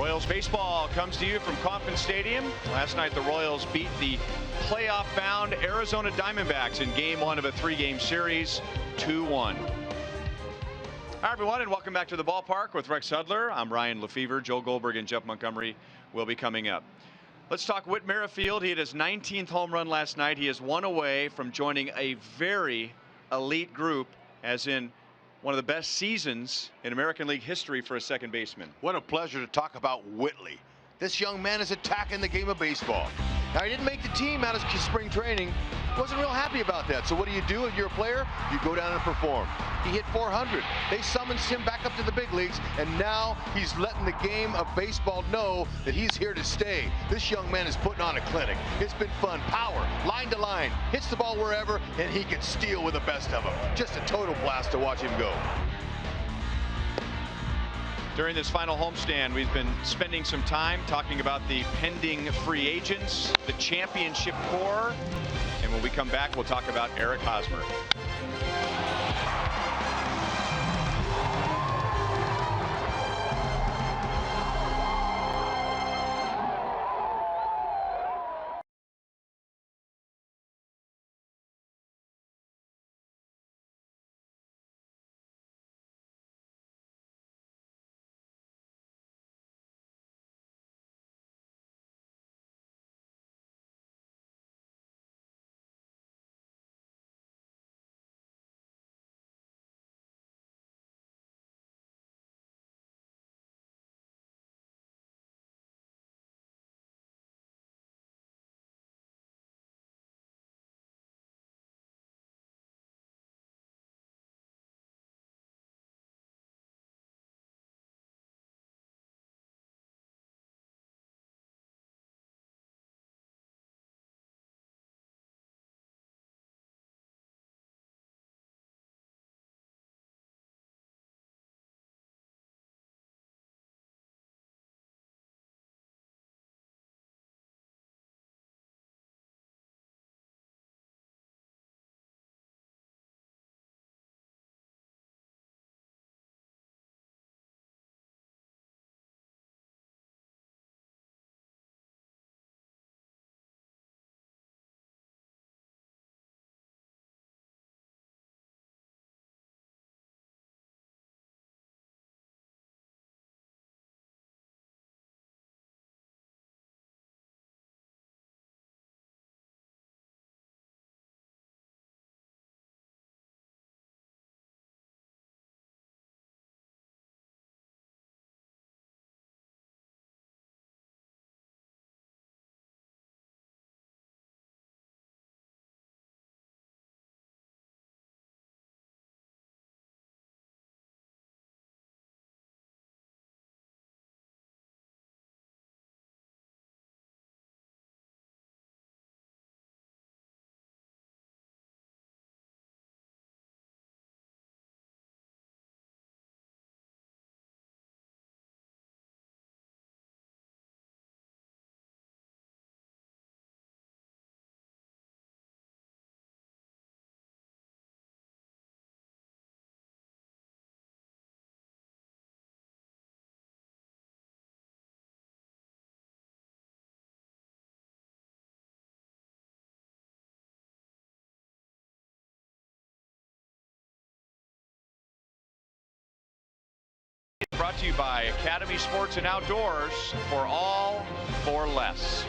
Royals baseball comes to you from Kauffman Stadium. Last night the Royals beat the playoff-bound Arizona Diamondbacks in Game 1 of a 3-game series, 2-1. Hi everyone, and welcome back to the ballpark with Rex Hudler. I'm Ryan Lefevre. Joe Goldberg and Jeff Montgomery will be coming up. Let's talk Whit Merrifield. He had his 19th home run last night. He is one away from joining a very elite group, as in one of the best seasons in American League history for a second baseman. What a pleasure to talk about Whitley. This young man is attacking the game of baseball. Now, he didn't make the team out of spring training. Wasn't real happy about that. So what do? If you're a player, you go down and perform. He hit 400. They summoned him back up to the big leagues, and now he's letting the game of baseball know that he's here to stay. This young man is putting on a clinic. It's been fun. Power, line to line, hits the ball wherever, and he can steal with the best of them. Just a total blast to watch him go. During this final homestand, we've been spending some time talking about the pending free agents, the championship core, and when we come back, we'll talk about Eric Hosmer. Brought to you by Academy Sports and Outdoors, for all for less.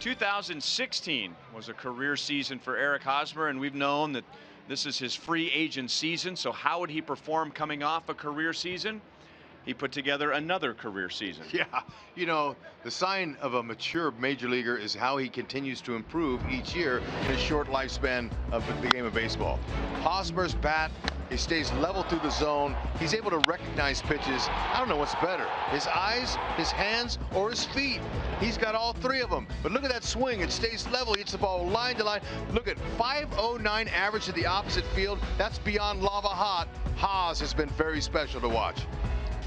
2016 was a career season for Eric Hosmer, and we've known that this is his free agent season. So how would he perform coming off a career season? He put together another career season. Yeah, you know, the sign of a mature major leaguer is how he continues to improve each year in a short lifespan of the game of baseball. Hosmer's bat, he stays level through the zone. He's able to recognize pitches. I don't know what's better, his eyes, his hands, or his feet. He's got all three of them. But look at that swing. It stays level. He hits the ball line to line. Look at 509 average to the opposite field. That's beyond lava hot. Hos has been very special to watch.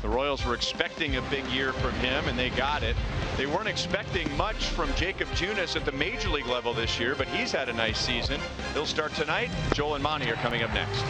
The Royals were expecting a big year from him, and they got it. They weren't expecting much from Jacob Junis at the major league level this year, but he's had a nice season. He'll start tonight. Joel and Monty are coming up next.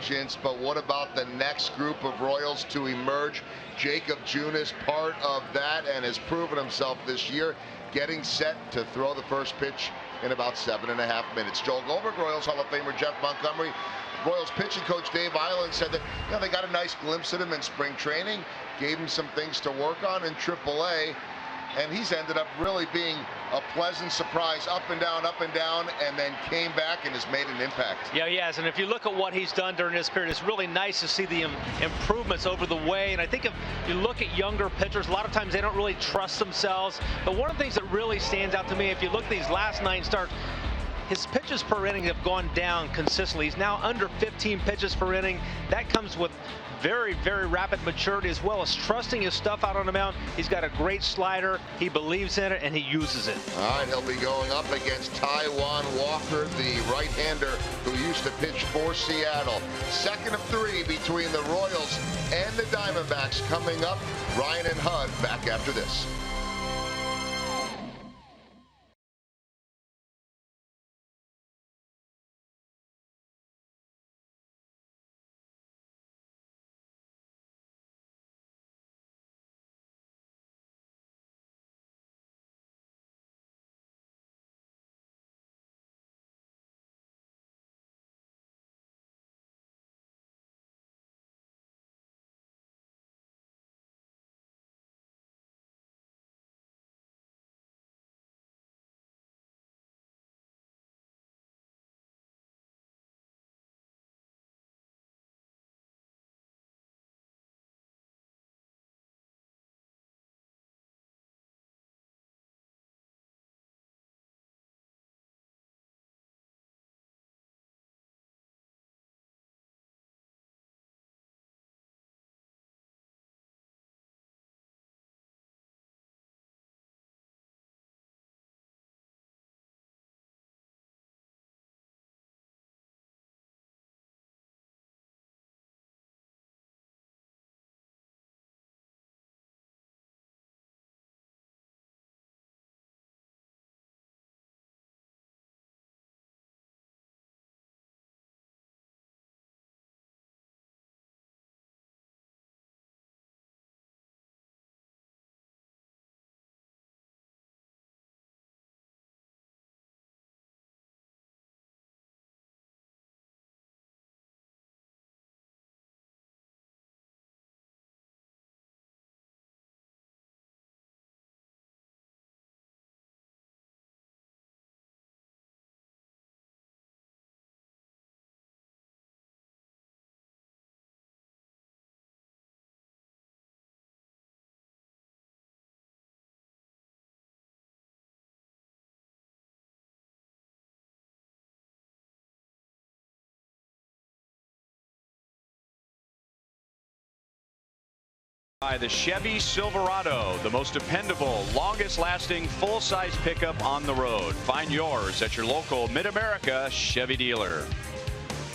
emergence, but what about the next group of Royals to emerge? Jacob Junis, part of that, and has proven himself this year, getting set to throw the first pitch in about 7.5 minutes. Joel Goldberg, Royals Hall of Famer Jeff Montgomery, Royals pitching coach Dave Eiland said that they got a nice glimpse at him in spring training, gave him some things to work on in AAA, and he's ended up really being a pleasant surprise, up and down, and then came back and has made an impact. Yeah, he has, and if you look at what he's done during this period, it's really nice to see the improvements over the way. And I think if you look at younger pitchers, a lot of times they don't really trust themselves. But one of the things that really stands out to me, if you look at these last 9 starts, his pitches per inning have gone down consistently. He's now under 15 pitches per inning. That comes with very, very rapid maturity, as well as trusting his stuff out on the mound. He's got a great slider. He believes in it, and he uses it. All right, he'll be going up against Taijuan Walker, the right-hander who used to pitch for Seattle. Second of 3 between the Royals and the Diamondbacks coming up. Ryan and Hud back after this. By the Chevy Silverado, the most dependable, longest-lasting, full-size pickup on the road. Find yours at your local Mid-America Chevy dealer.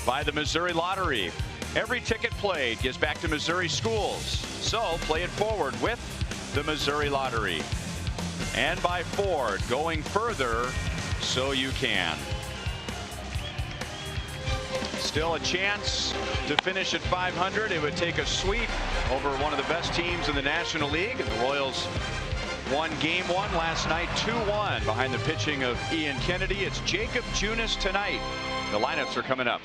By the Missouri Lottery. Every ticket played gives back to Missouri schools, so play it forward with the Missouri Lottery. And by Ford, going further so you can. Still a chance to finish at 500. It would take a sweep over one of the best teams in the National League. The Royals won Game 1 last night, 2-1 behind the pitching of Ian Kennedy. It's Jacob Junis tonight. The lineups are coming up.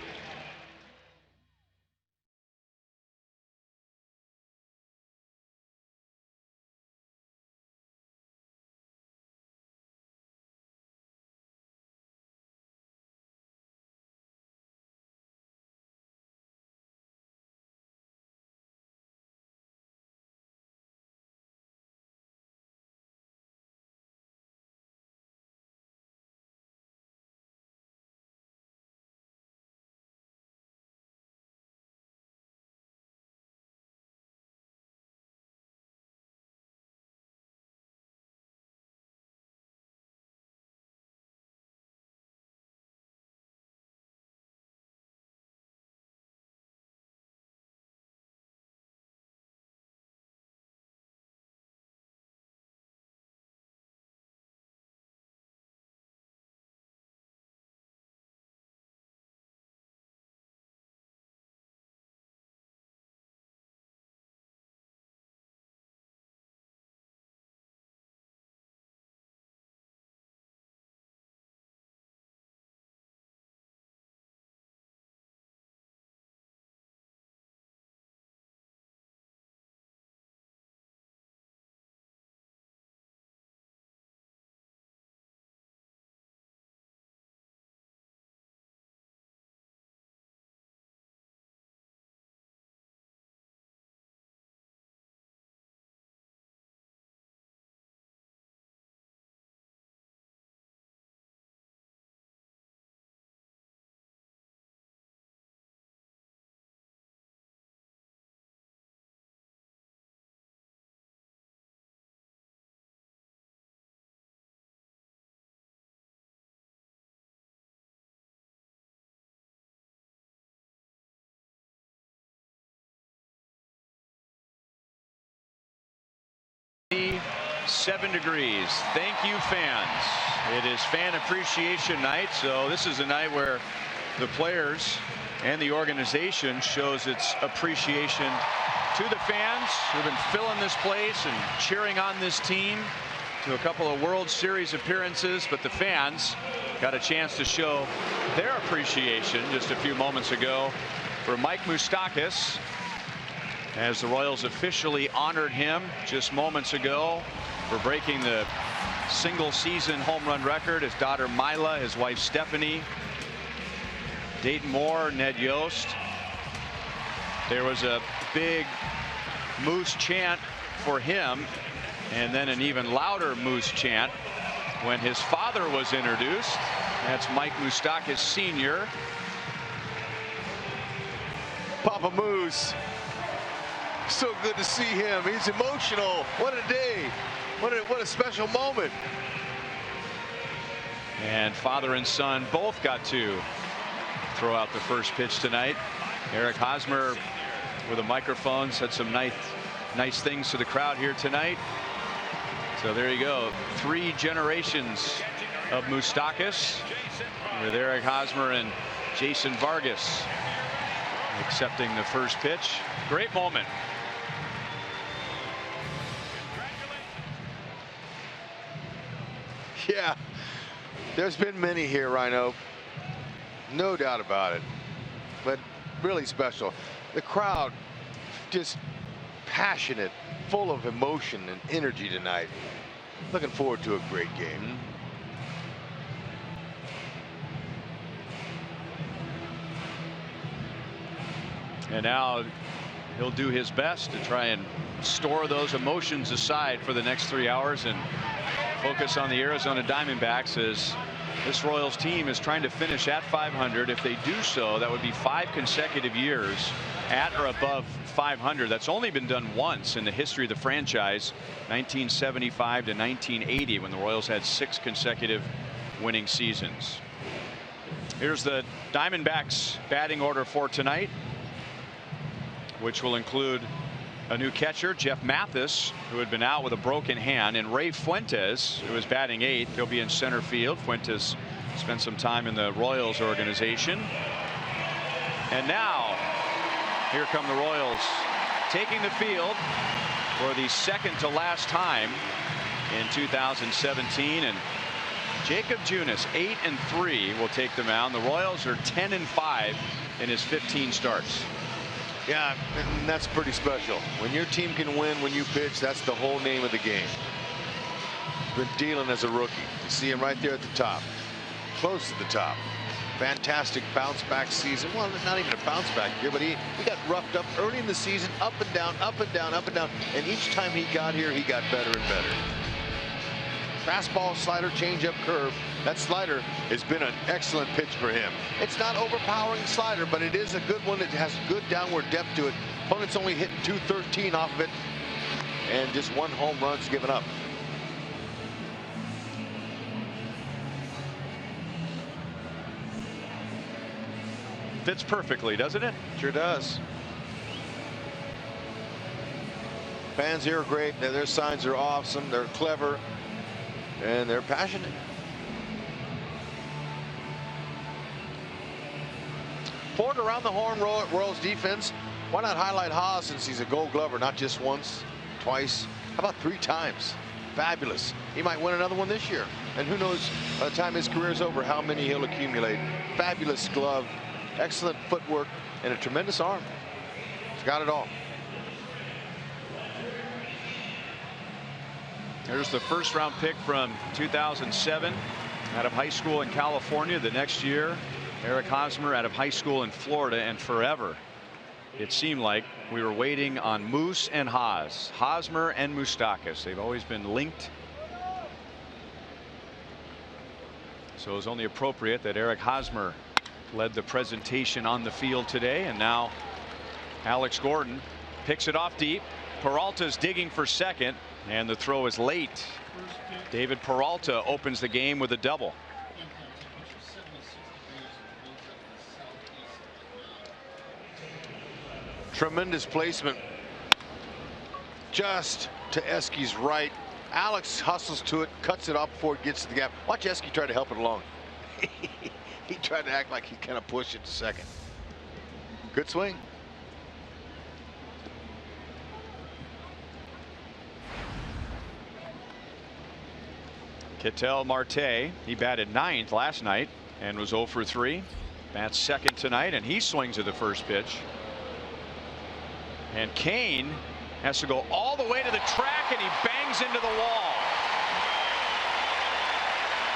7 degrees. Thank you, fans. It is fan appreciation night, so this is a night where the players and the organization shows its appreciation to the fans who've been filling this place and cheering on this team to a couple of World Series appearances. But the fans got a chance to show their appreciation just a few moments ago for Mike Moustakas, as the Royals officially honored him just moments ago for breaking the single season home run record. His daughter Mila, his wife Stephanie, Dayton Moore, Ned Yost. There was a big Moose chant for him, and then an even louder Moose chant when his father was introduced. That's Mike Moustakas Sr. Papa Moose. So good to see him. He's emotional. What a day. What a special moment. And father and son both got to throw out the first pitch tonight. Eric Hosmer with a microphone said some nice things to the crowd here tonight. So there you go. 3 generations of Moustakas with Eric Hosmer and Jason Vargas accepting the first pitch. Great moment. Yeah, there's been many here, Rhino. No doubt about it. But really special. The crowd just passionate, full of emotion and energy tonight. Looking forward to a great game. And now he'll do his best to try and store those emotions aside for the next 3 hours and focus on the Arizona Diamondbacks, as this Royals team is trying to finish at 500. If they do so, that would be 5 consecutive years at or above 500. That's only been done once in the history of the franchise, 1975 to 1980, when the Royals had 6 consecutive winning seasons. Here's the Diamondbacks batting order for tonight, which will include a new catcher, Jeff Mathis, who had been out with a broken hand, and Ray Fuentes, who is batting 8th. He'll be in center field. Fuentes spent some time in the Royals organization. And now here come the Royals taking the field for the second to last time in 2017. And Jacob Junis, 8-3, will take the mound. The Royals are 10-5 in his 15 starts. Yeah, and that's pretty special. When your team can win when you pitch, that's the whole name of the game. Been dealing as a rookie. You see him right there at the top, close to the top. Fantastic bounce back season. Well, not even a bounce back year, but he got roughed up early in the season, up and down, up and down, up and down. And each time he got here, he got better and better. Fastball, slider, changeup, curve. That slider has been an excellent pitch for him. It's not overpowering slider, but it is a good one. It has good downward depth to it. Opponent's only hitting 213 off of it, and just 1 home run's given up. Fits perfectly, doesn't it? Sure does. Fans here are great. Their signs are awesome. They're clever. And they're passionate. Ford around the horn, Royals defense. Why not highlight Haas, since he's a Gold Glover, not just once, twice, how about 3 times? Fabulous. He might win another one this year. And who knows, by the time his career is over, how many he'll accumulate. Fabulous glove, excellent footwork, and a tremendous arm. He's got it all. There's the first-round pick from 2007 out of high school in California. The next year, Eric Hosmer out of high school in Florida. And forever, it seemed like we were waiting on Moose and Hosmer and Moustakas. They've always been linked. So it was only appropriate that Eric Hosmer led the presentation on the field today. And now Alex Gordon picks it off deep. Peralta's digging for second, and the throw is late. David Peralta opens the game with a double. Tremendous placement. Just to Eski's right. Alex hustles to it, cuts it off before it gets to the gap. Watch Eski try to help it along. He tried to act like he kind of pushed it to second. Good swing. Ketel Marte, he batted 9th last night and was 0 for 3. Bats second tonight, and he swings at the first pitch. And Kane has to go all the way to the track, and he bangs into the wall.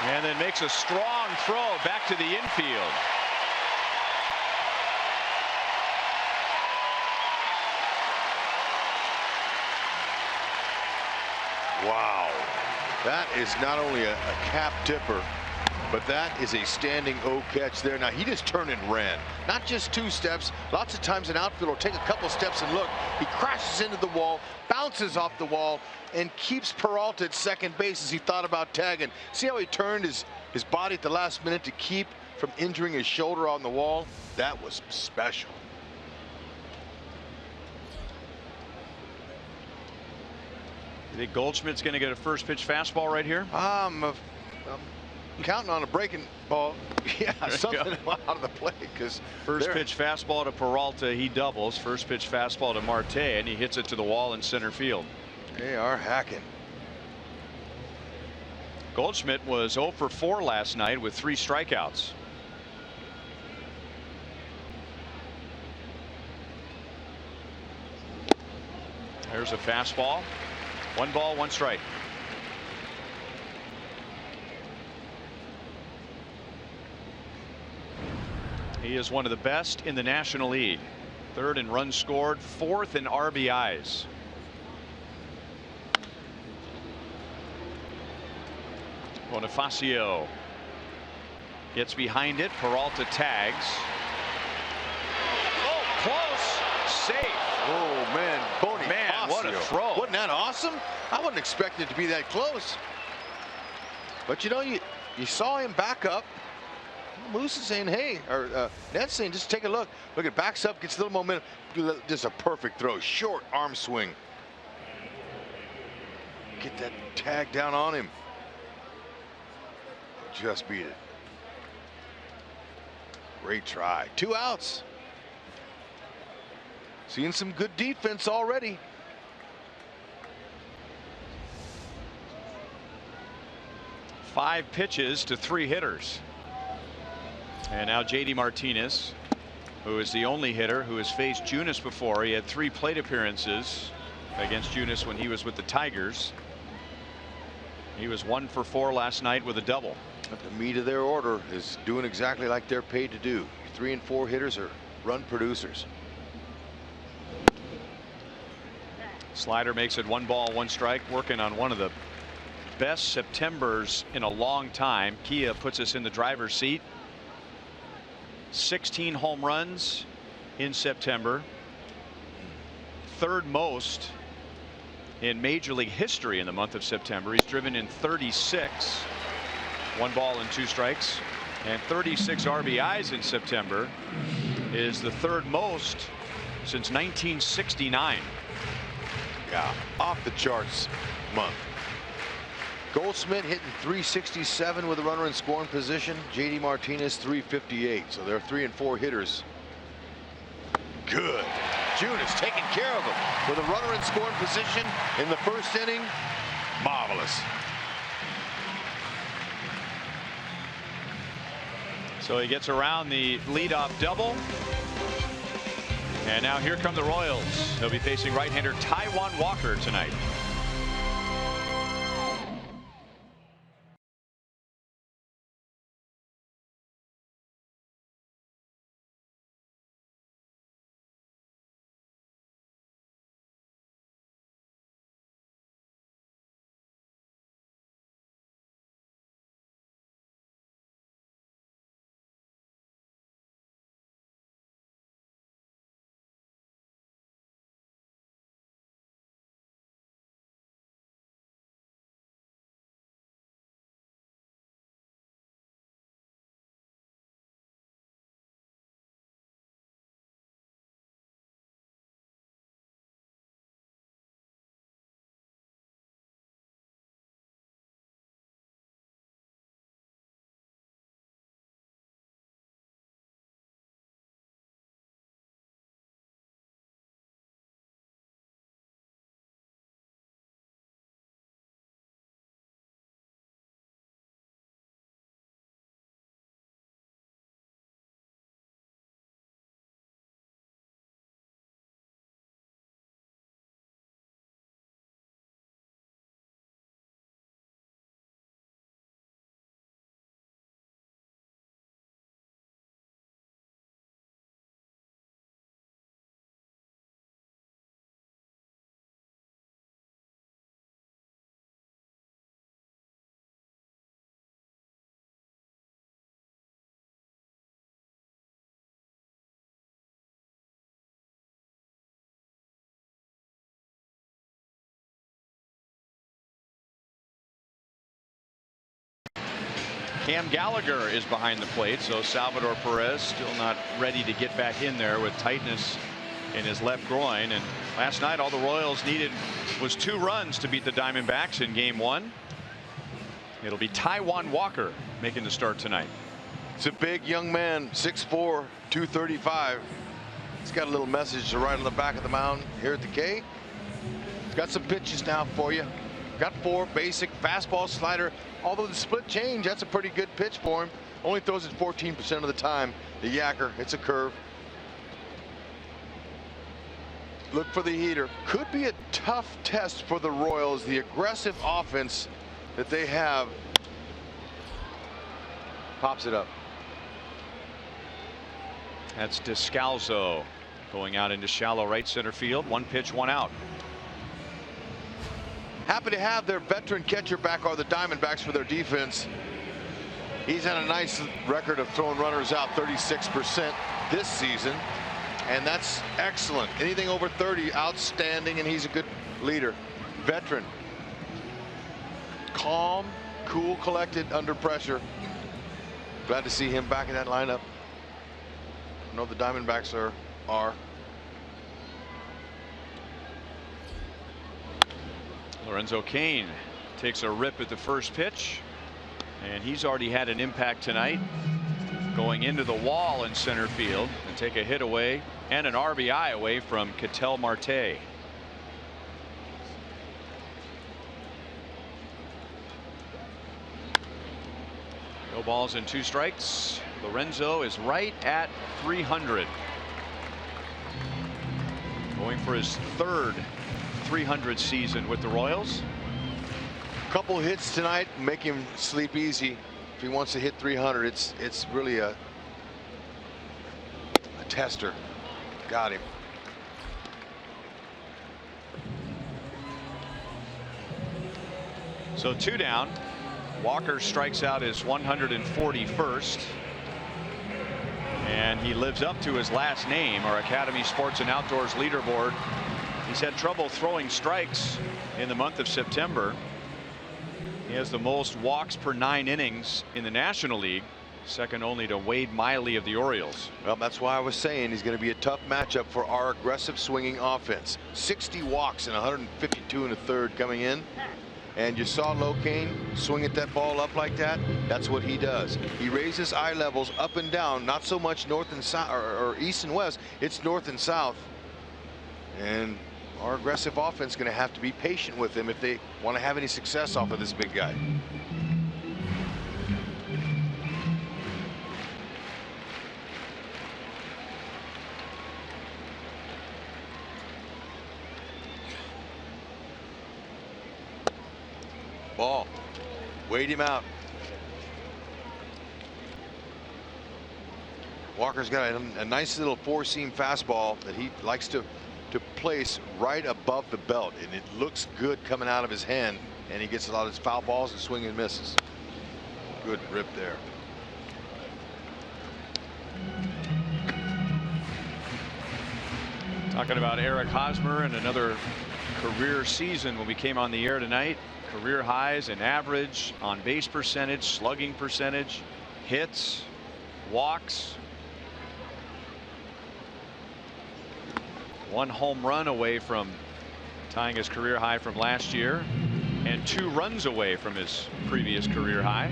And then makes a strong throw back to the infield. Wow. That is not only a cap tipper, but that is a standing O catch there. Now, he just turned and ran. Not just 2 steps. Lots of times an outfielder will take a couple steps and look. He crashes into the wall, bounces off the wall, and keeps Peralta at second base as he thought about tagging. See how he turned his body at the last minute to keep from injuring his shoulder on the wall? That was special. You think Goldschmidt's going to get a first pitch fastball right here? I'm counting on a breaking ball. Yeah, something out of the play, because first pitch fastball to Peralta, he doubles. First pitch fastball to Marte, and he hits it to the wall in center field. They are hacking. Goldschmidt was 0 for 4 last night with 3 strikeouts. There's a fastball. 1 ball, 1 strike. He is one of the best in the National League. 3rd in runs scored, 4th in RBIs. Bonifacio gets behind it. Peralta tags. Oh, close. Safe. Oh, man. Bonifacio. Man, what a throw. Wasn't that awesome? I wouldn't expect it to be that close. But, you know, you saw him back up. Moose is saying, hey, or Ned's saying, just take a look. Look, it backs up, gets a little momentum. Just a perfect throw. Short arm swing. Get that tag down on him. Just beat it. Great try. 2 outs. Seeing some good defense already. Five pitches to 3 hitters. And now JD Martinez, who is the only hitter who has faced Junis before. He had 3 plate appearances against Junis when he was with the Tigers. He was 1 for 4 last night with a double. But the meat of their order is doing exactly like they're paid to do. 3 and 4 hitters are run producers. Slider makes it 1 ball, 1 strike, working on one of the best Septembers in a long time. Kia puts us in the driver's seat. 16 home runs in September. 3rd most in Major League history in the month of September. He's driven in 36. 1 ball and 2 strikes. And 36 RBIs in September is the 3rd most since 1969. Yeah, off the charts month. Goldschmidt hitting 367 with a runner in scoring position. JD Martinez 358. So they're 3 and 4 hitters. Good. Junis taking care of him with a runner in scoring position in the 1st inning. Marvelous. So he gets around the leadoff double. And now here come the Royals. They'll be facing right-hander Taijuan Walker tonight. Cam Gallagher is behind the plate, so Salvador Perez still not ready to get back in there with tightness in his left groin. And last night all the Royals needed was 2 runs to beat the Diamondbacks in game 1. It'll be Taijuan Walker making the start tonight. It's a big young man, 6'4", 235. He's got a little message to write on the back of the mound here at the K. Got some pitches now for you. Got 4 basic fastball, slider. Although the split change, that's a pretty good pitch for him. Only throws it 14% of the time. The yacker, it's a curve. Look for the heater. Could be a tough test for the Royals. The aggressive offense that they have. Pops it up. That's Descalzo going out into shallow right center field. 1 pitch, 1 out. Happy to have their veteran catcher back, are the Diamondbacks, for their defense. He's had a nice record of throwing runners out, 36% this season, and that's excellent. Anything over 30, outstanding, and he's a good leader. Veteran. Calm, cool, collected under pressure. Glad to see him back in that lineup. I know the Diamondbacks are. Lorenzo Cain takes a rip at the first pitch, and he's already had an impact tonight, going into the wall in center field and take a hit away and an RBI away from Ketel Marte. No balls and 2 strikes. Lorenzo is right at 300. Going for his 3rd 300 season with the Royals. Couple hits tonight make him sleep easy. If he wants to hit 300, it's really a tester. Got him. So 2 down. Walker strikes out his 141st. And he lives up to his last name, our Academy Sports and Outdoors leaderboard. He's had trouble throwing strikes in the month of September. He has the most walks per 9 innings in the National League, second only to Wade Miley of the Orioles. Well, that's why I was saying he's going to be a tough matchup for our aggressive swinging offense. 60 walks and 152 in the 3rd coming in. And you saw Locaine swing at that ball up like that. That's what he does. He raises eye levels up and down, not so much north and south or east and west. It's north and south. And our aggressive offense is going to have to be patient with him if they want to have any success off of this big guy. Ball. Wait him out. Walker's got a nice little 4-seam fastball that he likes to place right above the belt, and it looks good coming out of his hand, and he gets a lot of his foul balls and swing and misses. Good rip there. Talking about Eric Hosmer and another career season when we came on the air tonight. Career highs in average, on base percentage, slugging percentage, hits, walks. 1 home run away from tying his career high from last year, and 2 runs away from his previous career high.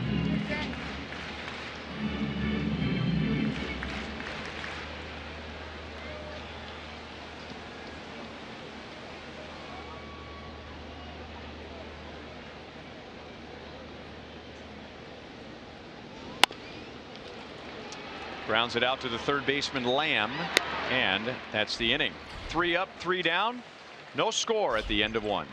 Grounds it out to the 3rd baseman Lamb, and that's the inning. 3 up, 3 down, no score at the end of 1.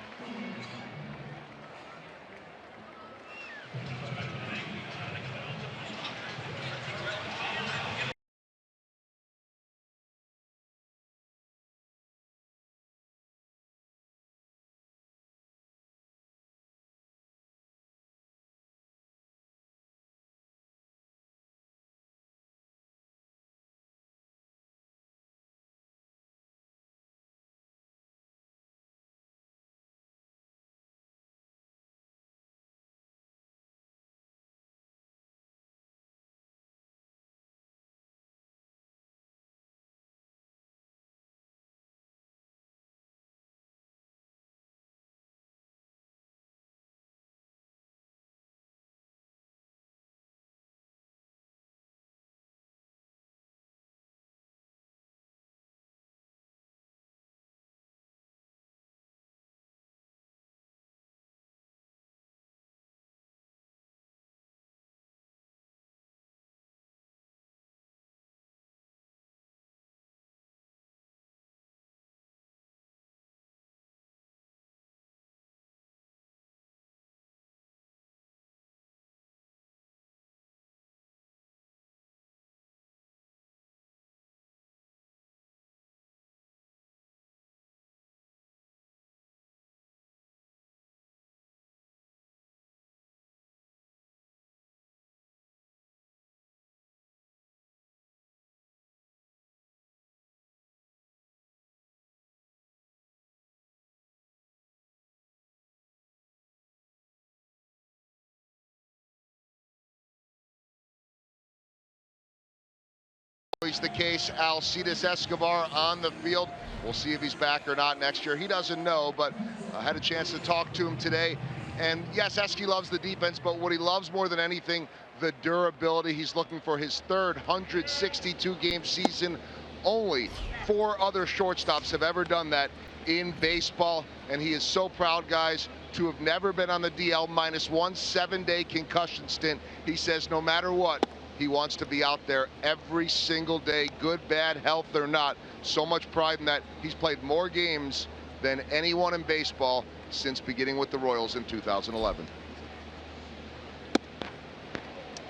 Always the case. Alcides Escobar on the field. We'll see if he's back or not next year. He doesn't know, but I had a chance to talk to him today. And yes, Esky loves the defense, but what he loves more than anything, the durability. He's looking for his third 162-game season. Only 4 other shortstops have ever done that in baseball, and he is so proud, guys, to have never been on the DL minus 1 7-day concussion stint. He says no matter what, he wants to be out there every single day, good, bad, health or not. So much pride in that. He's played more games than anyone in baseball since beginning with the Royals in 2011.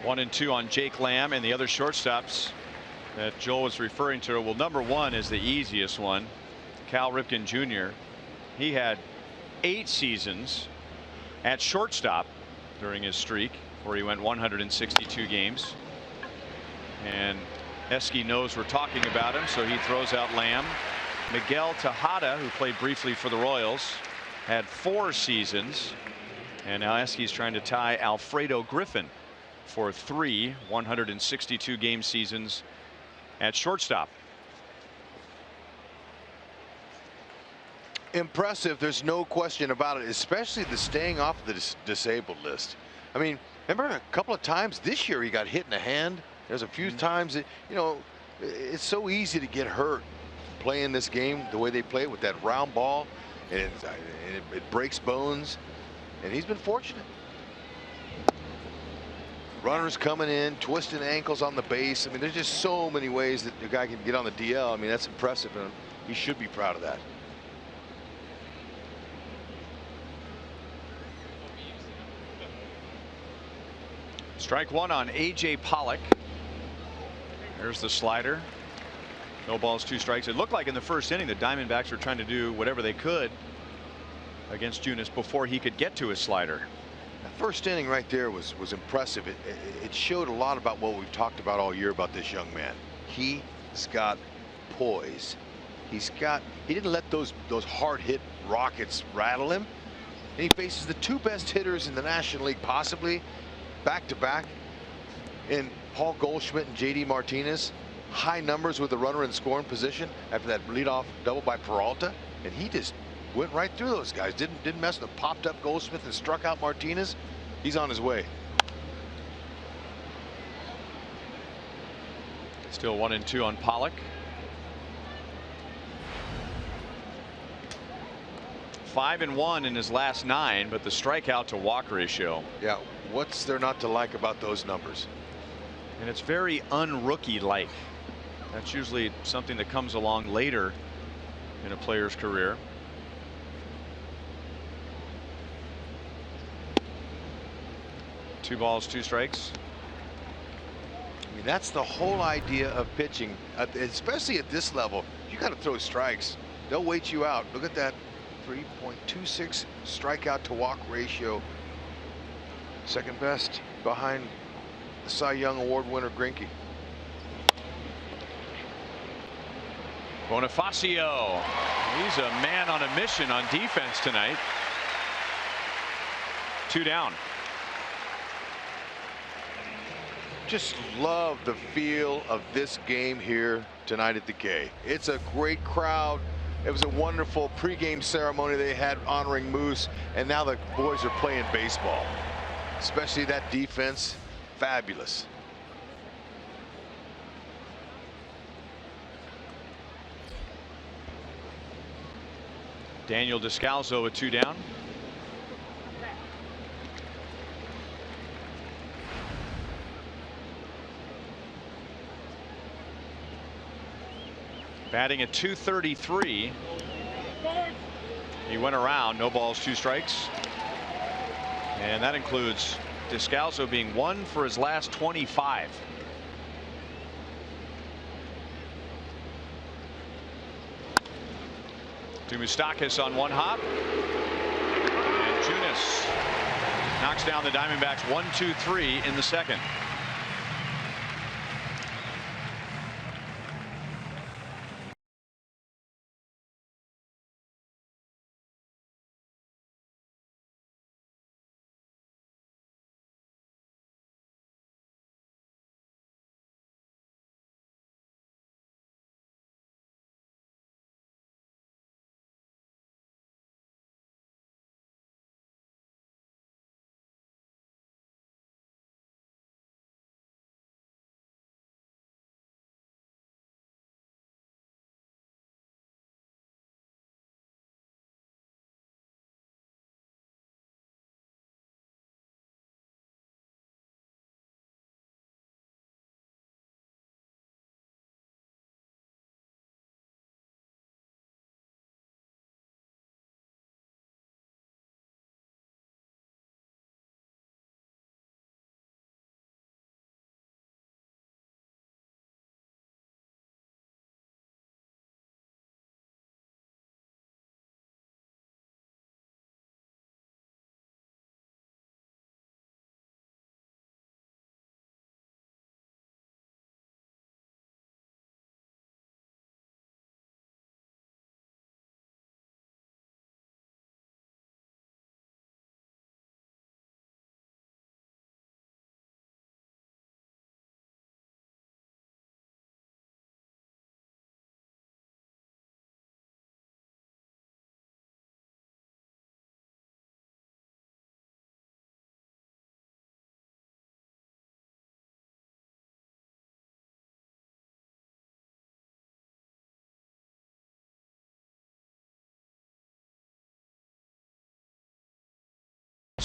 1-2 on Jake Lamb, and the other shortstops that Joel was referring to. Well, number 1 is the easiest one. Cal Ripken Jr. He had 8 seasons at shortstop during his streak, where he went 162 games. And Esky knows we're talking about him, so he throws out Lamb. Miguel Tejada, who played briefly for the Royals, had 4 seasons. And now Esky's trying to tie Alfredo Griffin for 3 162 game seasons at shortstop. Impressive, there's no question about it, especially the staying off the disabled list. I mean, remember a couple of times this year he got hit in the hand. There's a few times that, you know, it's so easy to get hurt playing this game the way they play it with that round ball, and it breaks bones, and he's been fortunate. Runners coming in, twisting ankles on the base. I mean, there's just so many ways that the guy can get on the DL. I mean, that's impressive, and he should be proud of that. Strike 1 on A.J. Pollock. There's the slider. No balls, 2 strikes. It looked like in the first inning the Diamondbacks were trying to do whatever they could against Junis before he could get to his slider. That first inning right there was impressive. It showed a lot about what we've talked about all year about this young man. He's got poise. He didn't let those hard hit rockets rattle him. And he faces the 2 best hitters in the National League, possibly back to back, in Paul Goldschmidt and J.D. Martinez. High numbers with the runner in scoring position after that leadoff double by Peralta, and he just went right through those guys. Didn't mess with them. Popped up Goldschmidt and struck out Martinez. He's on his way. Still 1-2 on Pollock. 5-1 in his last 9, but the strikeout to walk ratio. Yeah, what's there not to like about those numbers? And it's very un-rookie-like. That's usually something that comes along later in a player's career. Two balls, 2 strikes. I mean, that's the whole idea of pitching, especially at this level. You got to throw strikes. They'll wait you out. Look at that 3.26 strikeout to walk ratio. Second best behind the Cy Young Award winner Greinke. Bonifacio, he's a man on a mission on defense tonight. 2 down. Just love the feel of this game here tonight at the K. It's a great crowd. It was a wonderful pregame ceremony they had honoring Moose, and now the boys are playing baseball. Especially that defense, fabulous. Daniel Descalso with 2 down. Batting at .233. He went around, no balls, 2 strikes. And that includes Descalso being 1 for his last 25. To Moustakas on 1 hop. And Junis knocks down the Diamondbacks 1-2-3 in the second.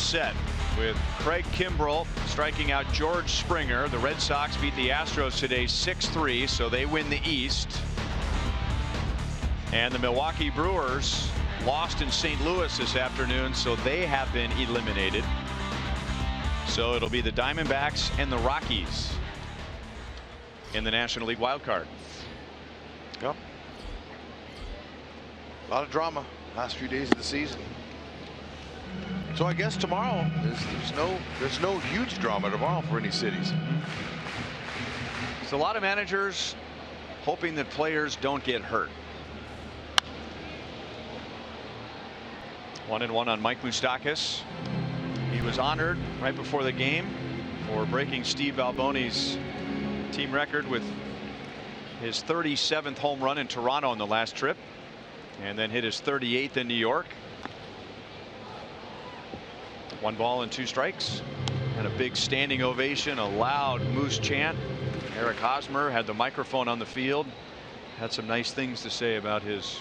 set with Craig Kimbrell striking out George Springer. The Red Sox beat the Astros today 6-3, so they win the East. And the Milwaukee Brewers lost in St. Louis this afternoon, so they have been eliminated. So it'll be the Diamondbacks and the Rockies in the National League wild card. Yep. A lot of drama last few days of the season. So I guess tomorrow there's no huge drama tomorrow for any cities. So a lot of managers hoping that players don't get hurt. 1-1 on Mike Moustakas. He was honored right before the game for breaking Steve Alboni's team record with his 37th home run in Toronto on the last trip, and then hit his 38th in New York. 1 ball and 2 strikes, and a big standing ovation, a loud Moose chant. Eric Hosmer had the microphone on the field, had some nice things to say about his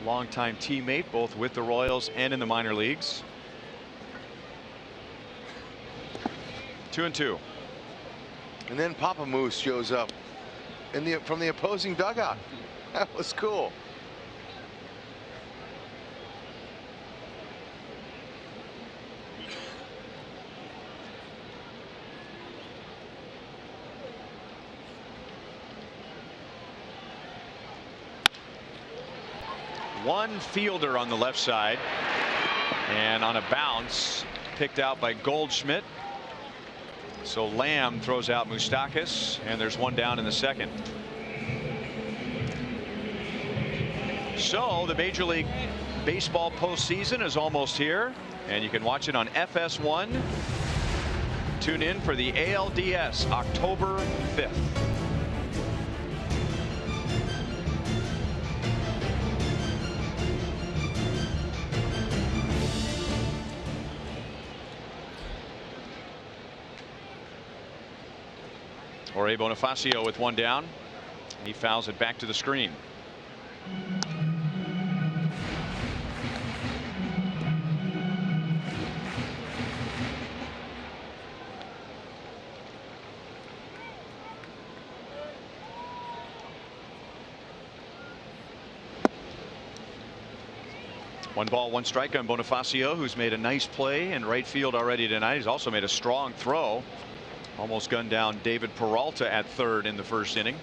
longtime teammate, both with the Royals and in the minor leagues. 2-2. And then Papa Moose shows up from the opposing dugout. That was cool. One fielder on the left side, and on a bounce picked out by Goldschmidt. So Lamb throws out Moustakas, and there's 1 down in the second. So the Major League Baseball postseason is almost here, and you can watch it on FS1. Tune in for the ALDS October 5th. Jorge Bonifacio with 1 down. He fouls it back to the screen. One ball, 1 strike on Bonifacio, who's made a nice play in right field already tonight. He's also made a strong throw. Almost gunned down David Peralta at third in the first inning.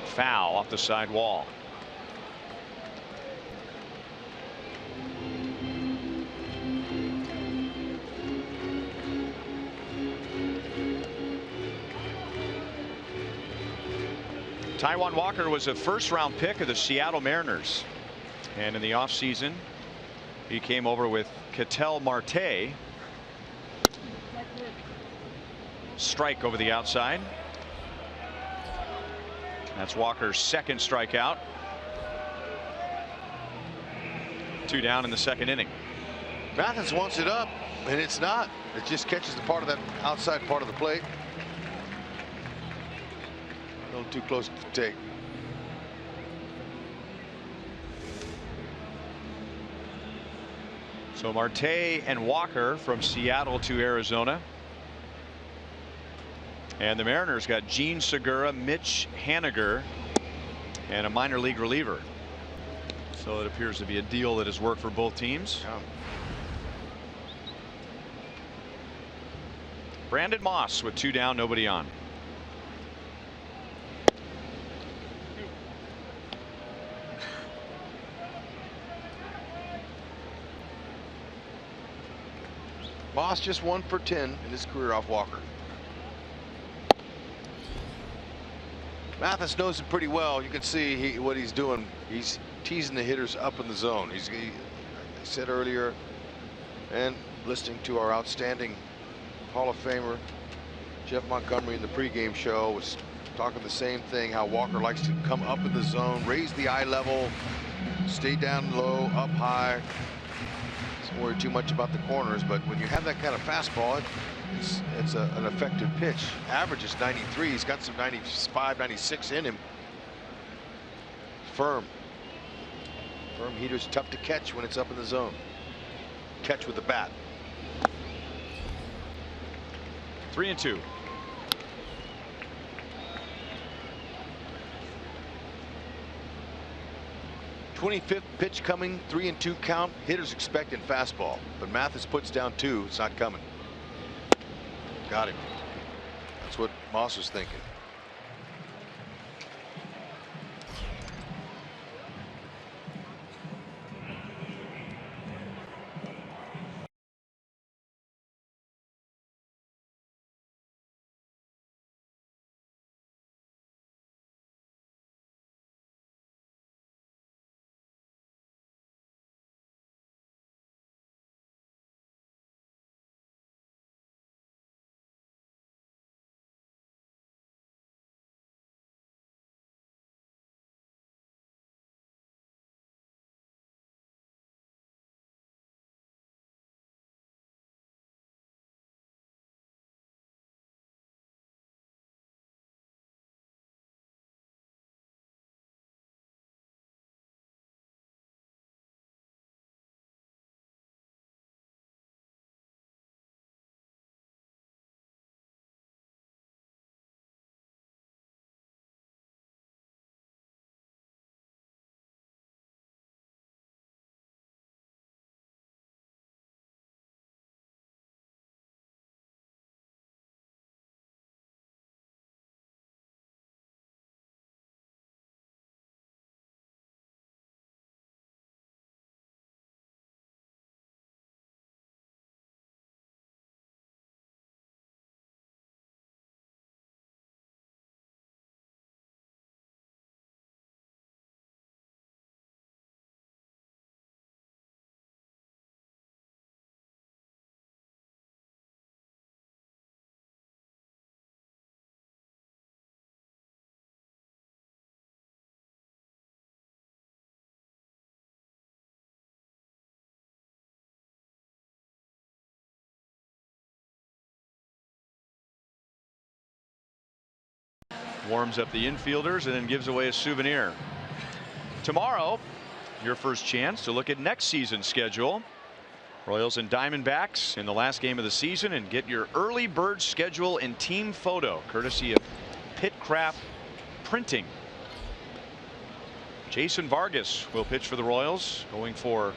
Foul off the side wall. Taijuan Walker was a first-round pick of the Seattle Mariners. And in the offseason, he came over with Ketel Marte. Strike over the outside. That's Walker's second strikeout. 2 down in the second inning. Mathis wants it up, and it's not. It just catches the part of that outside part of the plate. A little too close to take. So Marte and Walker from Seattle to Arizona. And the Mariners got Gene Segura, Mitch Haniger, and a minor league reliever. So it appears to be a deal that has worked for both teams. Yeah. Brandon Moss with 2 down, nobody on. Moss just 1 for 10 in his career off Walker. Mathis knows it pretty well. You can see what he's doing. He's teasing the hitters up in the zone. Like I said earlier, and listening to our outstanding Hall of Famer Jeff Montgomery in the pregame show was talking the same thing, how Walker likes to come up in the zone, raise the eye level, stay down low, up high. Don't worry too much about the corners, but when you have that kind of fastball, it's an effective pitch. Average is 93. He's got some 95, 96 in him. Firm. Firm heater's tough to catch when it's up in the zone. Catch with the bat. 3-2. '25th pitch coming, 3-2 count. Hitters expecting fastball, but Mathis puts down 2. It's not coming. Got him. That's what Moss was thinking. Warms up the infielders and then gives away a souvenir. Tomorrow, your first chance to look at next season's schedule. Royals and Diamondbacks in the last game of the season, and get your early bird schedule and team photo courtesy of Pitcraft Printing. Jason Vargas will pitch for the Royals, going for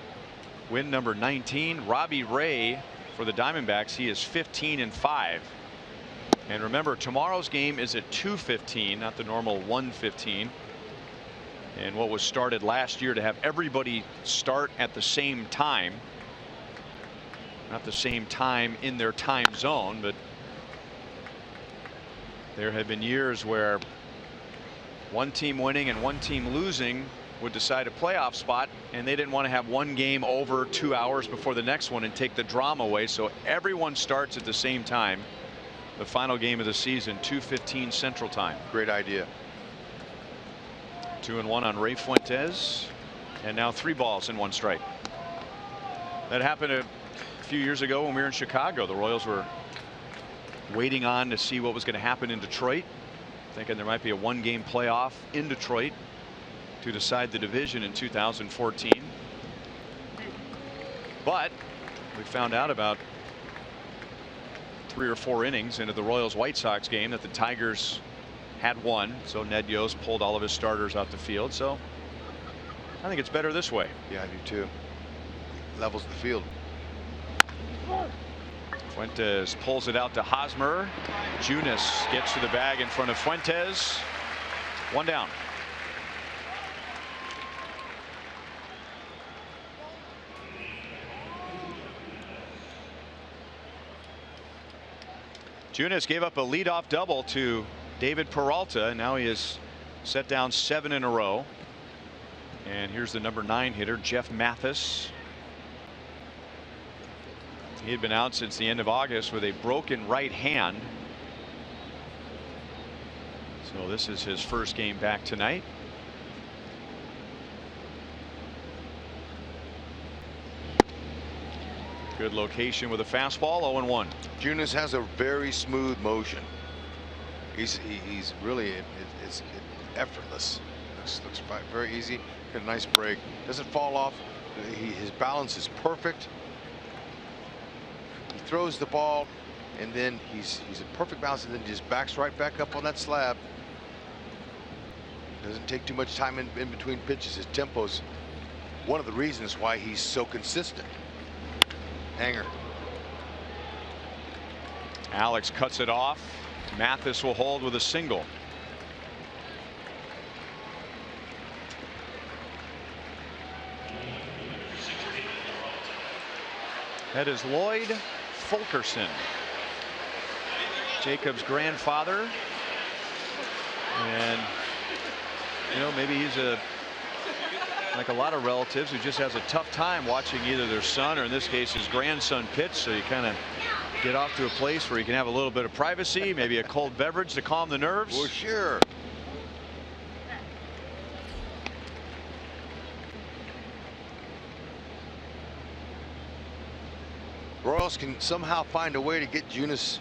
win number 19. Robbie Ray for the Diamondbacks. He is 15-5. And remember, tomorrow's game is at 2:15, not the normal 1:15. And what was started last year to have everybody start at the same time, not the same time in their time zone, but there have been years where one team winning and one team losing would decide a playoff spot, and they didn't want to have one game over 2 hours before the next one and take the drama away, so everyone starts at the same time. The final game of the season, 2:15 Central Time. Great idea. 2-1 on Ray Fuentes, and now 3 balls and 1 strike. That happened a few years ago when we were in Chicago. The Royals were waiting on to see what was going to happen in Detroit, thinking there might be a 1-game playoff in Detroit to decide the division in 2014. But we found out about 3 or 4 innings into the Royals White Sox game that the Tigers had won, so Ned Yost pulled all of his starters out the field. So I think it's better this way. Yeah, I do too. Levels the field. Fuentes pulls it out to Hosmer. Junis gets to the bag in front of Fuentes. 1 down. Junis gave up a leadoff double to David Peralta, and now he has set down 7 in a row. And here's the number 9 hitter, Jeff Mathis. He had been out since the end of August with a broken right hand. So this is his first game back tonight. Good location with a fastball. 0-1. Junis has a very smooth motion. He's really it's effortless. looks very easy. Got a nice break. Doesn't fall off. His balance is perfect. He throws the ball, and then he's a perfect balance, and then just backs right back up on that slab. Doesn't take too much time in between pitches. His tempo's one of the reasons why he's so consistent. Hanger. Alex cuts it off. Mathis will hold with a single. That is Lloyd Fulkerson, Jacob's grandfather, and you know, maybe he's like a lot of relatives who just has a tough time watching either their son or in this case his grandson pitch. So you kind of get off to a place where you can have a little bit of privacy, maybe a cold beverage to calm the nerves. Well, sure. Royals can somehow find a way to get Junis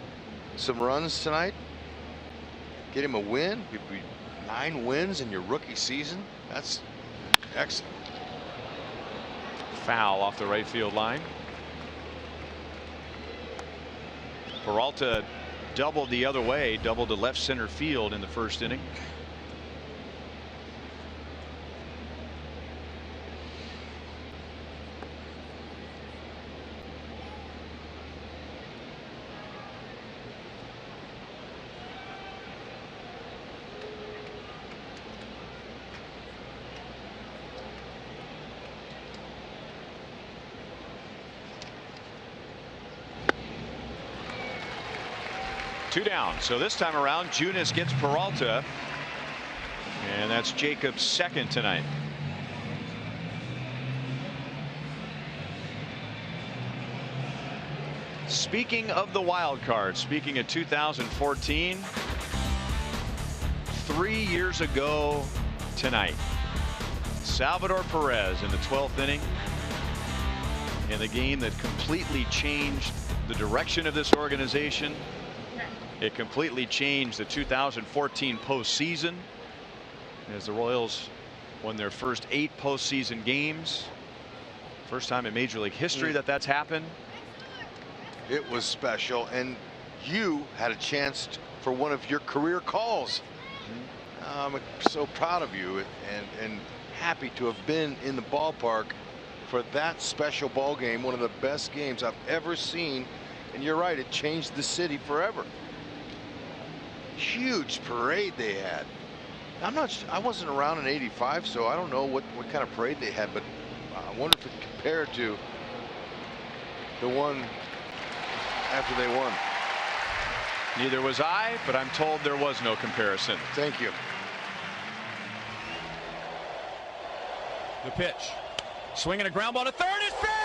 some runs tonight. Get him a win. You'd be 9 wins in your rookie season. That's excellent. Foul off the right field line. Peralta doubled the other way, doubled to left center field in the first inning. Two down. So this time around, Junis gets Peralta, and that's Jacob's second tonight. Speaking of the wild card, speaking of 2014, 3 years ago tonight, Salvador Perez in the 12th inning in the game that completely changed the direction of this organization. It completely changed the 2014 postseason as the Royals won their first 8 postseason games. First time in Major League history that that's happened. It was special, and you had a chance for one of your career calls. I'm so proud of you and happy to have been in the ballpark for that special ball game, one of the best games I've ever seen. And you're right, it changed the city forever. Huge parade they had. I wasn't around in '85, so I don't know what kind of parade they had, but I wonder if it compared to the one after they won. Neither was I, but I'm told there was no comparison. Thank you. The pitch. Swinging a ground ball to third is fair.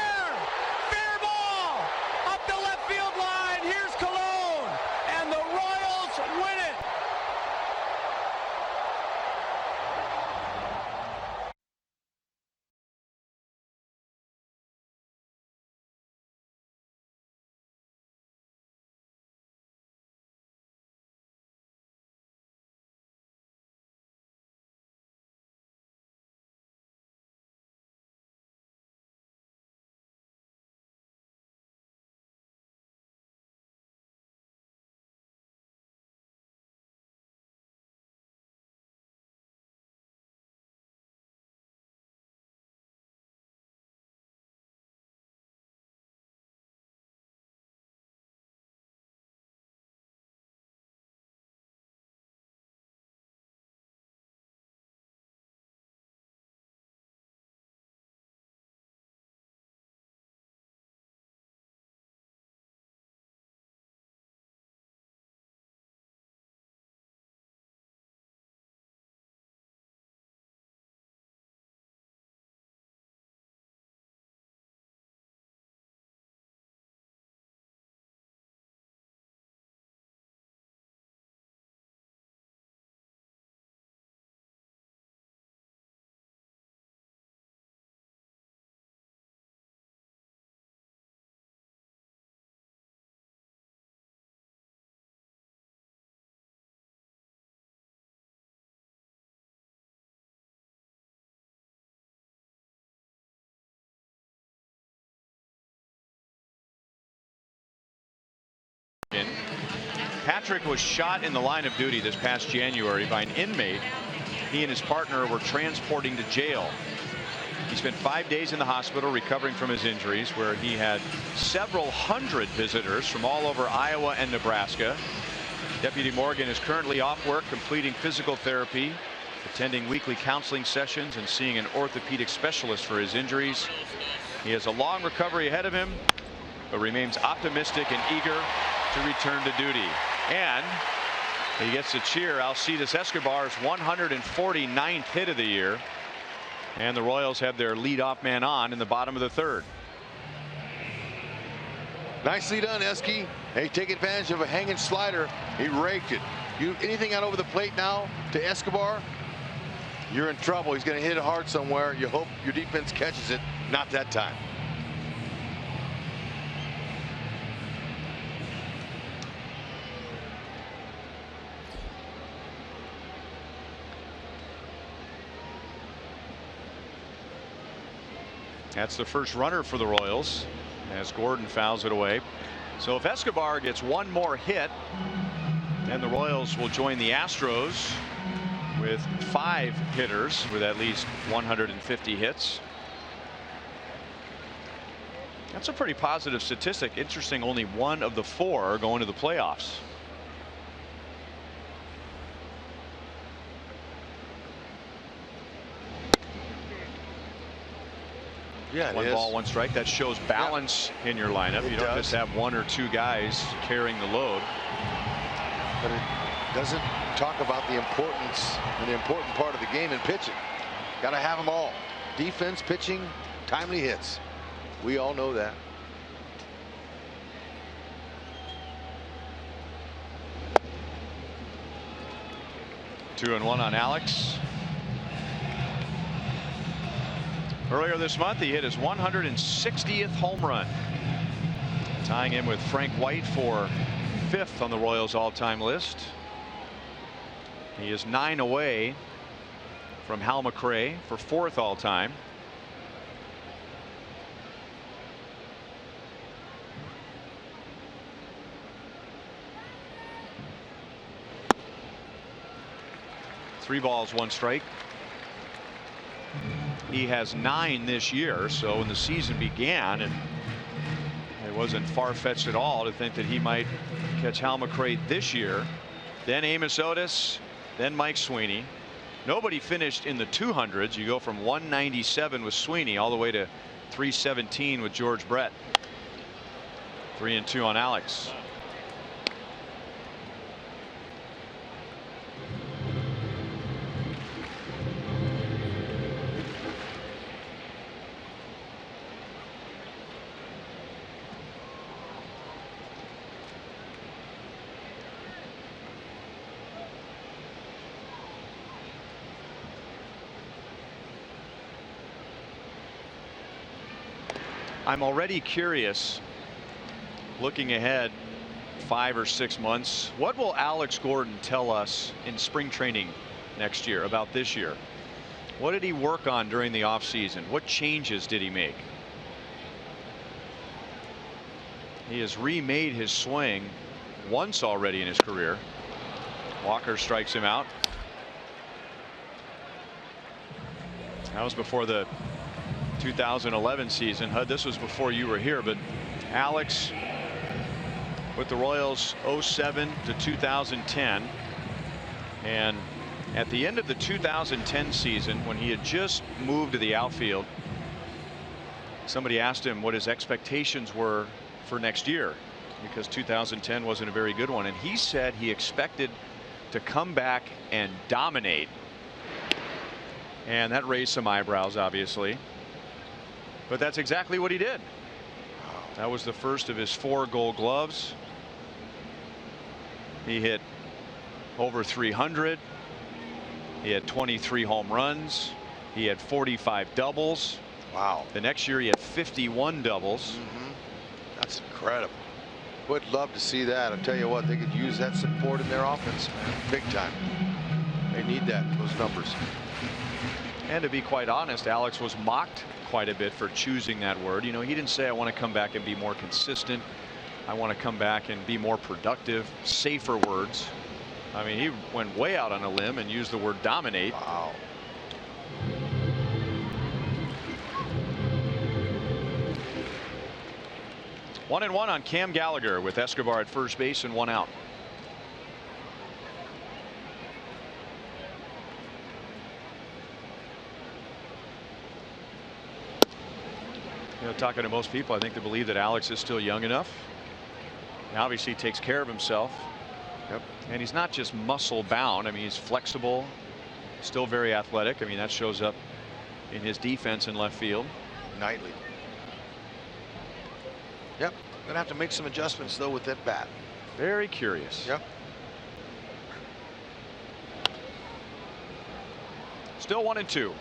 Patrick was shot in the line of duty this past January by an inmate he and his partner were transporting to jail. He spent 5 days in the hospital recovering from his injuries, where he had several hundred visitors from all over Iowa and Nebraska. Deputy Morgan is currently off work, completing physical therapy, attending weekly counseling sessions, and seeing an orthopedic specialist for his injuries. He has a long recovery ahead of him, but remains optimistic and eager to return to duty. And he gets a cheer. Alcides Escobar's 149th hit of the year. And the Royals have their leadoff man on in the bottom of the third. Nicely done, Esky. Hey, take advantage of a hanging slider. He raked it. Anything out over the plate now to Escobar, you're in trouble. He's going to hit it hard somewhere. You hope your defense catches it. Not that time. That's the first runner for the Royals as Gordon fouls it away. So if Escobar gets one more hit, then the Royals will join the Astros with 5 hitters with at least 150 hits. That's a pretty positive statistic. Interesting, only 1 of the 4 are going to the playoffs. Yeah, one ball, 1 strike. That shows balance in your lineup. You don't just have 1 or 2 guys carrying the load. But it doesn't talk about the importance and the important part of the game in pitching. Got to have them all. Defense, pitching, timely hits. We all know that. Two and 1 on Alex. Earlier this month, he hit his 160th home run, tying him with Frank White for 5th on the Royals all-time list. He is 9 away from Hal McRae for 4th all-time. Three balls, 1 strike. He has 9 this year, so when the season began, and it wasn't far-fetched at all to think that he might catch Hal McRae this year. Then Amos Otis, then Mike Sweeney. Nobody finished in the 200s. You go from 197 with Sweeney all the way to 317 with George Brett. 3 and 2 on Alex. I'm already curious, looking ahead 5 or 6 months, what will Alex Gordon tell us in spring training next year about this year? What did he work on during the offseason? What changes did he make? He has remade his swing once already in his career. Walker strikes him out. That was before the 2011 season. Hud, this was before you were here, but Alex with the Royals 07 to 2010, and at the end of the 2010 season, when he had just moved to the outfield, somebody asked him what his expectations were for next year, because 2010 wasn't a very good one, and he said he expected to come back and dominate, and that raised some eyebrows, obviously. But that's exactly what he did. That was the first of his 4 Gold Gloves. He hit over 300. He had 23 home runs. He had 45 doubles. Wow. The next year he had 51 doubles. That's incredible. Would love to see that. I'll tell you what, they could use that support in their offense, man. Big time. They need that, those numbers. And to be quite honest, Alex was mocked quite a bit for choosing that word. You know, he didn't say I want to come back and be more consistent. I want to come back and be more productive, safer words. I mean, he went way out on a limb and used the word dominate. Wow. One and one on Cam Gallagher with Escobar at first base and one out. You know, talking to most people, I think they believe that Alex is still young enough. And obviously, he takes care of himself. Yep. And he's not just muscle bound. I mean, he's flexible, still very athletic. I mean, that shows up in his defense in left field. Nightly. Yep. Gonna have to make some adjustments though with that bat. Very curious. Yep. Still 1-2.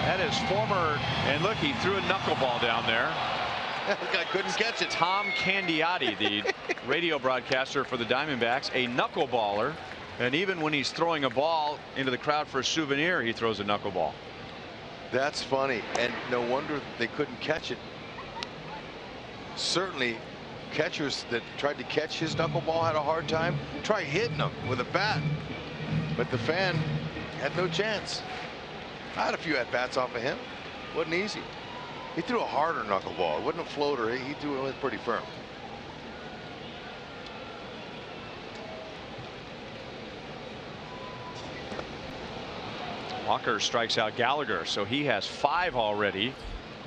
That is former, and look, he threw a knuckleball down there. I couldn't catch it. Tom Candiotti, the radio broadcaster for the Diamondbacks, a knuckleballer. And even when he's throwing a ball into the crowd for a souvenir, he throws a knuckleball. That's funny, and no wonder they couldn't catch it. Certainly, catchers that tried to catch his knuckleball had a hard time. Try hitting him with a bat, but the fan had no chance. I had a few at bats off of him. Wasn't easy. He threw a harder knuckleball. It wasn't a floater. He threw it with pretty firm. Walker strikes out Gallagher, so he has 5 already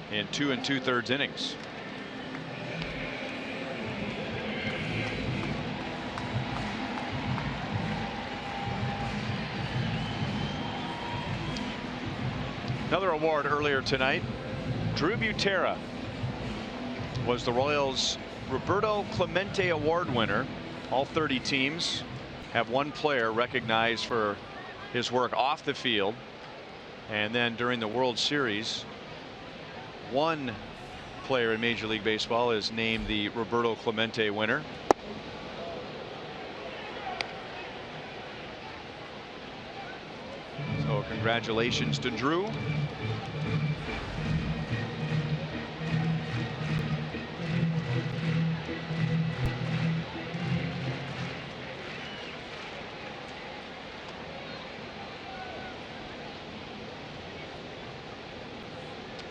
in 2 2/3 innings. Another award earlier tonight. Drew Butera was the Royals' Roberto Clemente Award winner. All 30 teams have one player recognized for his work off the field. And then during the World Series, one player in Major League Baseball is named the Roberto Clemente winner. So congratulations to Drew.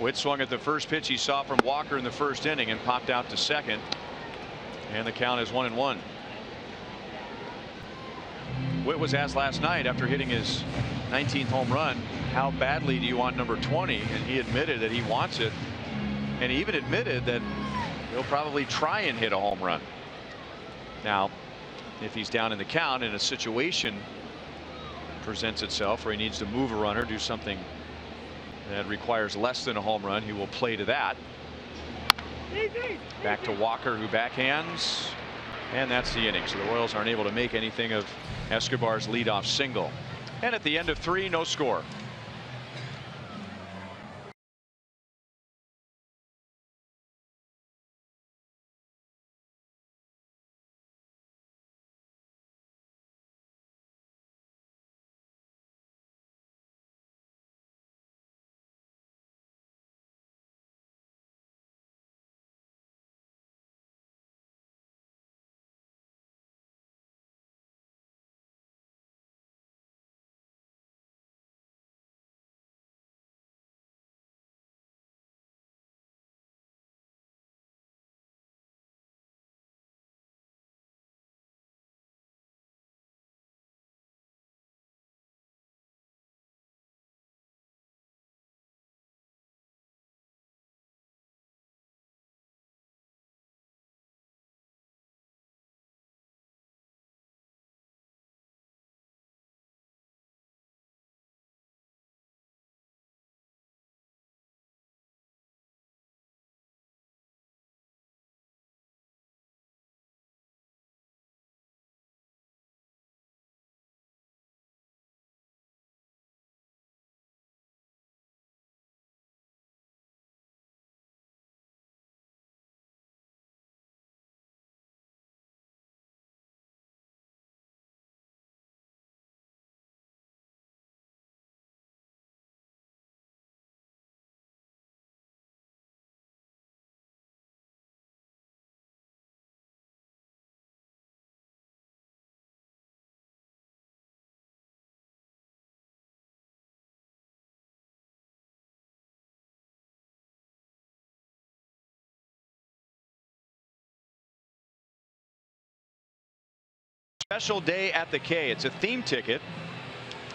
Witt swung at the first pitch he saw from Walker in the first inning and popped out to second. And the count is 1-1. Witt was asked last night after hitting his 19th home run, how badly do you want number 20? And he admitted that he wants it. And he even admitted that he'll probably try and hit a home run. Now, if he's down in the count and a situation presents itself where he needs to move a runner, do something that requires less than a home run, he will play to that. Back to Walker, who backhands, and that's the inning. So the Royals aren't able to make anything of Escobar's leadoff single. And at the end of 3, no score. Special day at the K. It's a theme ticket.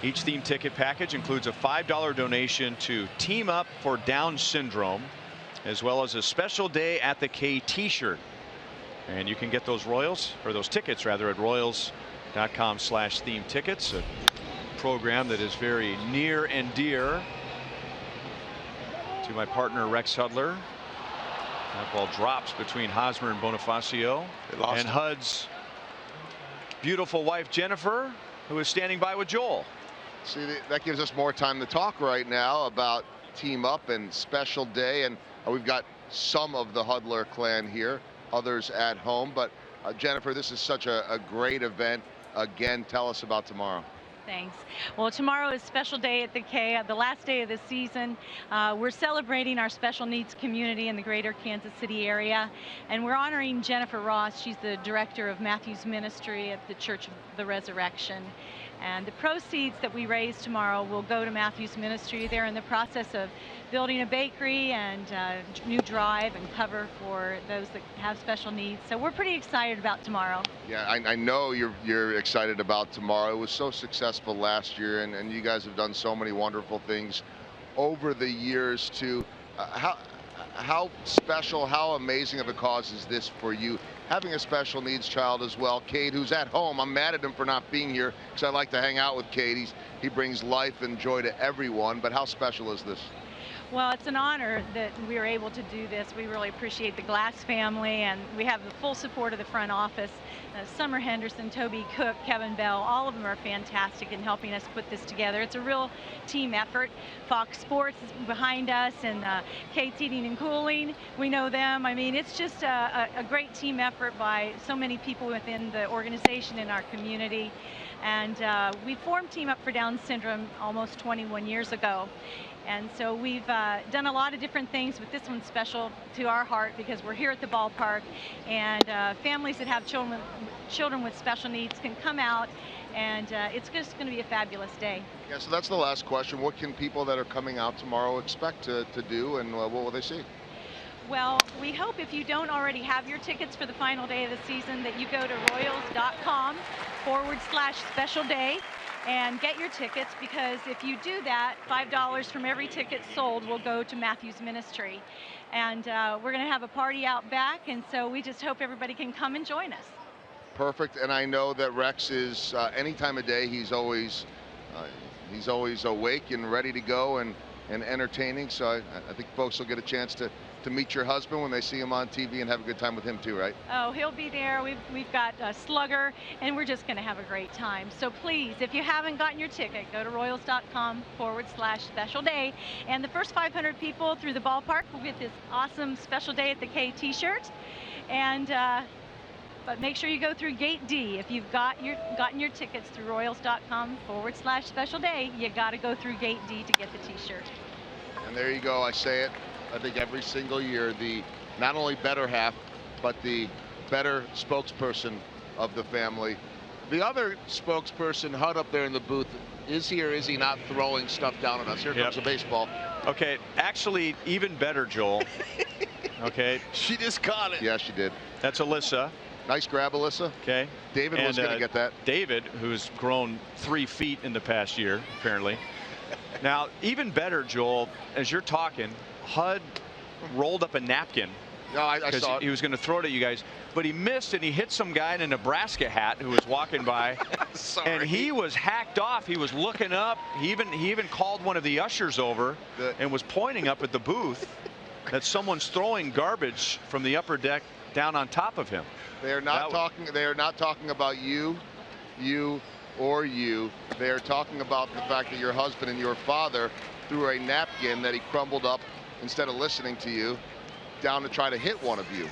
Each theme ticket package includes a $5 donation to Team Up for Down Syndrome, as well as a special day at the K t-shirt. And you can get those those tickets rather, at Royals.com/theme tickets. A program that is very near and dear to my partner Rex Hudler. That ball drops between Hosmer and Bonifacio. And Hud's beautiful wife Jennifer, who is standing by with Joel. See, that gives us more time to talk right now about Team Up and special day. And we've got some of the Hudler clan here, others at home. But Jennifer, this is such a great event. Again, tell us about tomorrow. Thanks. Well, tomorrow is special day at the K, the last day of the season. We're celebrating our special needs community in the greater Kansas City area, and we're honoring Jennifer Ross. She's the director of Matthew's Ministry at the Church of the Resurrection. And the proceeds that we raise tomorrow will go to Matthew's Ministry. They're in the process of building a bakery and new drive and cover for those that have special needs. So we're pretty excited about tomorrow. Yeah, I know you're excited about tomorrow. It was so successful last year, and you guys have done so many wonderful things over the years too. How special, how amazing of a cause is this for you? Having a special needs child as well, Cade, who's at home. I'm mad at him for not being here because I like to hang out with Cade. He brings life and joy to everyone. But how special is this? Well, it's an honor that we are able to do this. We really appreciate the Glass family, and we have the full support of the front office. Summer Henderson, Toby Cook, Kevin Bell, all of them are fantastic in helping us put this together. It's a real team effort. Fox Sports is behind us, and Kate's Heating and Cooling, we know them. I mean, it's just a great team effort by so many people within the organization and our community. And we formed Team Up for Down Syndrome almost 21 years ago. And so we've done a lot of different things, but this one's special to our heart because we're here at the ballpark, and families that have children with special needs can come out, and it's just going to be a fabulous day. Yeah, so that's the last question. What can people that are coming out tomorrow expect to do, and what will they see? Well, we hope if you don't already have your tickets for the final day of the season that you go to Royals.com/special day and get your tickets, because if you do that, $5 from every ticket sold will go to Matthew's Ministry. And we're going to have a party out back, and so we just hope everybody can come and join us. Perfect. And I know that Rex is any time of day, he's always awake and ready to go and entertaining. So I think folks will get a chance to meet your husband when they see him on TV and have a good time with him too, right? Oh, he'll be there. We've got Slugger, and we're just going to have a great time. So please, if you haven't gotten your ticket, go to Royals.com/special day. And the first 500 people through the ballpark will get this awesome special day at the K t-shirt. And but make sure you go through Gate D. If you've gotten your tickets through Royals.com/special day, you got to go through Gate D to get the t-shirt. And there you go. I say it, I think, every single year, the not only better half, but the better spokesperson of the family. The other spokesperson, Hud, up there in the booth, is he or is he not throwing stuff down on us? Here comes the baseball. Okay, actually, even better, Joel. Okay. She just caught it. Yeah, she did. That's Alyssa. Nice grab, Alyssa. Okay. David was going to get that. David, who's grown 3 feet in the past year, apparently. Now, even better, Joel, as you're talking, Hud rolled up a napkin. No, I saw it. He was going to throw it at you guys, but he missed, and he hit some guy in a Nebraska hat who was walking by. And he was hacked off. He was looking up. He even called one of the ushers over and was pointing up at the booth that someone's throwing garbage from the upper deck down on top of him. They are not talking. They are not talking about you. They are talking about the fact that your husband and your father threw a napkin that he crumbled up instead of listening to you down to try to hit one of you.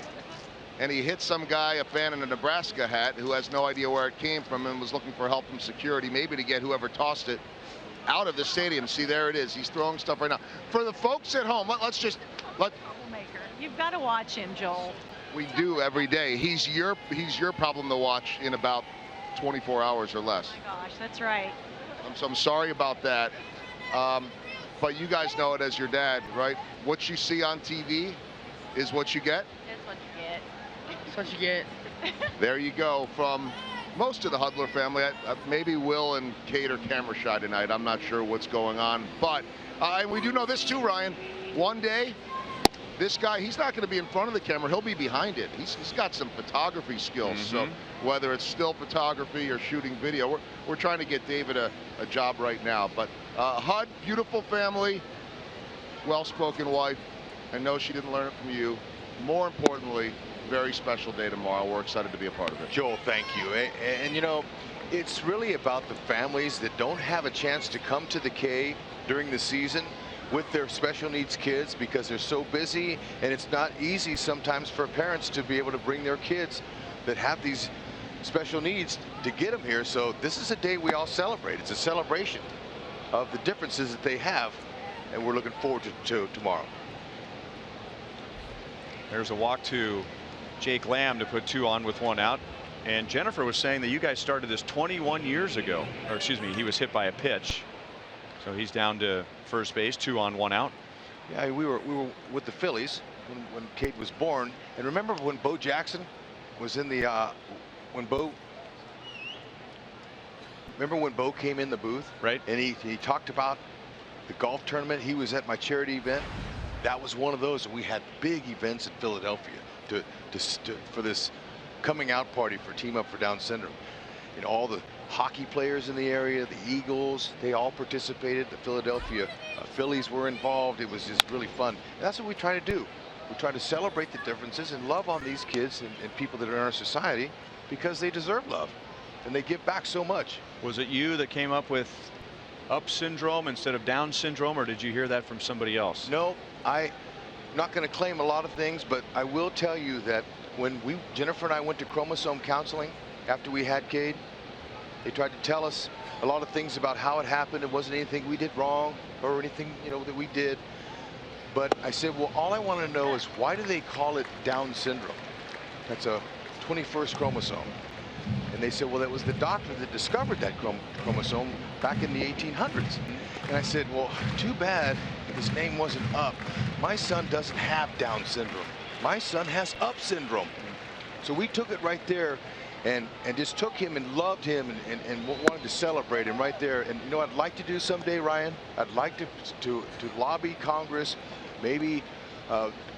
And he hit some guy, a fan in a Nebraska hat, who has no idea where it came from and was looking for help from security, maybe to get whoever tossed it out of the stadium. See, there it is. He's throwing stuff right now. For the folks at home, let's Troublemaker. You've got to watch him, Joel. We do every day. He's your problem to watch in about 24 hours or less. Oh my gosh, that's right. So I'm sorry about that. But you guys know it as your dad, right? What you see on TV is what you get. That's what you get. That's what you get. There you go, from most of the Hudler family. Maybe Will and Kate are camera shy tonight. I'm not sure what's going on. But we do know this too, Ryan. One day, this guy, he's not going to be in front of the camera. He'll be behind it. He's got some photography skills. So whether it's still photography or shooting video, we're trying to get David a job right now. But Hud, beautiful family, well-spoken wife. I know she didn't learn it from you. More importantly, very special day tomorrow. We're excited to be a part of it. Joel, thank you. And you know, it's really about the families that don't have a chance to come to the K during the season with their special needs kids because they're so busy, and it's not easy sometimes for parents to be able to bring their kids that have these special needs to get them here. So this is a day we all celebrate. It's a celebration of the differences that they have, and we're looking forward to tomorrow. There's a walk to Jake Lamb to put 2 on with 1 out. And Jennifer was saying that you guys started this 21 years ago, or excuse me, he was hit by a pitch. So he's down to first base, 2 on 1 out. Yeah, we were with the Phillies when Kate was born. And remember when Bo Jackson was in the remember when Bo came in the booth, right? And he talked about the golf tournament. He was at my charity event. That was one of those. We had big events in Philadelphia for this coming out party for Team Up for Down Syndrome. And all the hockey players in the area, the Eagles, they all participated. The Philadelphia Phillies were involved. It was just really fun. And that's what we try to do. We try to celebrate the differences and love on these kids and people that are in our society because they deserve love and they give back so much. Was it you that came up with Up syndrome instead of Down syndrome, or did you hear that from somebody else? No, I'm not going to claim a lot of things, but I will tell you that when Jennifer and I went to chromosome counseling after we had Cade, they tried to tell us a lot of things about how it happened. It wasn't anything we did wrong or anything, you know, that we did. But I said, well, all I want to know is why do they call it Down syndrome? That's a 21st chromosome. And they said, well, that was the doctor that discovered that chromosome back in the 1800s. And I said, well, too bad his name wasn't Up. My son doesn't have Down syndrome. My son has Up syndrome. So we took it right there and just took him and loved him and wanted to celebrate him right there. And you know what I'd like to do someday, Ryan? I'd like to lobby Congress, maybe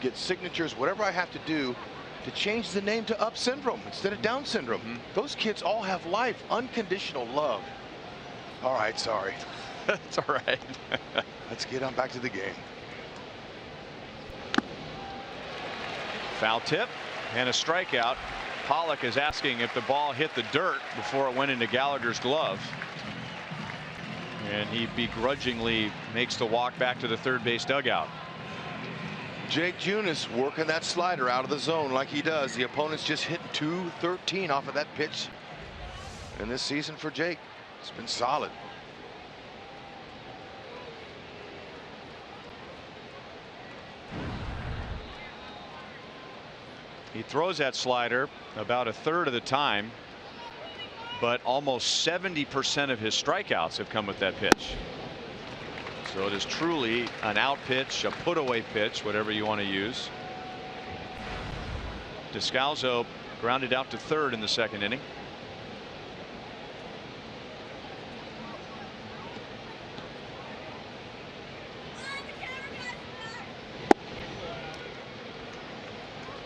get signatures, whatever I have to do to change the name to Up syndrome instead of Down syndrome. Those kids all have life, unconditional love. All right, sorry. That's all right. Let's get on back to the game. Foul tip and a strikeout. Pollock is asking if the ball hit the dirt before it went into Gallagher's glove. And he begrudgingly makes the walk back to the third base dugout. Jake Junis working that slider out of the zone like he does. The opponent's just hit .213 off of that pitch. And this season for Jake, it's been solid. He throws that slider about a third of the time, but almost 70% of his strikeouts have come with that pitch. So it is truly an out pitch, a put away pitch, whatever you want to use. Descalzo grounded out to third in the second inning.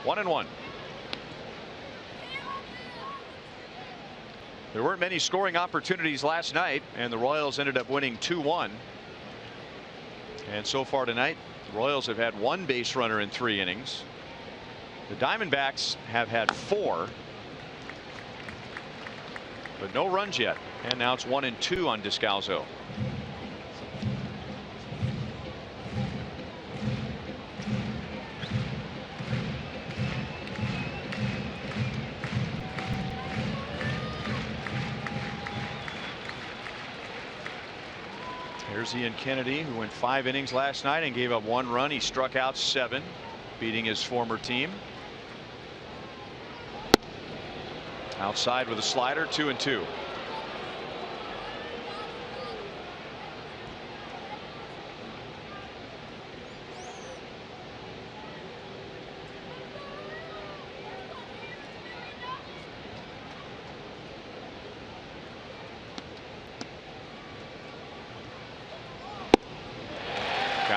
One and one. There weren't many scoring opportunities last night, and the Royals ended up winning 2-1. And so far tonight, the Royals have had 1 base runner in 3 innings. The Diamondbacks have had 4, but no runs yet. And now it's 1-2 on Descalzo. Here's Ian Kennedy, who went 5 innings last night and gave up 1 run. He struck out 7, beating his former team. Outside with a slider, 2-2.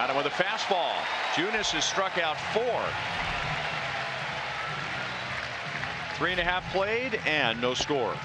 Got him with a fastball. Junis has struck out 4. 3.5 played and no score.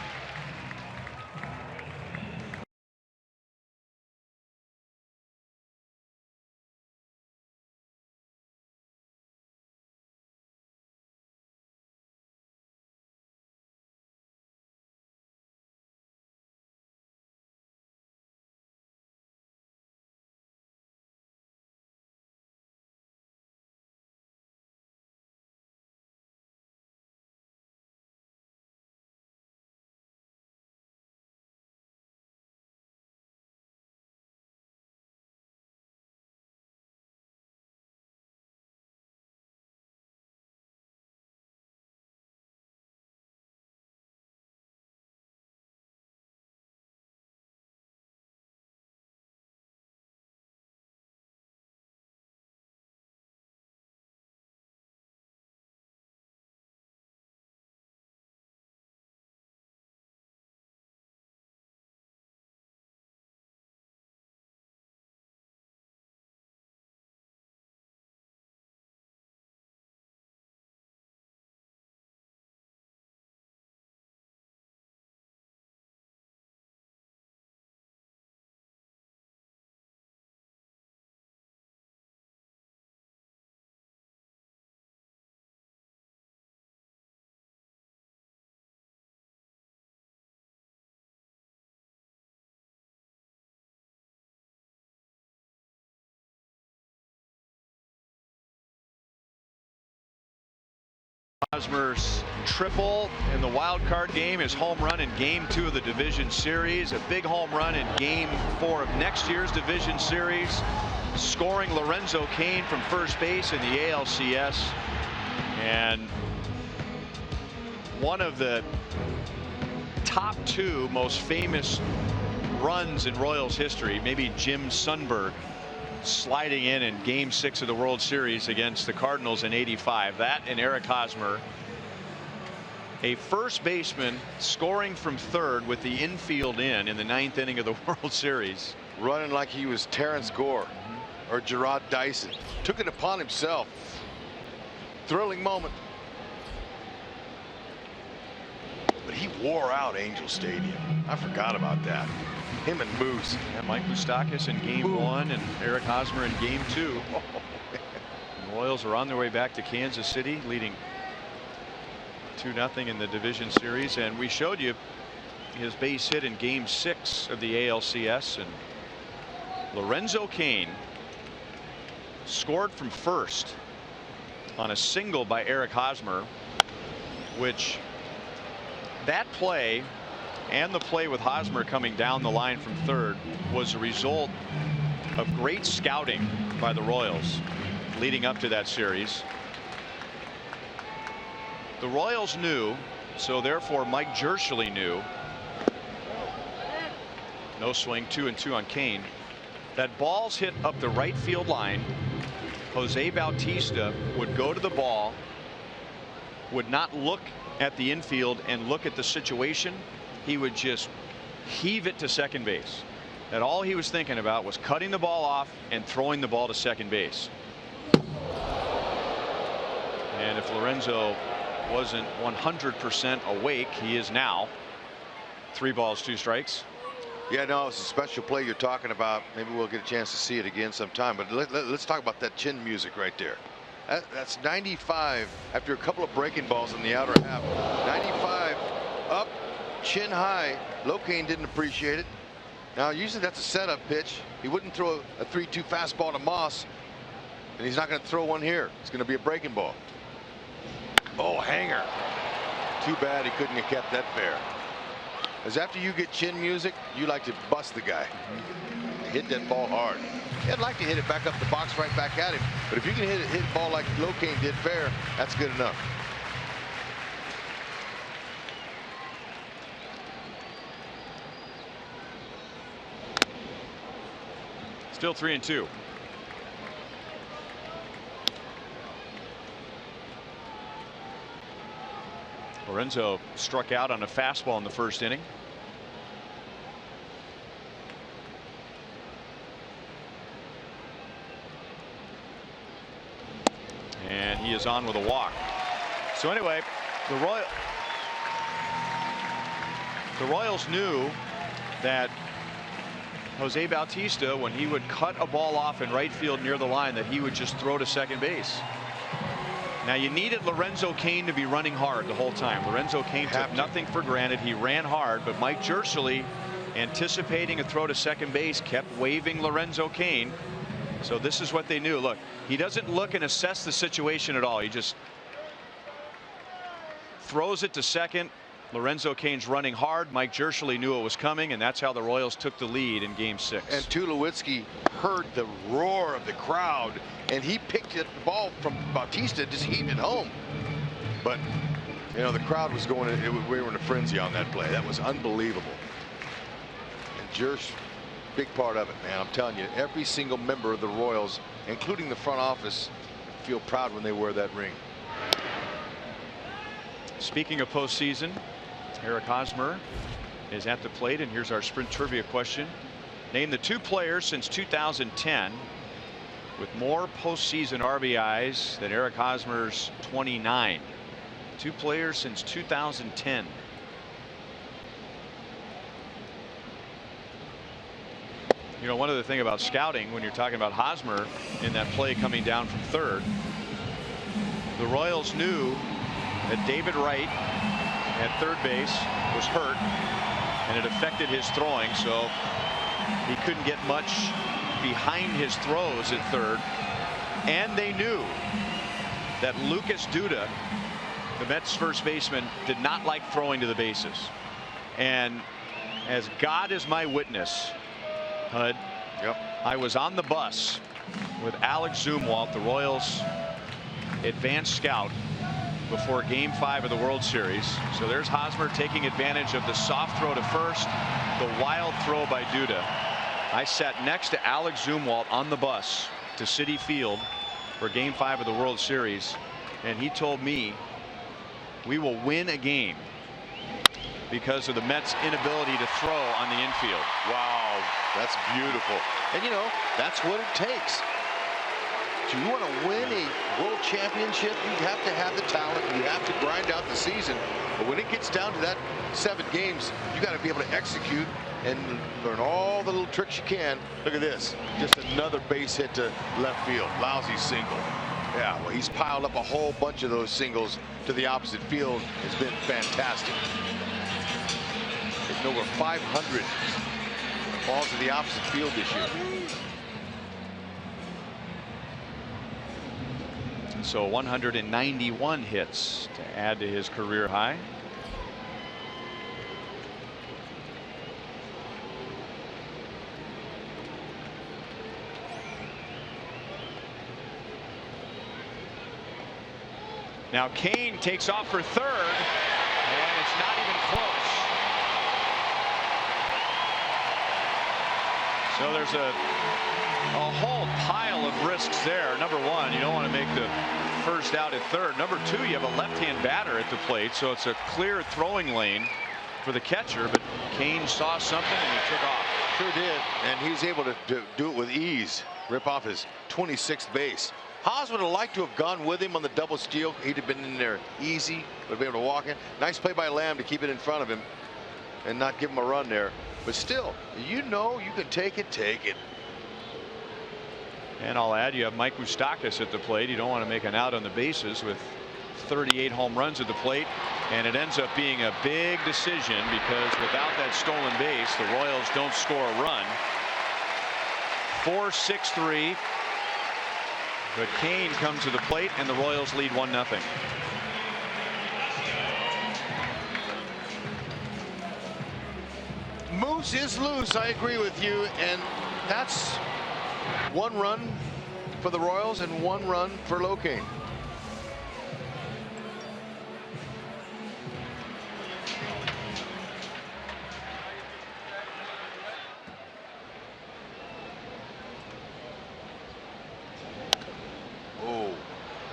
Hosmer's triple in the wild card game, his home run in game 2 of the division series, a big home run in game 4 of next year's division series, scoring Lorenzo Cain from first base in the ALCS, and one of the top 2 most famous runs in Royals history, maybe Jim Sundberg sliding in game 6 of the World Series against the Cardinals in '85. That and Eric Hosmer, a first baseman scoring from third with the infield in the 9th inning of the World Series. Running like he was Terrence Gore or Gerard Dyson. Took it upon himself. Thrilling moment. But he wore out Angel Stadium. I forgot about that. Him and Moose. And Mike Moustakas in game 1 and Eric Hosmer in game 2. The Royals are on their way back to Kansas City, leading 2-0 in the division series. And we showed you his base hit in game 6 of the ALCS. And Lorenzo Cain scored from first on a single by Eric Hosmer, which that play and the play with Hosmer coming down the line from third was a result of great scouting by the Royals leading up to that series. The Royals knew, so therefore Mike Jerschele knew, no swing, 2-2 on Cain, that balls hit up the right field line, Jose Bautista would go to the ball, would not look at the infield and look at the situation. He would just heave it to second base. That all he was thinking about was cutting the ball off and throwing the ball to second base. And if Lorenzo wasn't 100% awake, he is now. 3 balls, 2 strikes. Yeah, no, it's a special play you're talking about. Maybe we'll get a chance to see it again sometime. But let's talk about that chin music right there. That's 95 after a couple of breaking balls in the outer half. 95 up, chin high. Locaine didn't appreciate it. Now usually that's a setup pitch. He wouldn't throw a 3-2 fastball to Moss, and he's not going to throw one here. It's going to be a breaking ball. Oh, hanger. Too bad he couldn't have kept that fair. As after you get chin music, you like to bust the guy. Hit that ball hard. I'd like to hit it back up the box, right back at him. But if you can hit a ball like Locaine did fair, that's good enough. Still 3-2. Lorenzo struck out on a fastball in the first inning. and he is on with a walk. So anyway, the Royals knew that Jose Bautista, when he would cut a ball off in right field near the line, that he would just throw to second base. Now you needed Lorenzo Cain to be running hard the whole time. Lorenzo Cain took nothing for granted. He ran hard, but Mike Jerschele, anticipating a throw to second base, kept waving Lorenzo Cain. So this is what they knew. Look, he doesn't look and assess the situation at all. He just throws it to second. Lorenzo Cain's running hard. Mike Jerschele knew it was coming, and that's how the Royals took the lead in Game 6. And Tulowitzki heard the roar of the crowd, and he picked the ball from Bautista, just heaved it home. But you know, the crowd was going. We were in a frenzy on that play. That was unbelievable. And Jersch, big part of it, man. I'm telling you, every single member of the Royals, including the front office, feel proud when they wear that ring. Speaking of postseason, Eric Hosmer is at the plate, and here's our sprint trivia question. Name the 2 players since 2010 with more postseason RBIs than Eric Hosmer's 29. 2 players since 2010. You know, one other thing about scouting, when you're talking about Hosmer in that play coming down from third, the Royals knew that David Wright at third base was hurt, and it affected his throwing, so he couldn't get much behind his throws at third. And they knew that Lucas Duda, the Mets first baseman, did not like throwing to the bases. And as God is my witness, Hud, I was on the bus with Alex Zumwalt, the Royals advanced scout, before Game 5 of the World Series. So there's Hosmer taking advantage of the soft throw to first, the wild throw by Duda. I sat next to Alex Zumwalt on the bus to Citi Field for Game 5 of the World Series, and he told me we will win a game because of the Mets' inability to throw on the infield. Wow, that's beautiful. And you know, that's what it takes. If you want to win a world championship, you have to have the talent. You have to grind out the season. But when it gets down to that 7 games, you got to be able to execute and learn all the little tricks you can. Look at this. Just another base hit to left field. Lousy single. Yeah, well, he's piled up a whole bunch of those singles to the opposite field. It's been fantastic. Hitting over 500 balls to the opposite field this year. So 191 hits to add to his career high. Now Cain takes off for third, and it's not even close. So there's a whole pile of risks there. Number one, you don't want to make the first out at third. Number two, you have a left-hand batter at the plate, so it's a clear throwing lane for the catcher, but Cain saw something and he took off. Sure did, and he was able to do it with ease. Rip off his 26th base. Haas would have liked to have gone with him on the double steal. He'd have been in there easy, would have been able to walk in. Nice play by Lamb to keep it in front of him and not give him a run there. But still, you know, you can take it, take it. And I'll add, you have Mike Moustakas at the plate. You don't want to make an out on the bases with 38 home runs at the plate, and it ends up being a big decision because without that stolen base, the Royals don't score a run. 4-6-3. But Cain comes to the plate, and the Royals lead 1-0. Moose is loose. I agree with you, and that's 1 run for the Royals and 1 run for Locaine. Oh,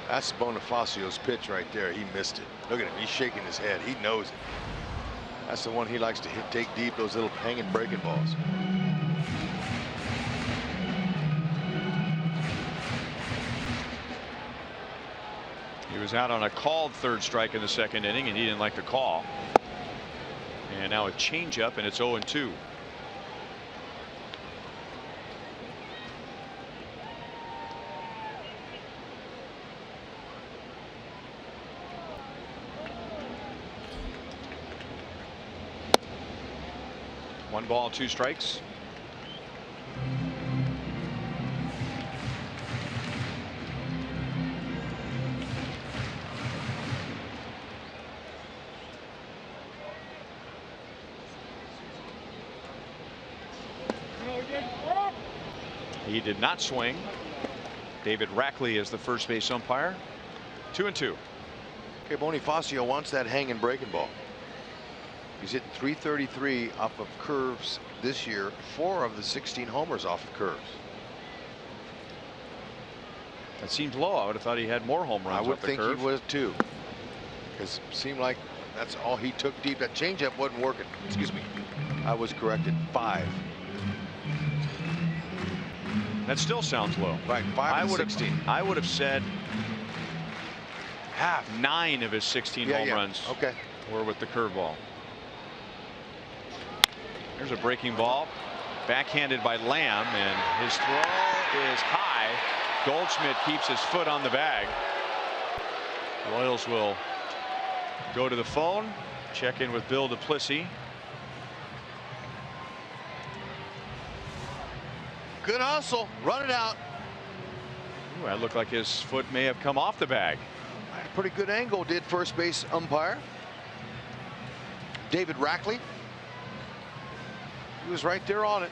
that's Bonifacio's pitch right there. He missed it. Look at him. He's shaking his head. He knows it. That's the one he likes to hit, take deep, those little hanging breaking balls. was out on a called third strike in the second inning, and he didn't like the call. And now a changeup, and it's 0-2. One ball, 2 strikes. He did not swing. David Rackley is the first base umpire. 2-2. Okay, Bonifacio wants that hanging breaking ball. He's hit .333 off of curves this year. 4 of the 16 homers off of curves. That seemed low. I would have thought he had more home runs. I would off the think curve. he was too. Because it seemed like that's all he took deep. That changeup wasn't working. Excuse me. I was corrected. 5. That still sounds low. Right, 5 of 16. I would have said half 9 of his 16 home runs were with the curveball. There's a breaking ball, backhanded by Lamb, and his throw is high. Goldschmidt keeps his foot on the bag. Royals will go to the phone, check in with Bill Duplessis. Good hustle, run it out. Ooh, that looked like his foot may have come off the bag. Pretty good angle, did first base umpire David Rackley. He was right there on it.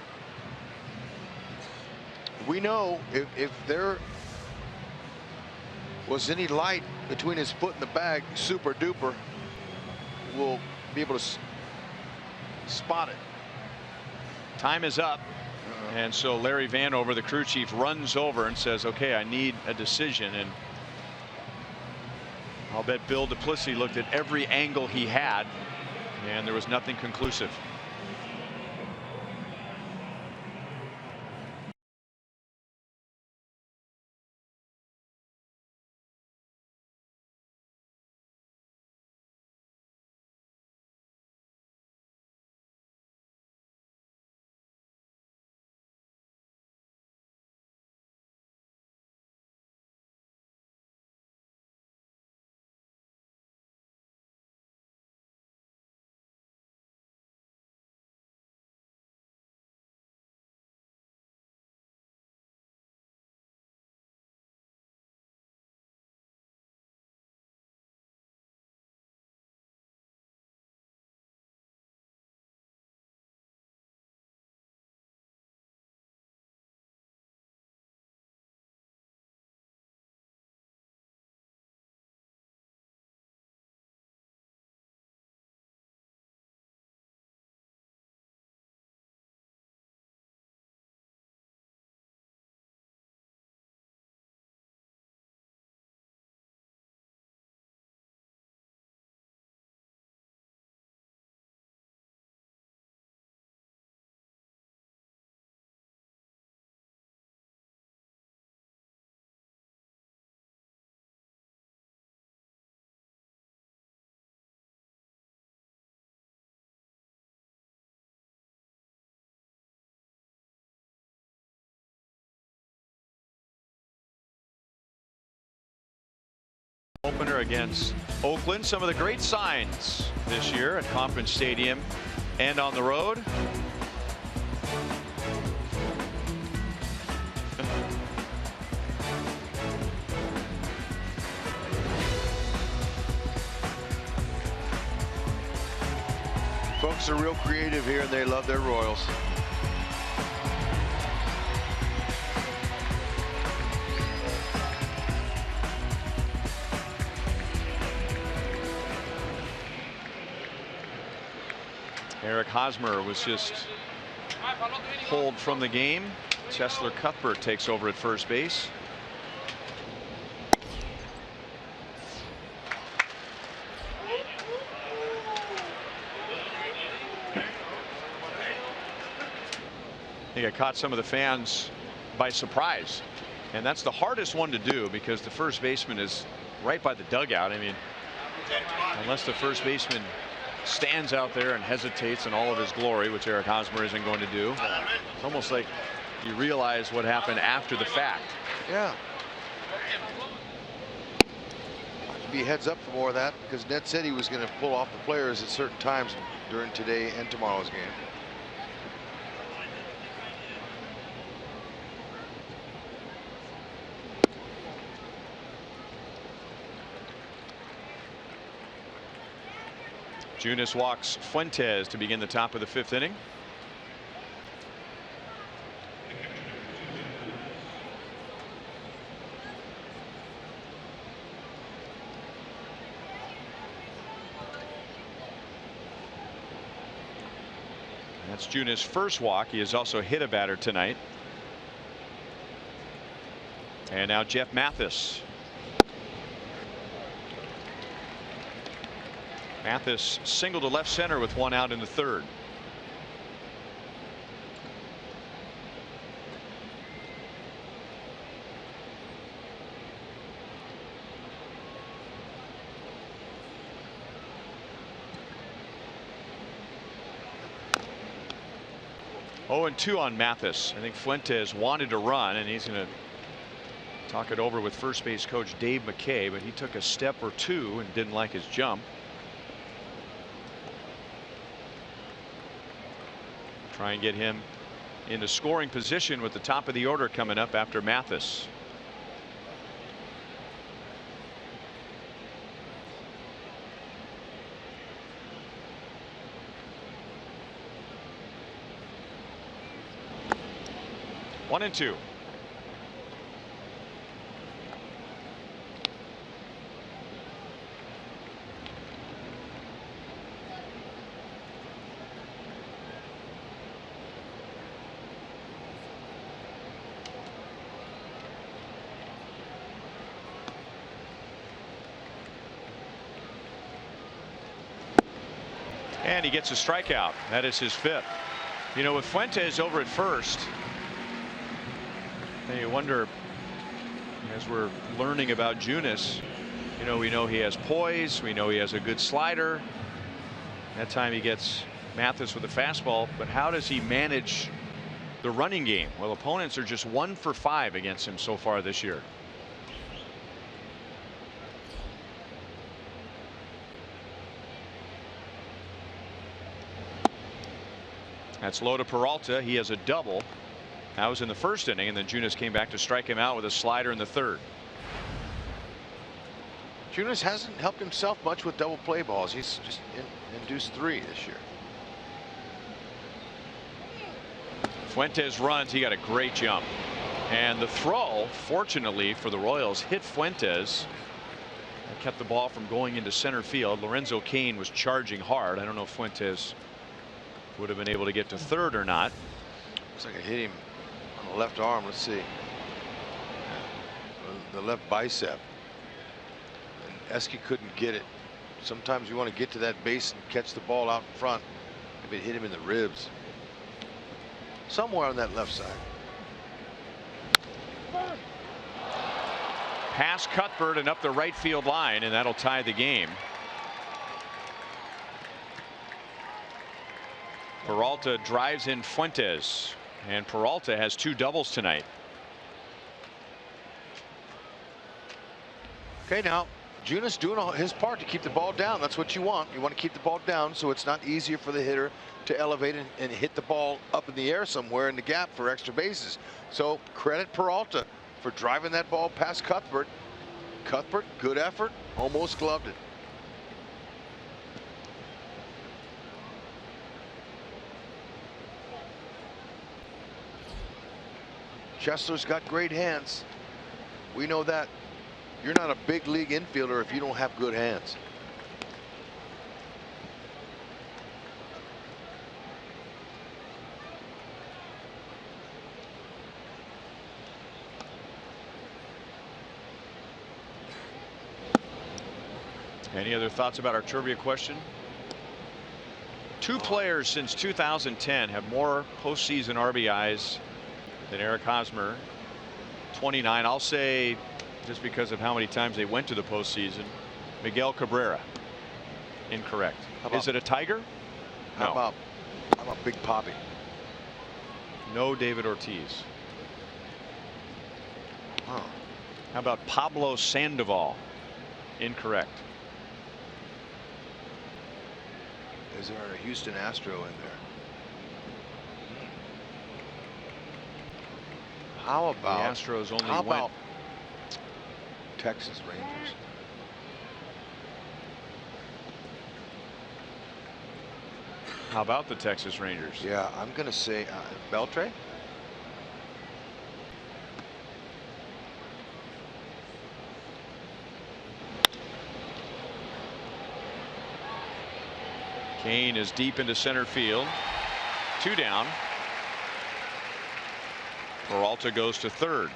We know if there was any light between his foot and the bag, super duper, we'll be able to spot it. Time is up. And so Larry Vanover, the crew chief, runs over and says, okay, I need a decision. And I'll bet Bill Duplessis looked at every angle he had, and there was nothing conclusive. Opener against Oakland. Some of the great signs this year at Conference Stadium and on the road. Folks are real creative here, and they love their Royals. Eric Hosmer was just pulled from the game. Chesler Cuthbert takes over at first base. I think I caught some of the fans by surprise, and that's the hardest one to do because the first baseman is right by the dugout. I mean, unless the first baseman stands out there and hesitates in all of his glory, which Eric Hosmer isn't going to do. It's almost like you realize what happened after the fact. Yeah. Be heads up for more of that, because Ned said he was going to pull off the players at certain times during today and tomorrow's game. Junis walks Fuentes to begin the top of the 5th inning. That's Junis' first walk. He has also hit a batter tonight. And now Jeff Mathis. Mathis singled to left center with 1 out in the 3rd. Oh, and 2 on Mathis. I think Fuentes wanted to run, and he's going to talk it over with first base coach Dave McKay, but he took a step or 2 and didn't like his jump. Try and get him into scoring position with the top of the order coming up after Mathis. One and 2. And he gets a strikeout. That is his 5th. You know, with Fuentes over at first, you wonder, as we're learning about Junis, you know, we know he has poise, we know he has a good slider. That time he gets Mathis with a fastball, but how does he manage the running game? Well, opponents are just 1 for 5 against him so far this year. That's low to Peralta. He has a double. That was in the 1st inning, and then Junis came back to strike him out with a slider in the 3rd. Junis hasn't helped himself much with double play balls. He's just induced 3 this year. Fuentes runs. He got a great jump, and the throw, fortunately for the Royals, hit Fuentes. That kept the ball from going into center field. Lorenzo Cain was charging hard. I don't know if Fuentes would have been able to get to 3rd or not. Looks like it hit him on the left arm. Let's see. The left bicep. And Eske couldn't get it. Sometimes you want to get to that base and catch the ball out in front. If it hit him in the ribs. Somewhere on that left side. Pass Cuthbert and up the right field line, and that'll tie the game. Peralta drives in Fuentes, and Peralta has 2 doubles tonight. Okay, now Junis doing his part to keep the ball down. That's what you want. You want to keep the ball down so it's not easier for the hitter to elevate and hit the ball up in the air somewhere in the gap for extra bases. So credit Peralta for driving that ball past Cuthbert. Cuthbert, good effort, almost gloved it. Chesler's got great hands. We know that. You're not a big league infielder if you don't have good hands. Any other thoughts about our trivia question? 2 players since 2010 have more postseason RBIs than Eric Hosmer. 29. I'll say just because of how many times they went to the postseason. Miguel Cabrera. Incorrect. Is it a Tiger? No. How about Big Poppy? No David Ortiz. Oh. How about Pablo Sandoval? Incorrect. Is there a Houston Astro in there? How about the Astros only how went about Texas Rangers? How about the Texas Rangers? Yeah, I'm gonna say Beltre. Kane is deep into center field. 2 down. Peralta goes to third.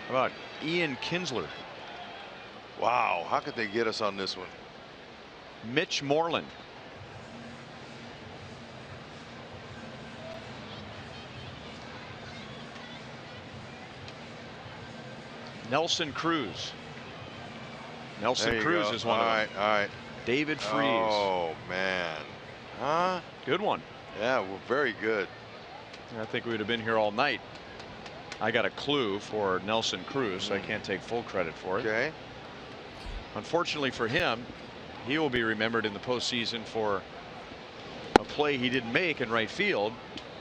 How about Ian Kinsler? Wow, how could they get us on this one? Mitch Moreland. Nelson Cruz. Nelson Cruz is one of them. All right. David Freese. Oh man. Huh? Good one. Yeah, well, very good. I think we would have been here all night. I got a clue for Nelson Cruz, so I can't take full credit for it. Okay. Unfortunately for him, he will be remembered in the postseason for a play he didn't make in right field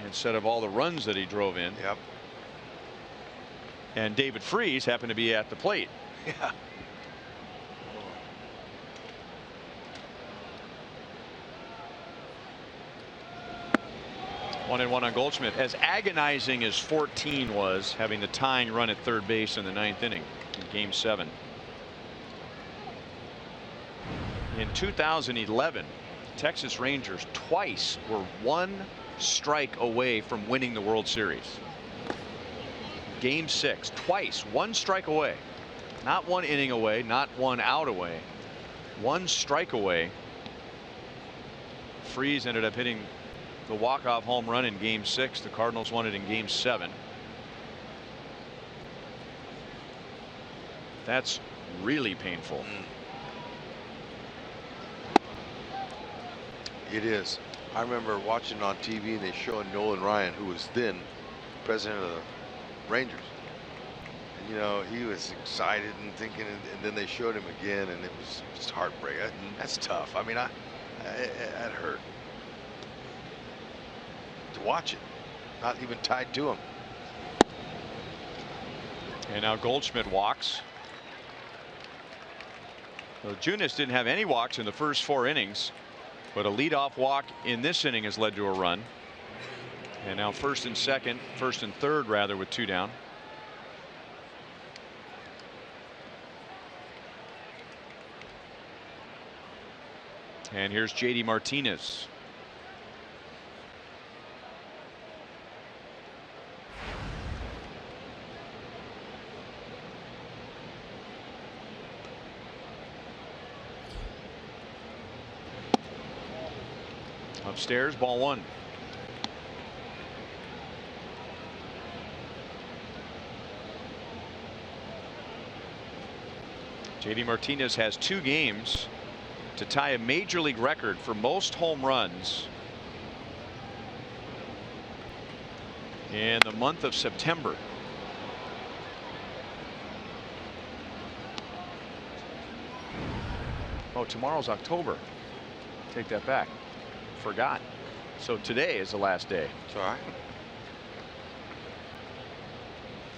instead of all the runs that he drove in. Yep. And David Freese happened to be at the plate. Yeah. 1-1 on Goldschmidt. As agonizing as 14 was, having the tying run at third base in the 9th inning in Game 7. In 2011, Texas Rangers twice were 1 strike away from winning the World Series. Game 6, twice, 1 strike away. Not 1 inning away, not 1 out away. 1 strike away. Freese ended up hitting the walk-off home run in Game 6. The Cardinals won it in Game 7. That's really painful. It is. I remember watching on TV and they showed Nolan Ryan, who was then president of the Rangers. And, you know, he was excited and thinking, and then they showed him again, and it was just heartbreak. That's tough. I mean, that hurt to watch it. Not even tied to him. And now Goldschmidt walks. So Junis didn't have any walks in the first 4 innings, but a leadoff walk in this inning has led to a run. And now first and third rather, with 2 down. And here's JD Martinez. Upstairs, ball 1. JD Martinez has 2 games to tie a major league record for most home runs in the month of September. Oh, tomorrow's October. Take that back. Forgot. So today is the last day. It's all right.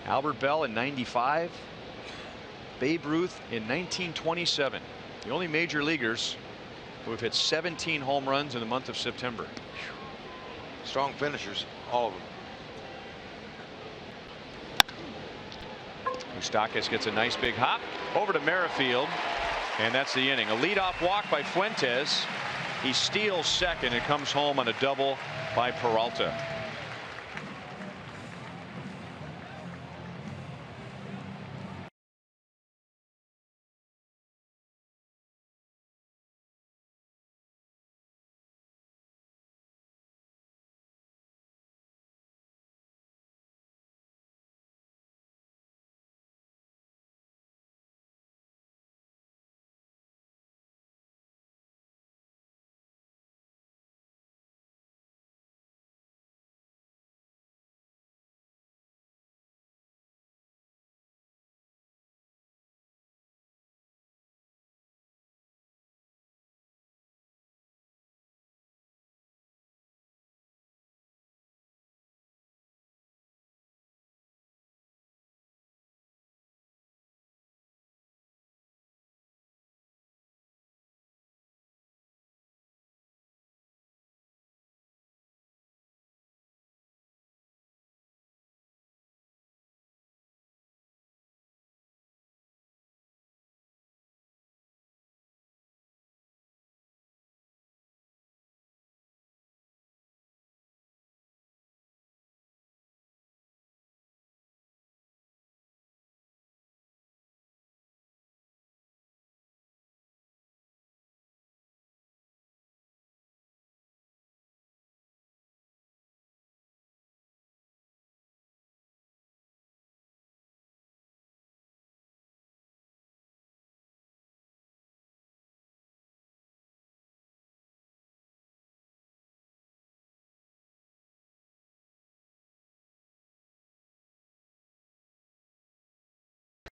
Albert Bell in '95. Babe Ruth in 1927. The only major leaguers who have hit 17 home runs in the month of September. Strong finishers, all of them. Moustakas gets a nice big hop over to Merrifield, and that's the inning. A leadoff walk by Fuentes. He steals second and comes home on a double by Peralta.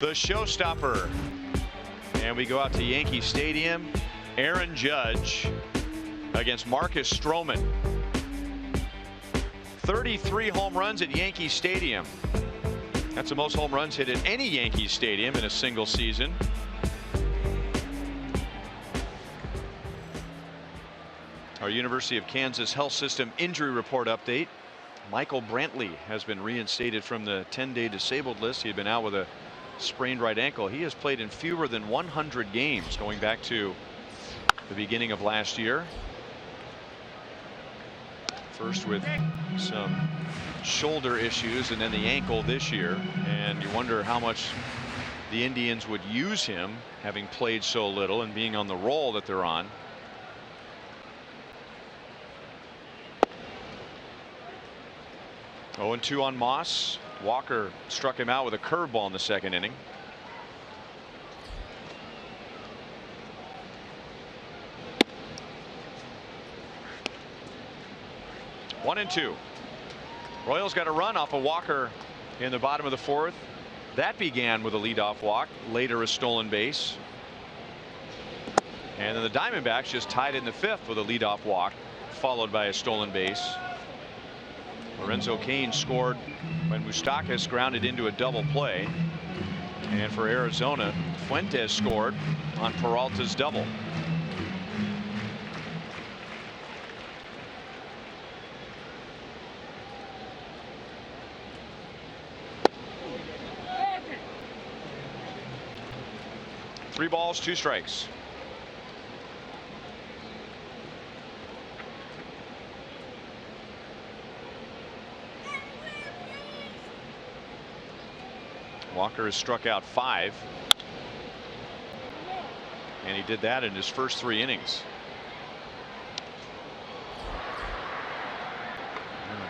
The showstopper. And we go out to Yankee Stadium. Aaron Judge against Marcus Stroman. 33 home runs at Yankee Stadium. That's the most home runs hit at any Yankee Stadium in a single season. Our University of Kansas Health System injury report update. Michael Brantley has been reinstated from the 10-day disabled list. He had been out with a sprained right ankle. He has played in fewer than 100 games going back to the beginning of last year. First with some shoulder issues and then the ankle this year, and you wonder how much the Indians would use him, having played so little and being on the roll that they're on. Oh, 0-2 on Moss. Walker struck him out with a curveball in the second inning. One and two. Royals got a run off of Walker in the bottom of the fourth. That began with a leadoff walk, later a stolen base. And then the Diamondbacks just tied in the fifth with a leadoff walk, followed by a stolen base. Lorenzo Cain scored when Moustakas grounded into a double play. And for Arizona, Fuentes scored on Peralta's double. Three balls, two strikes. Walker has struck out 5. And he did that in his first 3 innings.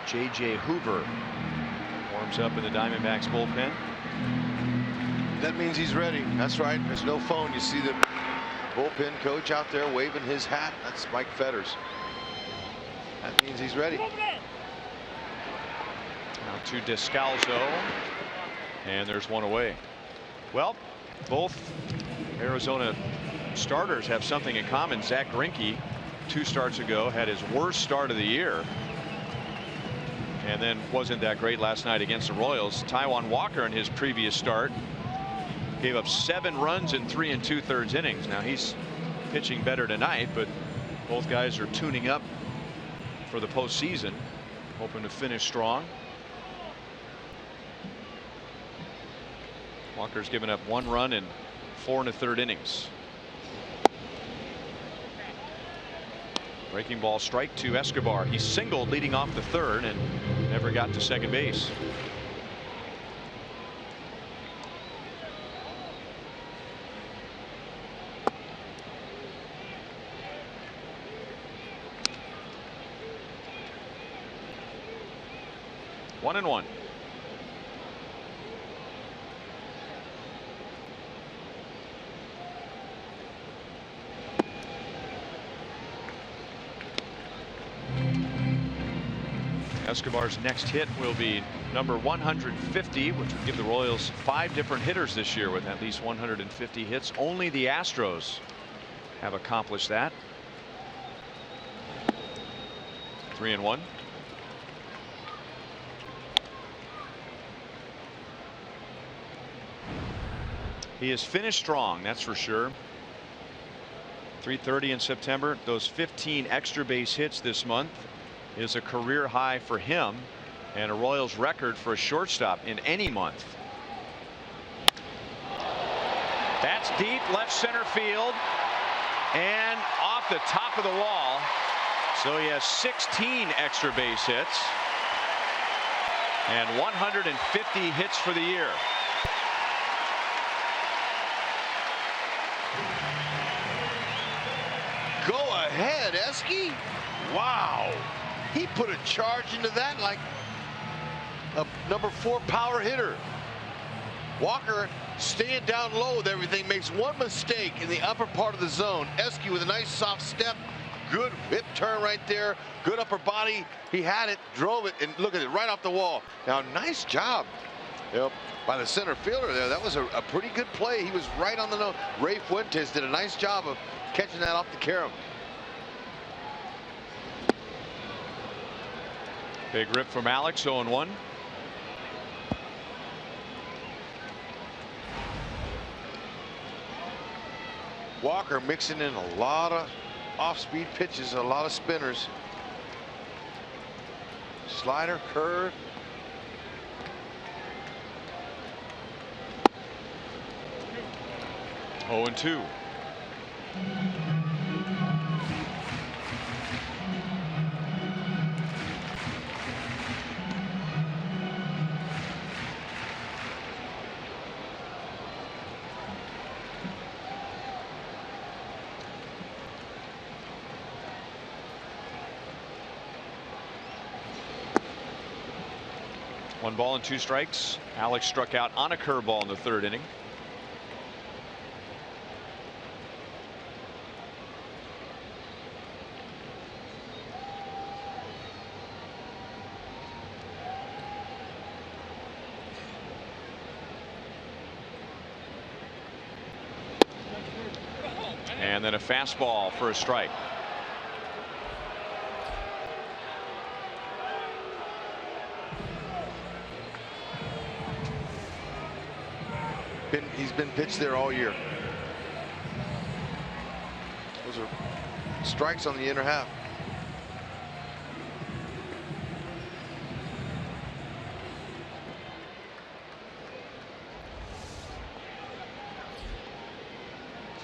J.J. Hoover warms up in the Diamondbacks bullpen. That means he's ready. That's right. There's no phone. You see the bullpen coach out there waving his hat. That's Mike Fetters. That means he's ready. Now to Descalso. And there's one away. Well, both Arizona starters have something in common. Zach Greinke, 2 starts ago, had his worst start of the year. And then wasn't that great last night against the Royals. Taijuan Walker in his previous start gave up 7 runs in 3 2/3 innings. Now he's pitching better tonight, but both guys are tuning up for the postseason, hoping to finish strong. Walker's given up 1 run in 4 1/3 innings. Breaking ball, strike to Escobar. He singled leading off the 3rd and never got to second base. One and one. Escobar's next hit will be number 150, which would give the Royals 5 different hitters this year with at least 150 hits. Only the Astros have accomplished that. 3-1. He has finished strong, that's for sure. 330 in September. Those 15 extra base hits this month is a career high for him and a Royals record for a shortstop in any month. That's deep left center field and off the top of the wall. So he has 16 extra base hits and 150 hits for the year. Go ahead, Esky. Wow. He put a charge into that like a number 4 power hitter. Walker staying down low with everything, makes one mistake in the upper part of the zone. Esky with a nice soft step, good whip turn right there, good upper body. He had it, drove it, and look at it right off the wall. Now, nice job Yep. By the center fielder there. That was a pretty good play. He was right on the nose. Ray Fuentes did a nice job of catching that off the carom. Big rip from Alex, 0-1. Walker mixing in a lot of off-speed pitches, a lot of spinners. Slider, curve. Oh, 0-2. One ball and 2 strikes. Alex struck out on a curveball in the 3rd inning. And then a fastball for a strike. He's been pitched there all year. Those are strikes on the inner half.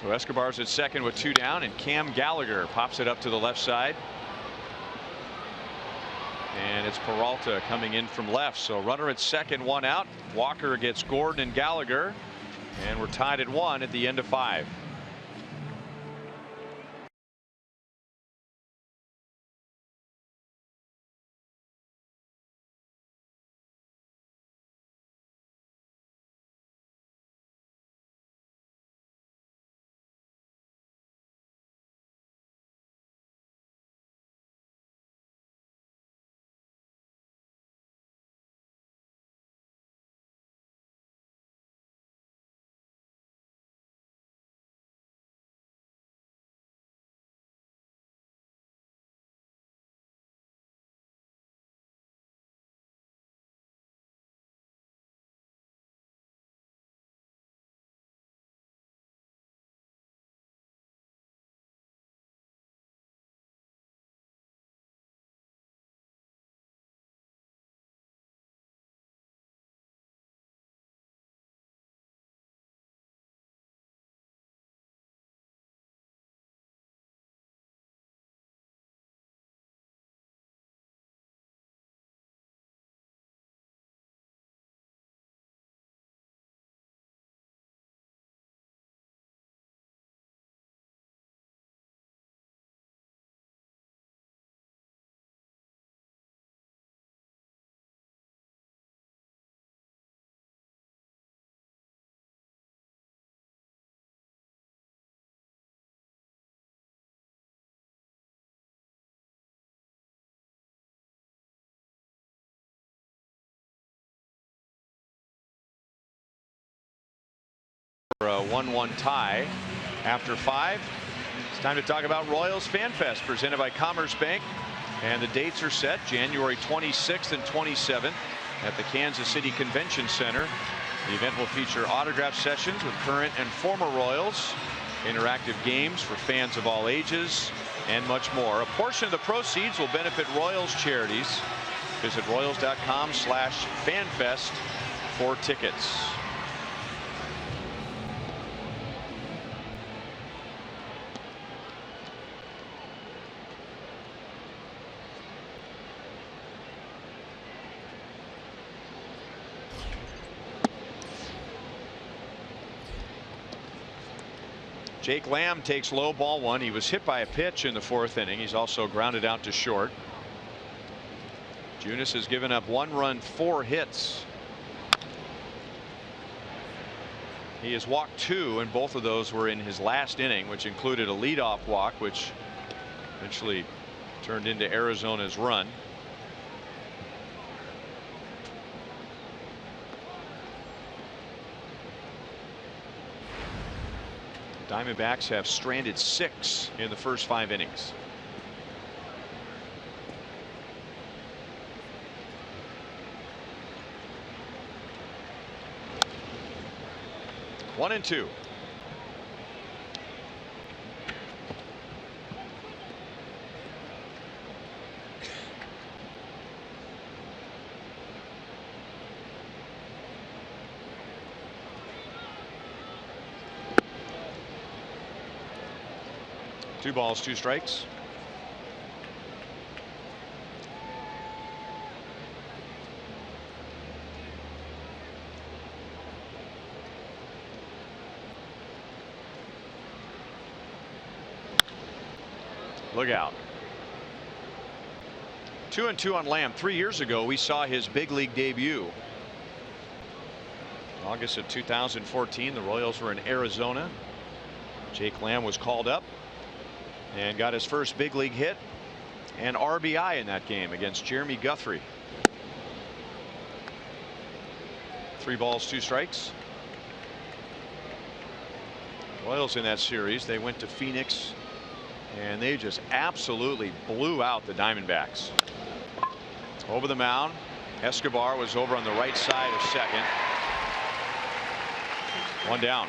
So Escobar's at second with 2 down, and Cam Gallagher pops it up to the left side. And it's Peralta coming in from left. So runner at second, 1 out. Walker gets Gordon and Gallagher. And we're tied at 1 at the end of 5. A 1-1 tie after 5. It's time to talk about Royals Fan Fest, presented by Commerce Bank, and the dates are set January 26th and 27th at the Kansas City Convention Center. The event will feature autograph sessions with current and former Royals, interactive games for fans of all ages, and much more. A portion of the proceeds will benefit Royals charities. Visit royals.com/fanfest for tickets. Jake Lamb takes low, ball 1. He was hit by a pitch in the 4th inning. He's also grounded out to short. Junis has given up 1 run, 4 hits. He has walked 2, and both of those were in his last inning, which included a leadoff walk, which eventually turned into Arizona's run. Diamondbacks have stranded 6 in the first 5 innings. One and 2. Two balls, 2 strikes. Look out. 2-2 on Lamb. 3 years ago, we saw his big league debut. August of 2014, the Royals were in Arizona. Jake Lamb was called up and got his first big league hit and RBI in that game against Jeremy Guthrie. 3 balls, 2 strikes. Royals in that series, they went to Phoenix and they just absolutely blew out the Diamondbacks. Over the mound, Escobar was over on the right side of second. 1 down.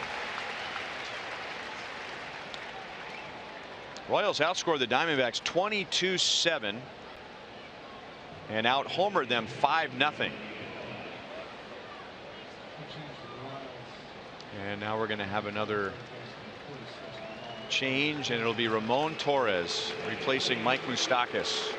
Royals outscored the Diamondbacks 22-7 and out-homered them 5-0. And now we're going to have another change, and it'll be Ramon Torres replacing Mike Moustakas.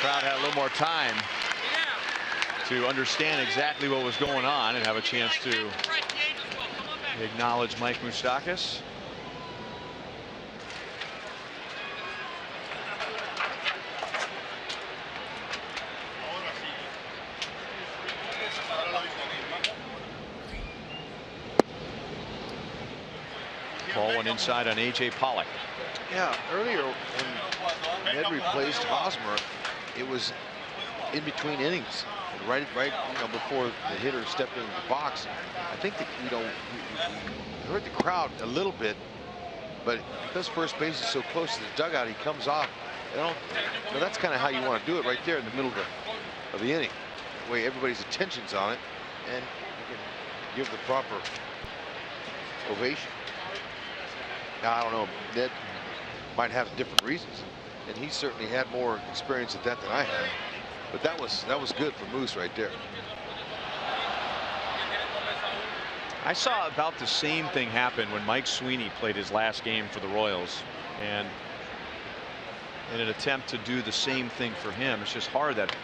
Crowd had a little more time to understand exactly what was going on and have a chance to acknowledge Mike Moustakas. Ball went inside on A.J. Pollock. Yeah, earlier when Ned replaced Hosmer, it was in between innings, right before the hitter stepped into the box. I think that we heard the crowd a little bit, but because first base is so close to the dugout, he comes off. That's kind of how you want to do it, right there in the middle of the inning. That way everybody's attention's on it, and you can give the proper ovation. Now I don't know, Ned might have different reasons, and he certainly had more experience at that than I had. But that was good for Moose right there. I saw about the same thing happen when Mike Sweeney played his last game for the Royals, and in an attempt to do the same thing for him, it's just hard that,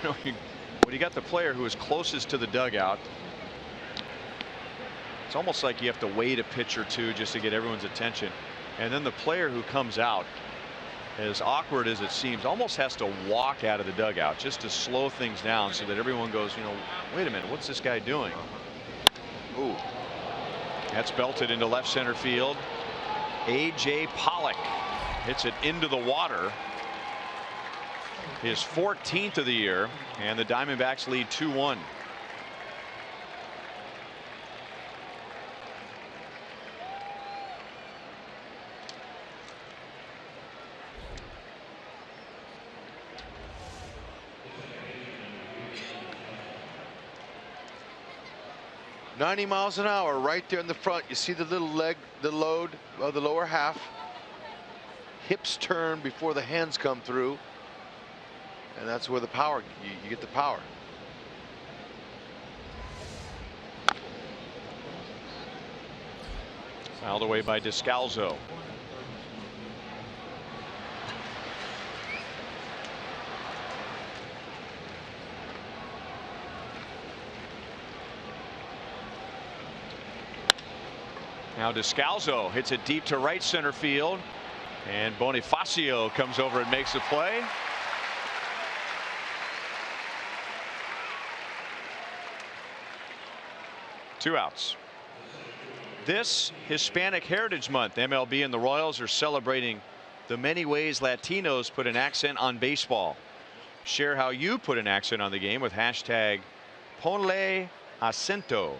when you got the player who is closest to the dugout, it's almost like you have to wait a pitch or two just to get everyone's attention, and then the player who comes out, as awkward as it seems, almost has to walk out of the dugout just to slow things down so that everyone goes, wait a minute, what's this guy doing? Ooh. That's belted into left center field. A.J. Pollock hits it into the water. His 14th of the year, and the Diamondbacks lead 2-1. .90 miles an hour right there in the front. You see the little leg, the load of the lower half. Hips turn before the hands come through. And that's where the power, you get the power. Fouled away by Descalzo. Now Descalzo hits it deep to right center field, and Bonifacio comes over and makes a play. 2 outs. This Hispanic Heritage Month, MLB and the Royals are celebrating the many ways Latinos put an accent on baseball. Share how you put an accent on the game with hashtag Ponle Acento.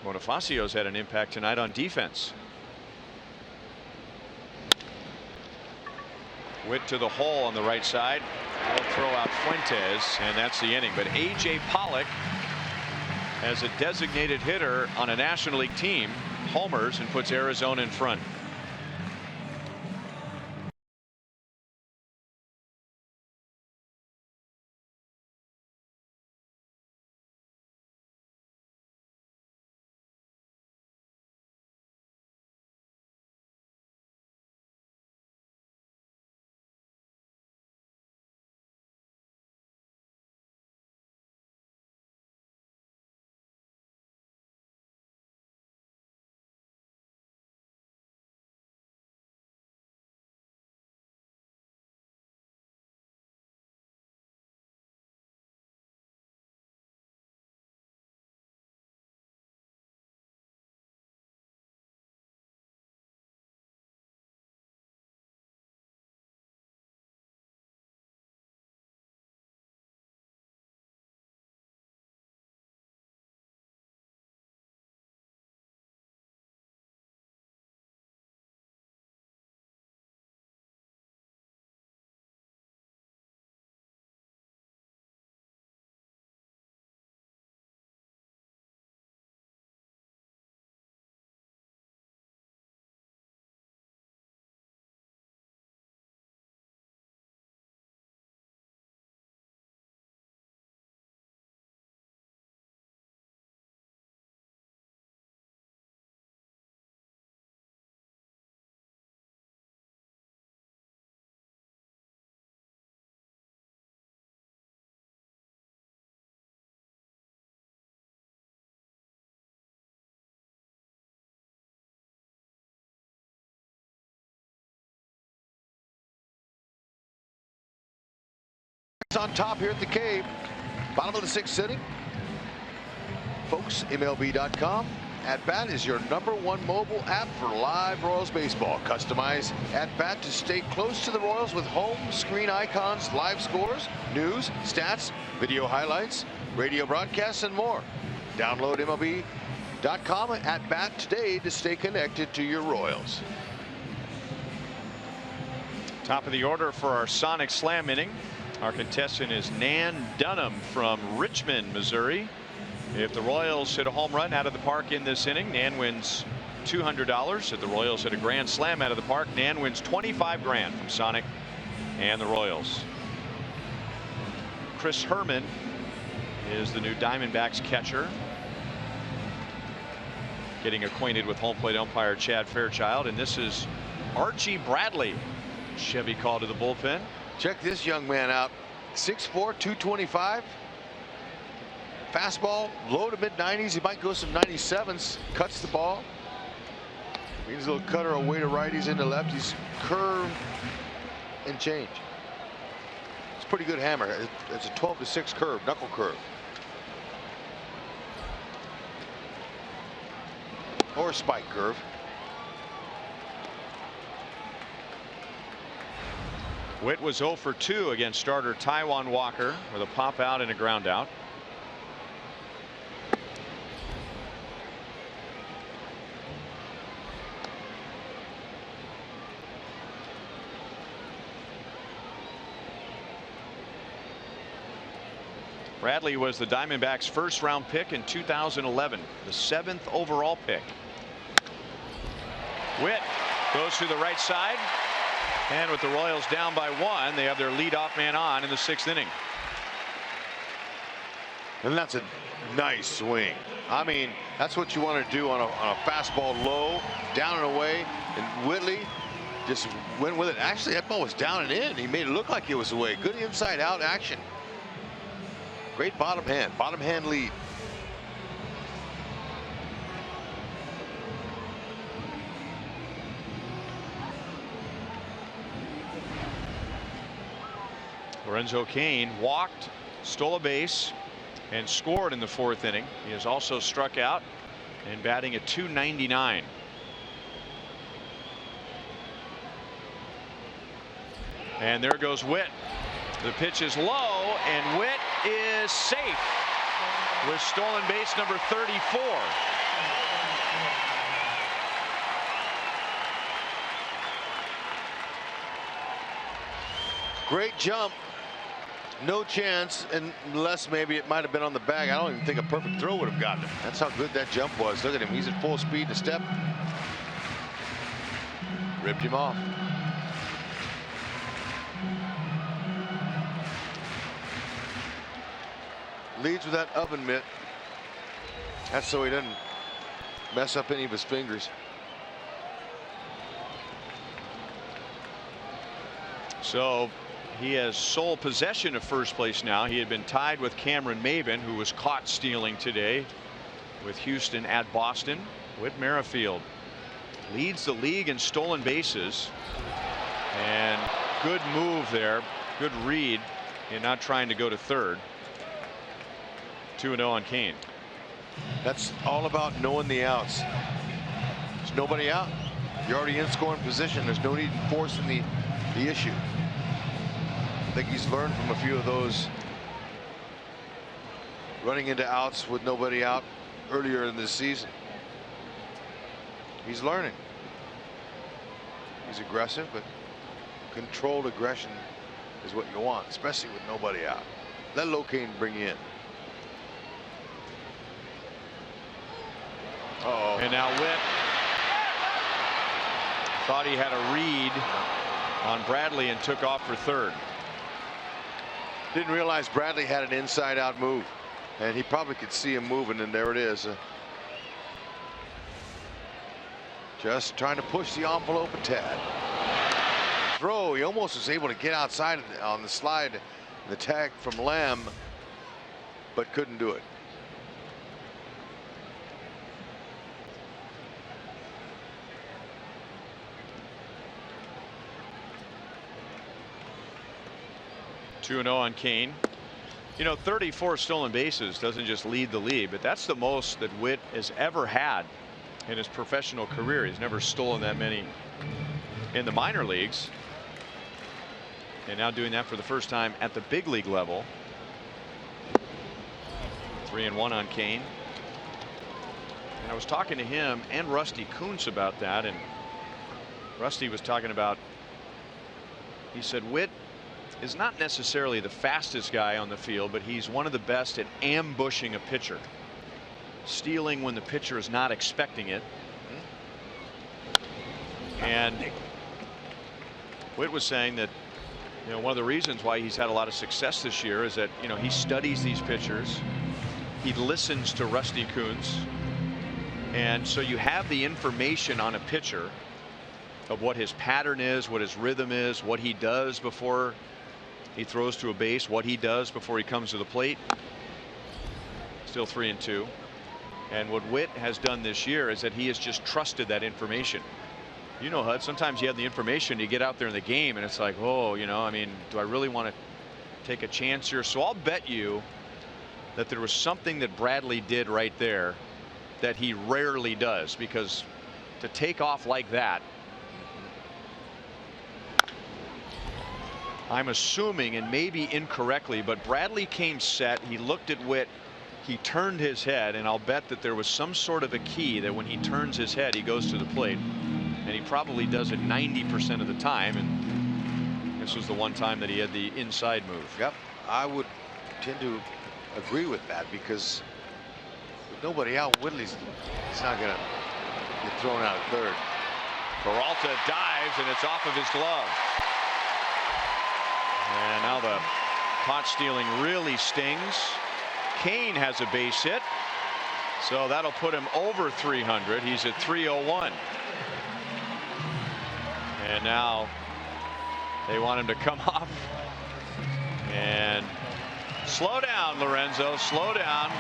Bonifacio's had an impact tonight on defense. Witt to the hole on the right side. They'll throw out Fuentes, and that's the inning. But A.J. Pollock, as a designated hitter on a National League team, homers and puts Arizona in front. On top here at the Cave, bottom of the 6th inning. Folks, MLB.com. At Bat is your #1 mobile app for live Royals baseball. Customize At Bat to stay close to the Royals with home screen icons, live scores, news, stats, video highlights, radio broadcasts, and more. Download MLB.com At Bat today to stay connected to your Royals. Top of the order for our Sonic Slam inning. Our contestant is Nan Dunham from Richmond, Missouri. If the Royals hit a home run out of the park in this inning, Nan wins $200. If the Royals hit a grand slam out of the park, Nan wins $25 grand from Sonic and the Royals. Chris Herman is the new Diamondbacks catcher. Getting acquainted with home plate umpire Chad Fairchild, and this is Archie Bradley. Chevy called to the bullpen. Check this young man out. 6'4", 225. Fastball, low to mid-90s. He might go some 97s. Cuts the ball. Means a little cutter away to righties into lefties. Curve and change. It's a pretty good hammer. It's a 12-6 curve, knuckle curve. Or a spike curve. Witt was 0 for 2 against starter Taijuan Walker with a pop out and a ground out. Bradley was the Diamondbacks' first-round pick in 2011, the 7th overall pick. Witt goes to the right side. And with the Royals down by 1, they have their leadoff man on in the 6th inning. And that's a nice swing. I mean, that's what you want to do on a fastball low, down and away. And Whitley just went with it. Actually, that ball was down and in. He made it look like it was away. Good inside out action. Great bottom hand lead. Lorenzo Cain walked, stole a base, and scored in the 4th inning. He has also struck out and batting at .299. And there goes Witt. The pitch is low, and Witt is safe with stolen base number 34. Great jump. No chance, unless maybe it might have been on the bag. I don't even think a perfect throw would have gotten him. That's how good that jump was. Look at him. He's at full speed to step. Ripped him off. Leads with that oven mitt. That's so he doesn't mess up any of his fingers. So he has sole possession of first place now. He had been tied with Cameron Maybin, who was caught stealing today with Houston at Boston. Whit Merrifield leads the league in stolen bases, and good move there, good read in not trying to go to third. 2-0 on Cain. That's all about knowing the outs. There's nobody out. You're already in scoring position. There's no need in forcing the issue. I think he's learned from a few of those running into outs with nobody out earlier in this season. He's learning. He's aggressive, but controlled aggression is what you want, especially with nobody out. Let Cain bring you in. Uh-oh. And now Witt thought he had a read on Bradley and took off for third. Didn't realize Bradley had an inside out move, and he probably could see him moving, and there it is. Just trying to push the envelope a tad. Throw, he almost was able to get outside on the slide, the tag from Lamb, but couldn't do it. Two 2-0 on Cain. You know, 34 stolen bases doesn't just lead the league, but that's the most that Witt has ever had in his professional career. He's never stolen that many in the minor leagues, and now doing that for the first time at the big league level. 3-1 on Cain. And I was talking to him and Rusty Kuntz about that, and Rusty was talking about, he said Witt is not necessarily the fastest guy on the field, but he's one of the best at ambushing a pitcher, stealing when the pitcher is not expecting it. And Witt was saying that, you know, one of the reasons why he's had a lot of success this year is that, you know, he studies these pitchers, he listens to Rusty Kuntz, and so you have the information on a pitcher of what his pattern is, what his rhythm is, what he does before he throws to a base, what he does before he comes to the plate. Still 3-2. And what Witt has done this year is that he has just trusted that information. You know, Hud, sometimes you have the information, you get out there in the game, and it's like, oh, you know, I mean, do I really want to take a chance here? So I'll bet you that there was something that Bradley did right there that he rarely does, because to take off like that, I'm assuming, and maybe incorrectly, but Bradley came set, he looked at Witt, he turned his head, and I'll bet that there was some sort of a key that when he turns his head, he goes to the plate, and he probably does it 90% of the time, and this was the one time that he had the inside move. Yep, I would tend to agree with that, because with nobody out, Whitley's not going to get thrown out at third. Peralta dives, and it's off of his glove. And now the pot stealing really stings. Cain has a base hit, so that'll put him over 300. He's at 301. And now they want him to come off and slow down, Lorenzo, slow down.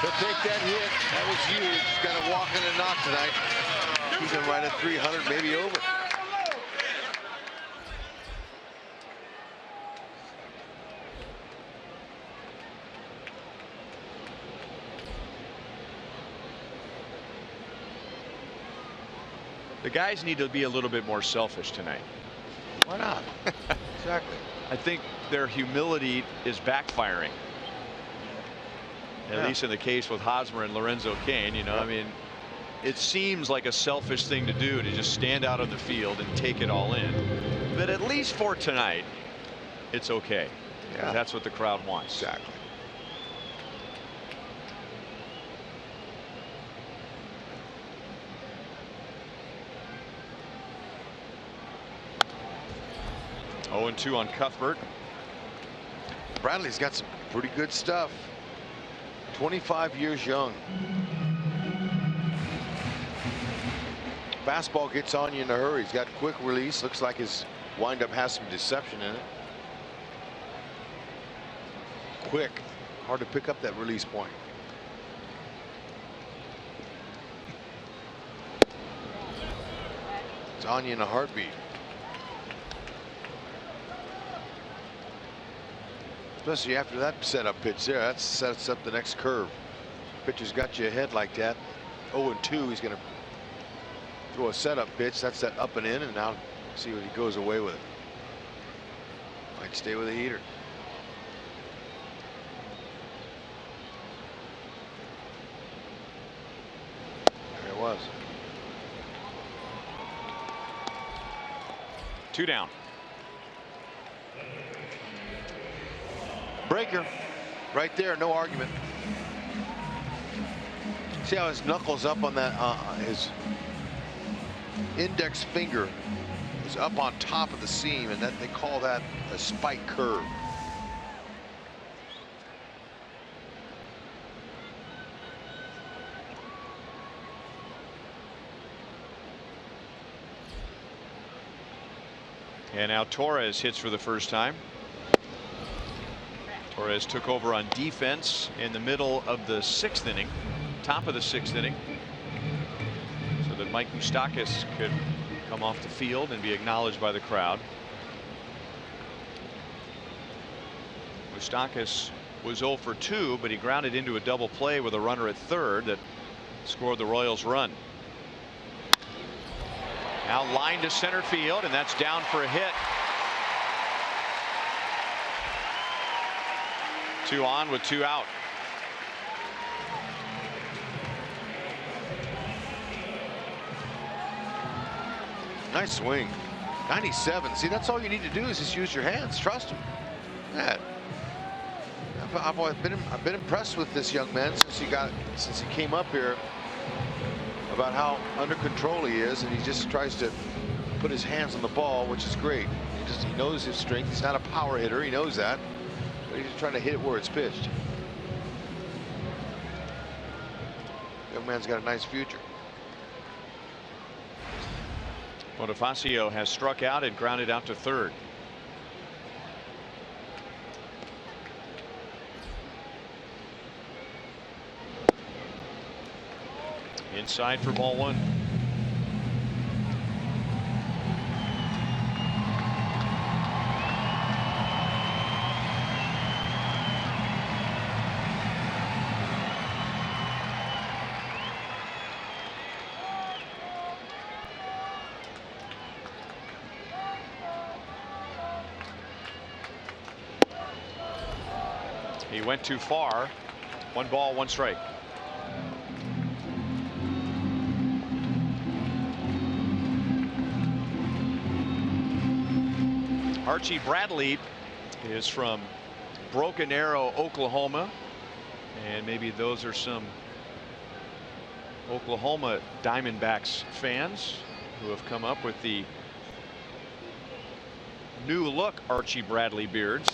He'll take that hit. That was huge. He's got to walk in and knock tonight. He's been right at 300, maybe over. The guys need to be a little bit more selfish tonight. Why not? Exactly. I think their humility is backfiring. At least in the case with Hosmer and Lorenzo Cain, you know, I mean, it seems like a selfish thing to do, to just stand out on the field and take it all in. But at least for tonight, it's okay. Yeah. That's what the crowd wants. Exactly. Oh, 2 on Cuthbert. Bradley's got some pretty good stuff. 25 years young. Fastball gets on you in a hurry. He's got quick release. Looks like his windup has some deception in it. Quick. Hard to pick up that release point. It's on you in a heartbeat. Especially after that setup pitch there, that sets up the next curve. Pitcher's got you ahead like that. 0-2. He's going to throw a setup pitch. That's that up and in, and now see what he goes away with it. Might stay with a heater. There it was. 2 down. Breaker right there, no argument. See how his knuckles up on that, his index finger is up on top of the seam, and that they call that a spike curve. And now Torres hits for the first time. Torres took over on defense in the middle of the 6th inning, top of the 6th inning, so that Mike Moustakas could come off the field and be acknowledged by the crowd. Moustakas was 0 for 2, but he grounded into a double play with a runner at third that scored the Royals run. Now line to center field, and that's down for a hit. 2 on with 2 out. Nice swing. 97. See, that's all you need to do is just use your hands. Trust him. Yeah. I've been impressed with this young man since he came up here, about how under control he is, and he just tries to put his hands on the ball, which is great. He knows his strength. He's not a power hitter. He knows that. But he's just trying to hit it where it's pitched. Young man's got a nice future. Bonifacio has struck out and grounded out to third. Inside for ball 1. He went too far. 1 ball, 1 strike. Archie Bradley is from Broken Arrow, Oklahoma, and maybe those are some Oklahoma Diamondbacks fans who have come up with the new look Archie Bradley beards.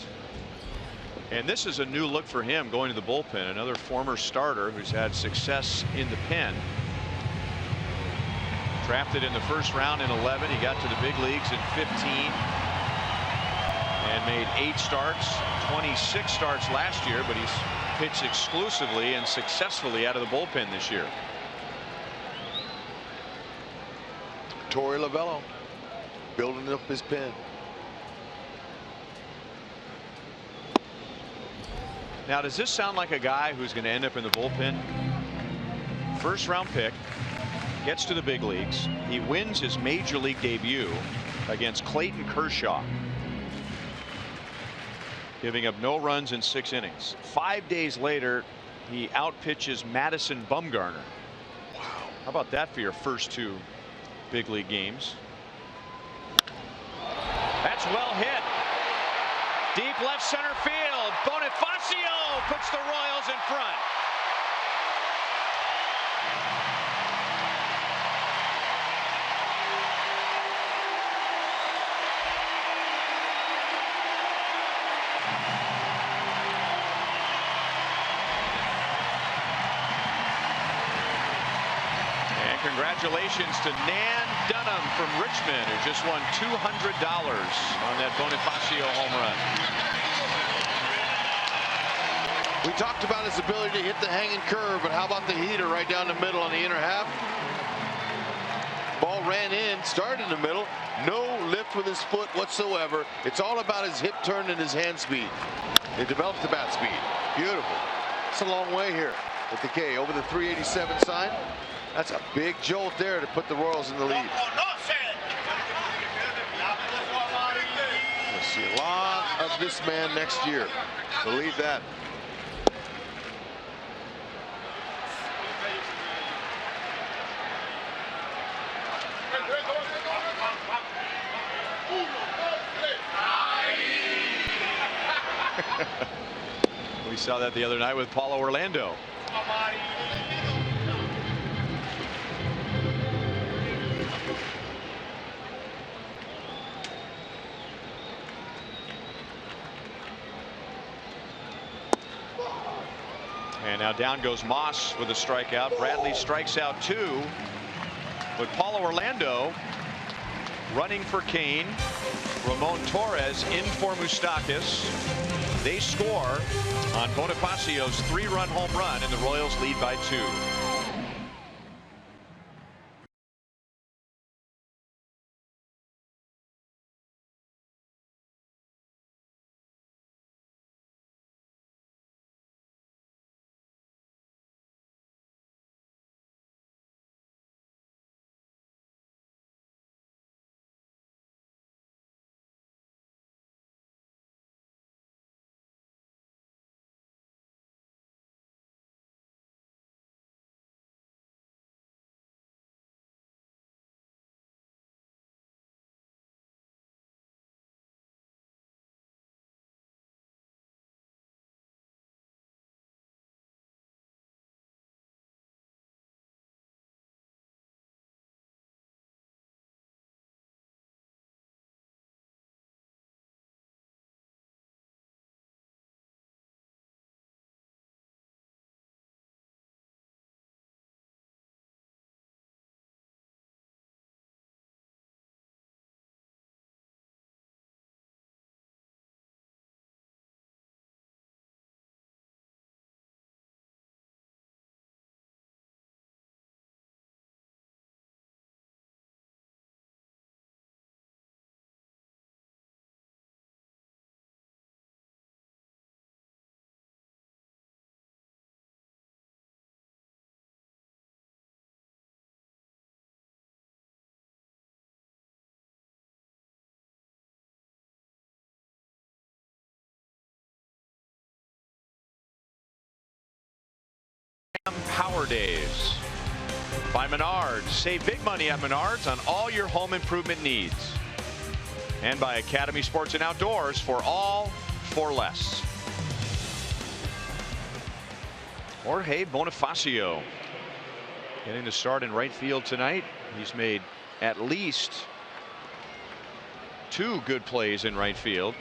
And this is a new look for him, going to the bullpen. Another former starter who's had success in the pen. Drafted in the first round in 11. He got to the big leagues in 15. and made 8 starts, 26 starts last year, but he's pitched exclusively and successfully out of the bullpen this year. Torey Lovullo building up his pen. Now, does this sound like a guy who's going to end up in the bullpen? First round pick, gets to the big leagues. He wins his major league debut against Clayton Kershaw, giving up no runs in 6 innings. 5 days later, he outpitches Madison Bumgarner. Wow. How about that for your first 2 big league games? That's well hit. Deep left center field. Bonifacio puts the Royals in front. Congratulations to Nan Dunham from Richmond, who just won $200 on that Bonifacio home run. We talked about his ability to hit the hanging curve, but how about the heater right down the middle on the inner half? Ball ran in, started in the middle, no lift with his foot whatsoever. It's all about his hip turn and his hand speed. It develops the bat speed. Beautiful. It's a long way here at the K. Over the 387 sign. That's a big jolt there to put the Royals in the lead. We'll see a lot of this man next year. Believe that. We saw that the other night with Paulo Orlando. And now down goes Moss with a strikeout. Bradley strikes out 2. But Paulo Orlando running for Kane. Ramon Torres in for Moustakas. They score on Bonifacio's 3-run home run, and the Royals lead by 2. Power Days by Menards. Save big money at Menards on all your home improvement needs. And by Academy Sports and Outdoors, for all for less. Jorge Bonifacio getting the start in right field tonight. He's made at least 2 good plays in right field,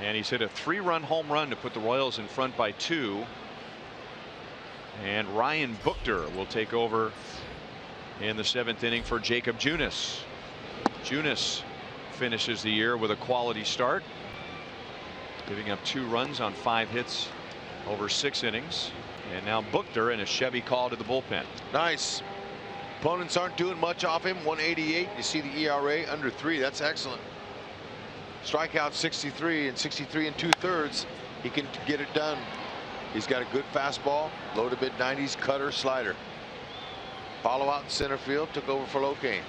and he's hit a 3-run home run to put the Royals in front by 2. And Ryan Buchter will take over in the 7th inning for Jacob Junis. Junis finishes the year with a quality start. giving up 2 runs on 5 hits over 6 innings. And now Buchter in a Chevy call to the bullpen. Nice. Opponents aren't doing much off him. 188. You see the ERA under 3. That's excellent. Strikeout 63 and 63 2/3. He can get it done. He's got a good fastball, low to mid 90s, cutter, slider. Follow out in center field, took over for Locane.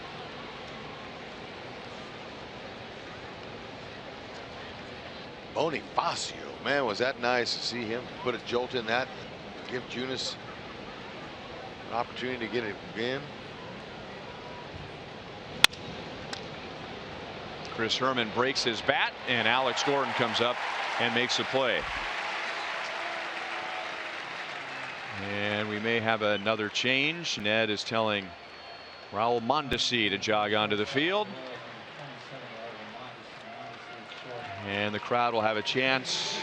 Bonifacio, man, was that nice to see him put a jolt in that. Give Junis an opportunity to get it in. Chris Herman breaks his bat, and Alex Gordon comes up and makes a play. And we may have another change. Ned is telling Raul Mondesi to jog onto the field. And the crowd will have a chance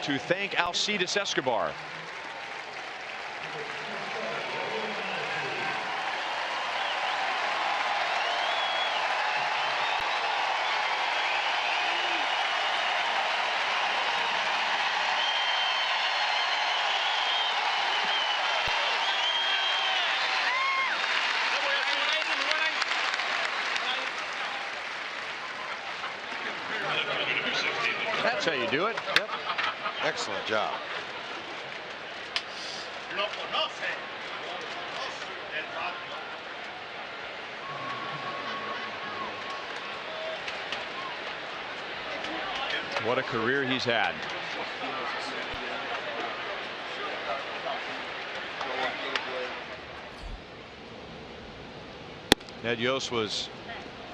to thank Alcides Escobar. That's how you do it. Yep. Excellent job. What a career he's had. Ned Yost was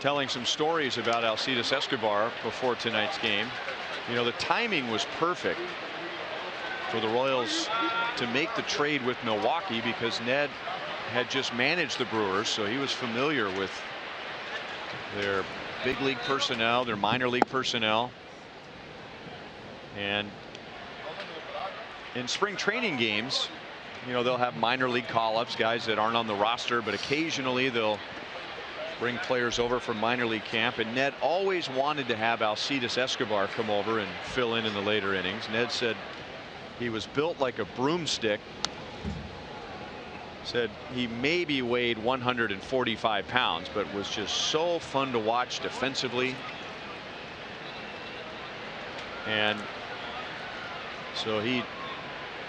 telling some stories about Alcides Escobar before tonight's game. You know, the timing was perfect for the Royals to make the trade with Milwaukee because Ned had just managed the Brewers, so he was familiar with their big league personnel, their minor league personnel. And in spring training games, you know, they'll have minor league call-ups, guys that aren't on the roster, but occasionally they'll bring players over from minor league camp, and Ned always wanted to have Alcides Escobar come over and fill in the later innings. Ned said he was built like a broomstick. Said he maybe weighed 145 pounds, but was just so fun to watch defensively. And so he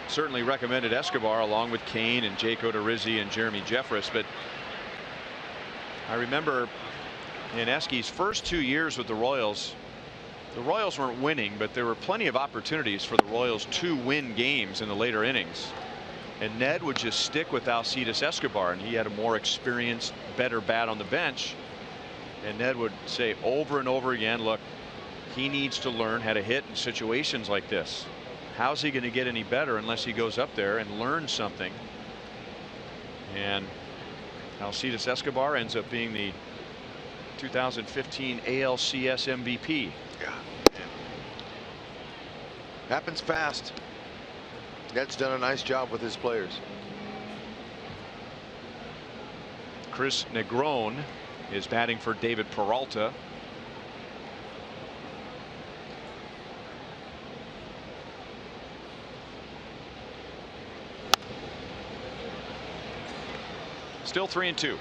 certainly recommended Escobar along with Kane and Jake Odorizzi and Jeremy Jeffress. But I remember in Esky's first 2 years with the Royals weren't winning, but there were plenty of opportunities for the Royals to win games in the later innings. And Ned would just stick with Alcides Escobar, and he had a more experienced, better bat on the bench. And Ned would say over and over again, look, he needs to learn how to hit in situations like this. How's he going to get any better unless he goes up there and learns something? And Alcides Escobar ends up being the 2015 ALCS MVP. Yeah. Happens fast. Ned's done a nice job with his players. Chris Negron is batting for David Peralta. Still 3-2.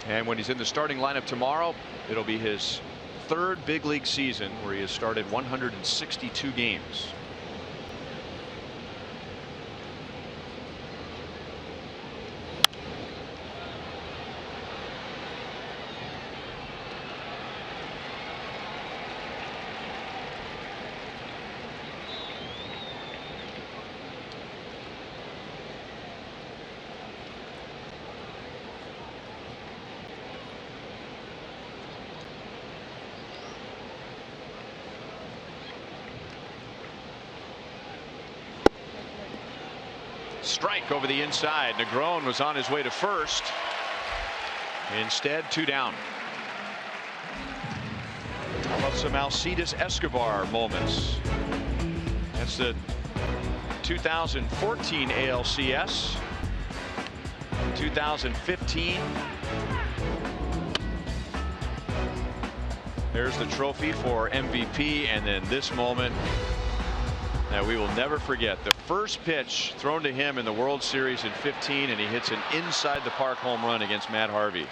And when he's in the starting lineup tomorrow, it'll be his 3rd big league season where he has started 162 games. Strike over the inside. Negron was on his way to first. Instead, 2 down. How about some Alcides Escobar moments? That's the 2014 ALCS. 2015. There's the trophy for MVP, and then this moment that we will never forget. The first pitch thrown to him in the World Series in 15, and he hits an inside the park home run against Matt Harvey.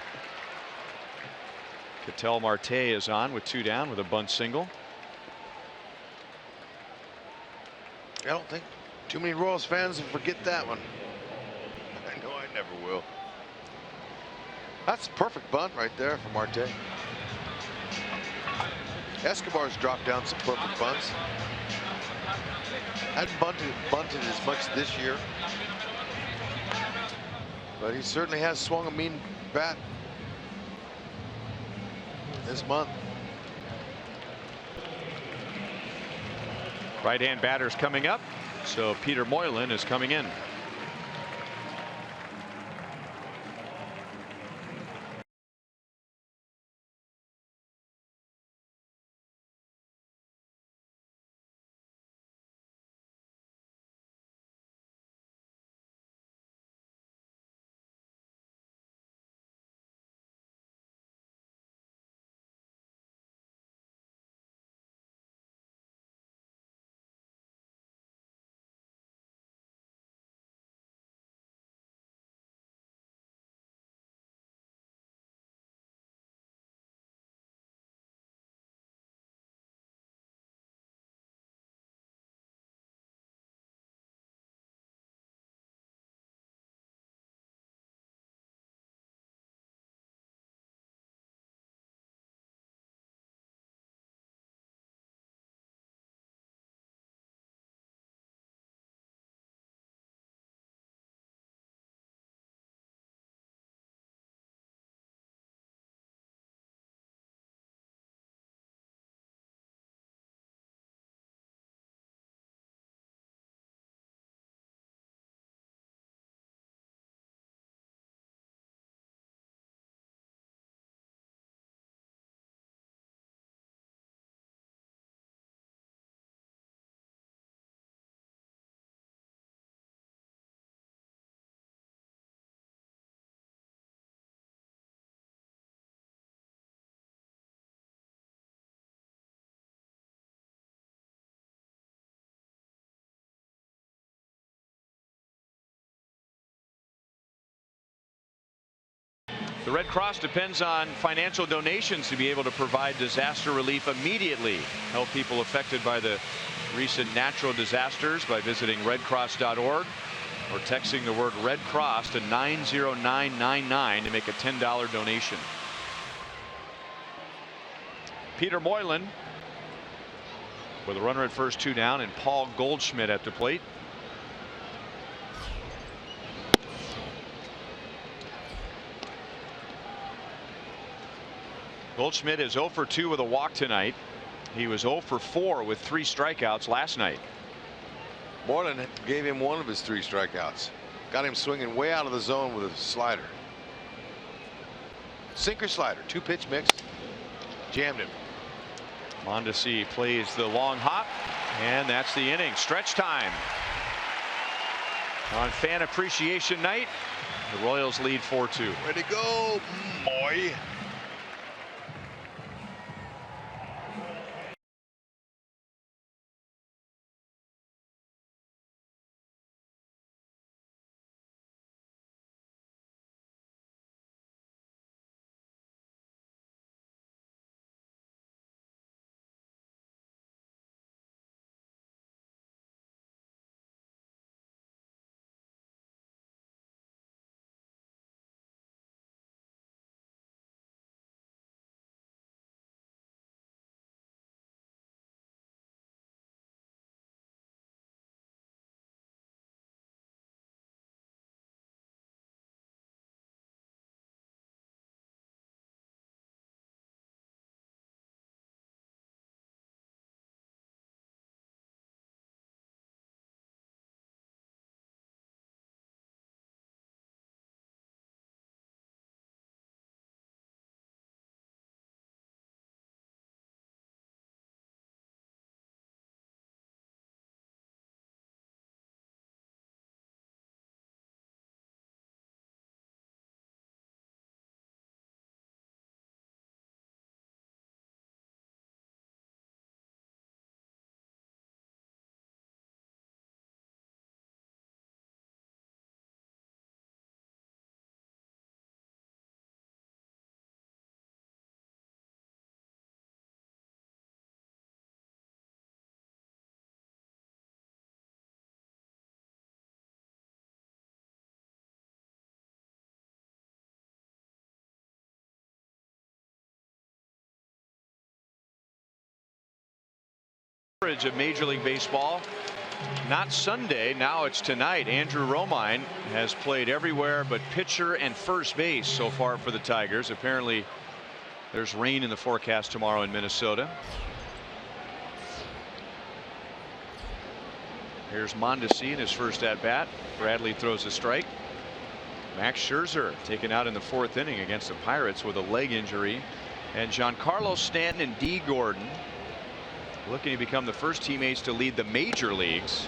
Ketel Marte is on with 2 down with a bunt single. I don't think too many Royals fans will forget that one. I know I never will. That's a perfect bunt right there for Marte. Escobar's dropped down some perfect bunts. Hadn't bunted as much this year, but he certainly has swung a mean bat this month. Right-hand batter's coming up, so Peter Moylan is coming in. The Red Cross depends on financial donations to be able to provide disaster relief immediately. Help people affected by the recent natural disasters by visiting redcross.org or texting the word Red Cross to 90999 to make a $10 donation. Peter Moylan with a runner at first, 2 down, and Paul Goldschmidt at the plate. Goldschmidt is 0 for 2 with a walk tonight. He was 0 for 4 with 3 strikeouts last night. Moylan gave him 1 of his 3 strikeouts. Got him swinging way out of the zone with a slider. Sinker slider, 2-pitch mix. Jammed him. Mondesi plays the long hop, and that's the inning. Stretch time. On Fan Appreciation Night, the Royals lead 4-2. Way to go, boy. coverage of Major League Baseball. Not Sunday, now it's tonight. Andrew Romine has played everywhere but pitcher and first base so far for the Tigers. Apparently there's rain in the forecast tomorrow in Minnesota. Here's Mondesi in his first at bat. Bradley throws a strike. Max Scherzer taken out in the 4th inning against the Pirates with a leg injury. And Giancarlo Stanton and D. Gordon looking to become the first teammates to lead the major leagues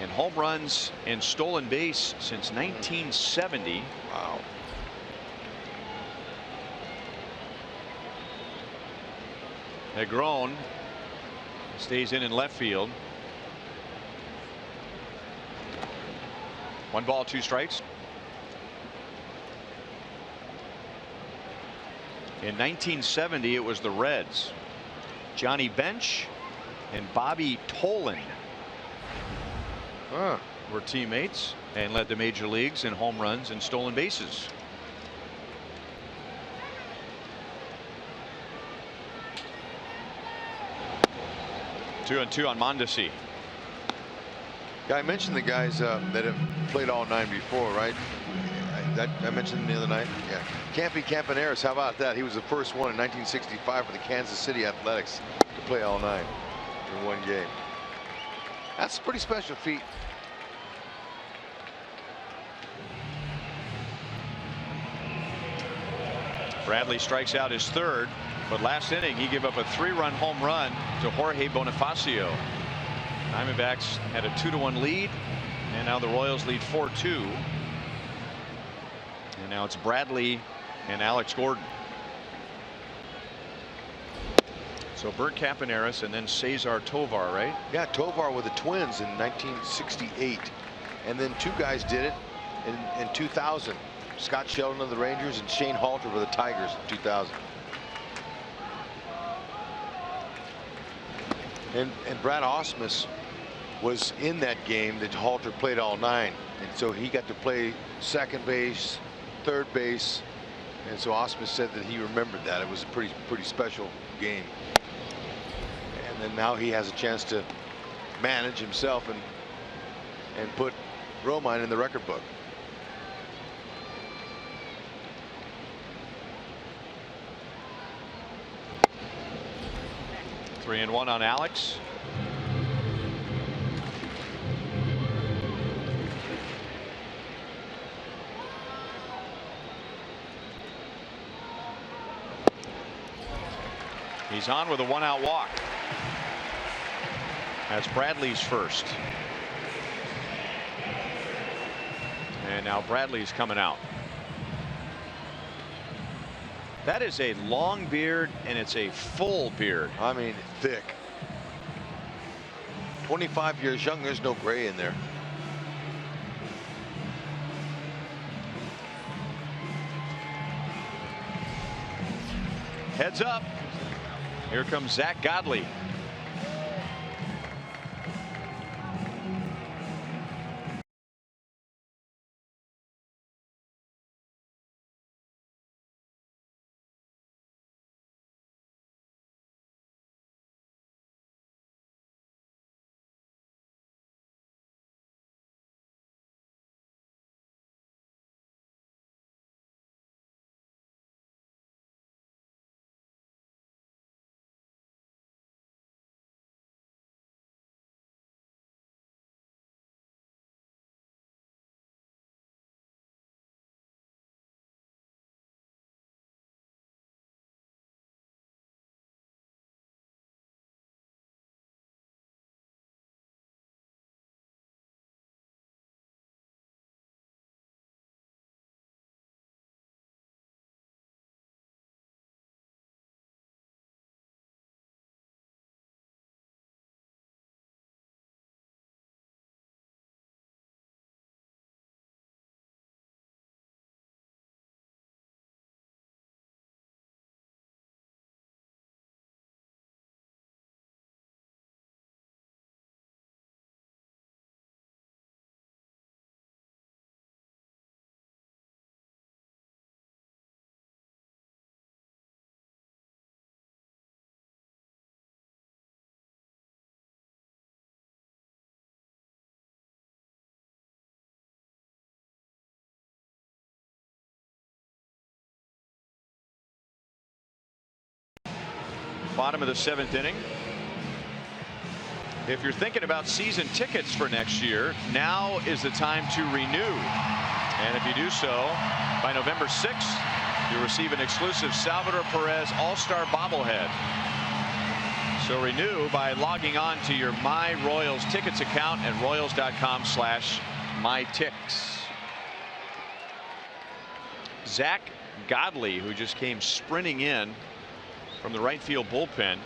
in home runs and stolen base since 1970. Wow. Negron stays in left field. 1 ball, 2 strikes. In 1970, it was the Reds. Johnny Bench and Bobby Tolan were teammates and led the major leagues in home runs and stolen bases. Two and two on Mondesi. Yeah, I mentioned the guys that have played all 9 before, right? I mentioned him the other night. Yeah, Campy Campaneris. How about that? He was the first one in 1965 for the Kansas City Athletics to play all 9 in 1 game. That's a pretty special feat. Bradley strikes out his 3rd, but last inning he gave up a 3-run home run to Jorge Bonifacio. Diamondbacks had a 2-1 lead, and now the Royals lead 4-2. And now it's Bradley and Alex Gordon. So Bert Campaneris and then Cesar Tovar, right? Yeah, Tovar with the Twins in 1968, and then 2 guys did it in 2000. Scott Sheldon of the Rangers and Shane Halter with the Tigers in 2000. And Brad Ausmus was in that game that Halter played all 9, and so he got to play second base, third base, and so Ausmus said that he remembered that. It was a pretty special game. And then now he has a chance to manage himself and put Romine in the record book. Three and one on Alex. He's on with a 1-out walk. That's Bradley's first. And now Bradley's coming out. That is a long beard, and it's a full beard. I mean, thick. 25 years young, there's no gray in there. Heads up. Here comes Zach Godley. Bottom of the 7th inning. If you're thinking about season tickets for next year, now is the time to renew. And if you do so by November 6th, you'll receive an exclusive Salvador Perez All-Star bobblehead. So renew by logging on to your My Royals tickets account at royals.com/myticks. Zach Godley, who just came sprinting in from the right field bullpen.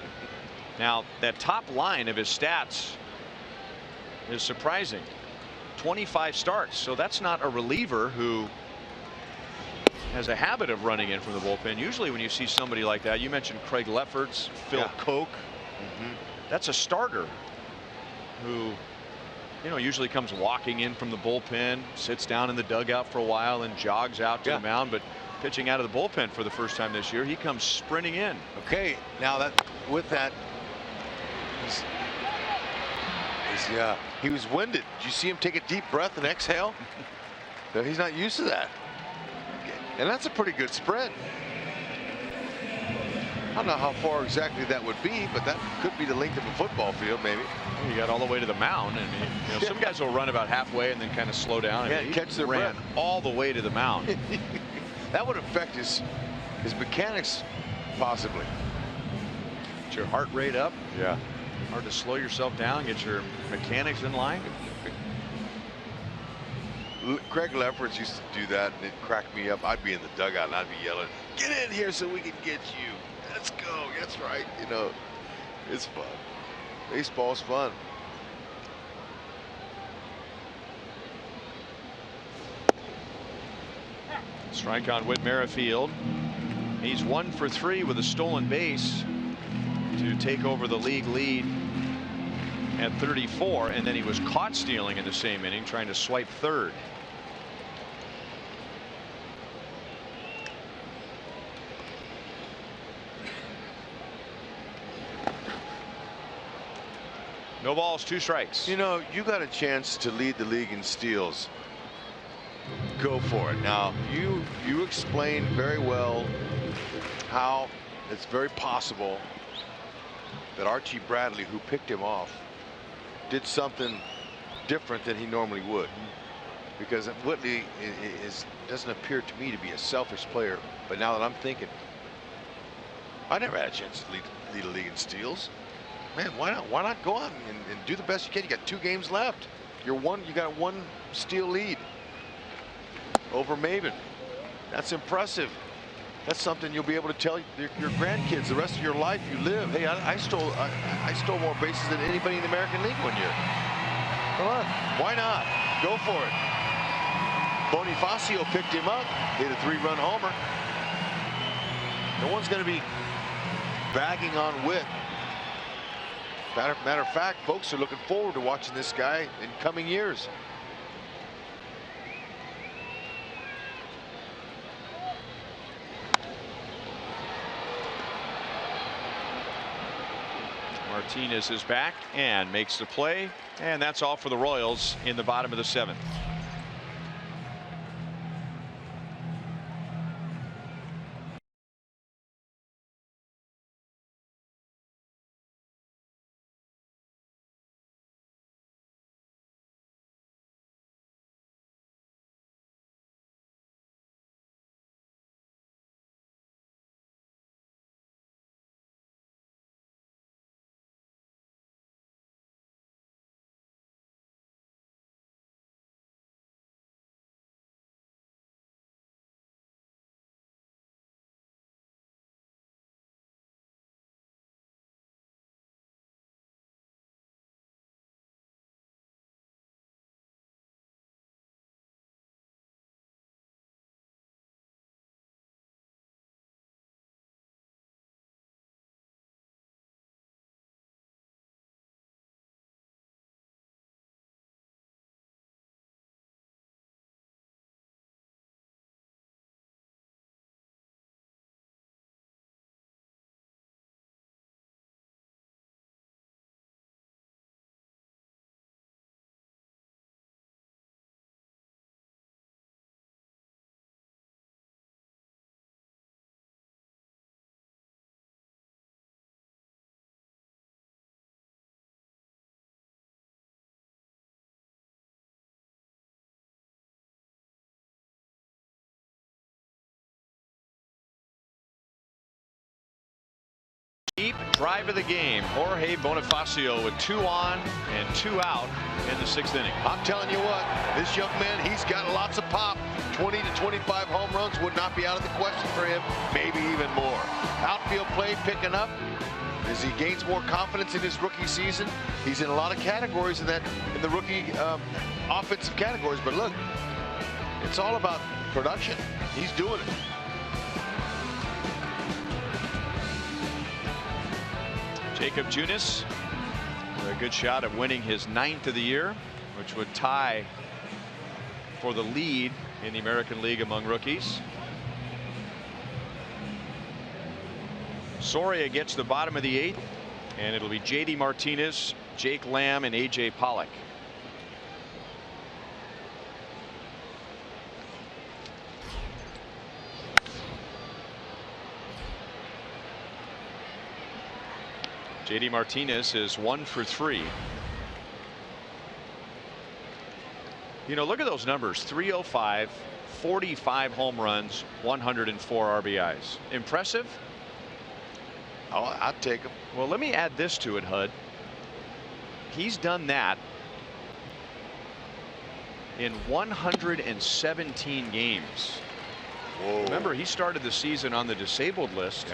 Now, that top line of his stats is surprising. 25 starts. So that's not a reliever who has a habit of running in from the bullpen. Usually when you see somebody like that, you mentioned Craig Lefferts, Phil Koch. That's a starter who, you know, usually comes walking in from the bullpen, sits down in the dugout for a while and jogs out to the mound. But pitching out of the bullpen for the first time this year, he comes sprinting in. Okay, now that with that, he was winded. Did you see him take a deep breath and exhale? No, he's not used to that. And that's a pretty good spread. I don't know how far exactly that would be, but that could be the length of a football field, maybe. Well, you got all the way to the mound. I mean, you know, some guys will run about halfway and then kind of slow down. I mean, catch their ran breath all the way to the mound. That would affect his mechanics, possibly. Get your heart rate up. Yeah. Hard to slow yourself down, get your mechanics in line. Craig Lefferts used to do that, and it cracked me up. I'd be in the dugout and I'd be yelling, "Get in here so we can get you. Let's go." That's right. You know, it's fun. Baseball's fun. Strike on Whit Merrifield. He's 1 for 3 with a stolen base to take over the league lead at 34, and then he was caught stealing in the same inning, trying to swipe third. No balls, 2 strikes. You know, you got a chance to lead the league in steals. Go for it. Now, you explained very well how it's very possible that Archie Bradley, who picked him off, did something different than he normally would. Because Whitley doesn't appear to me to be a selfish player. But now that I'm thinking, I never had a chance to lead a league in steals. Man, why not? Why not go out and do the best you can? You got 2 games left. You got a 1 steal lead over Maven. That's impressive. That's something you'll be able to tell your grandkids the rest of your life you live. Hey, I stole more bases than anybody in the American League one year. Come on, why not? Go for it. Bonifacio picked him up, hit a 3-run homer. No one's going to be bagging on Whit. Matter of fact, folks are looking forward to watching this guy in coming years. Martinez is back and makes the play, and that's all for the Royals in the bottom of the 7th. drive of the game. Jorge Bonifacio with 2 on and 2 out in the 6th inning. I'm telling you what, this young man, he's got lots of pop. 20 to 25 home runs would not be out of the question for him, maybe even more. Outfield play picking up as he gains more confidence in his rookie season. He's in a lot of categories in the rookie offensive categories, but look, it's all about production. He's doing it. Jacob Junis with a good shot at winning his 9th of the year, which would tie for the lead in the American League among rookies. Soria gets the bottom of the 8th, and it'll be J.D. Martinez, Jake Lamb, and A.J. Pollock. J.D. Martinez is 1 for 3. You know, look at those numbers: 305, 45 home runs, 104 RBIs. Impressive? Oh, I'd take him. Well, let me add this to it, Hud. He's done that in 117 games. Whoa. Remember, he started the season on the disabled list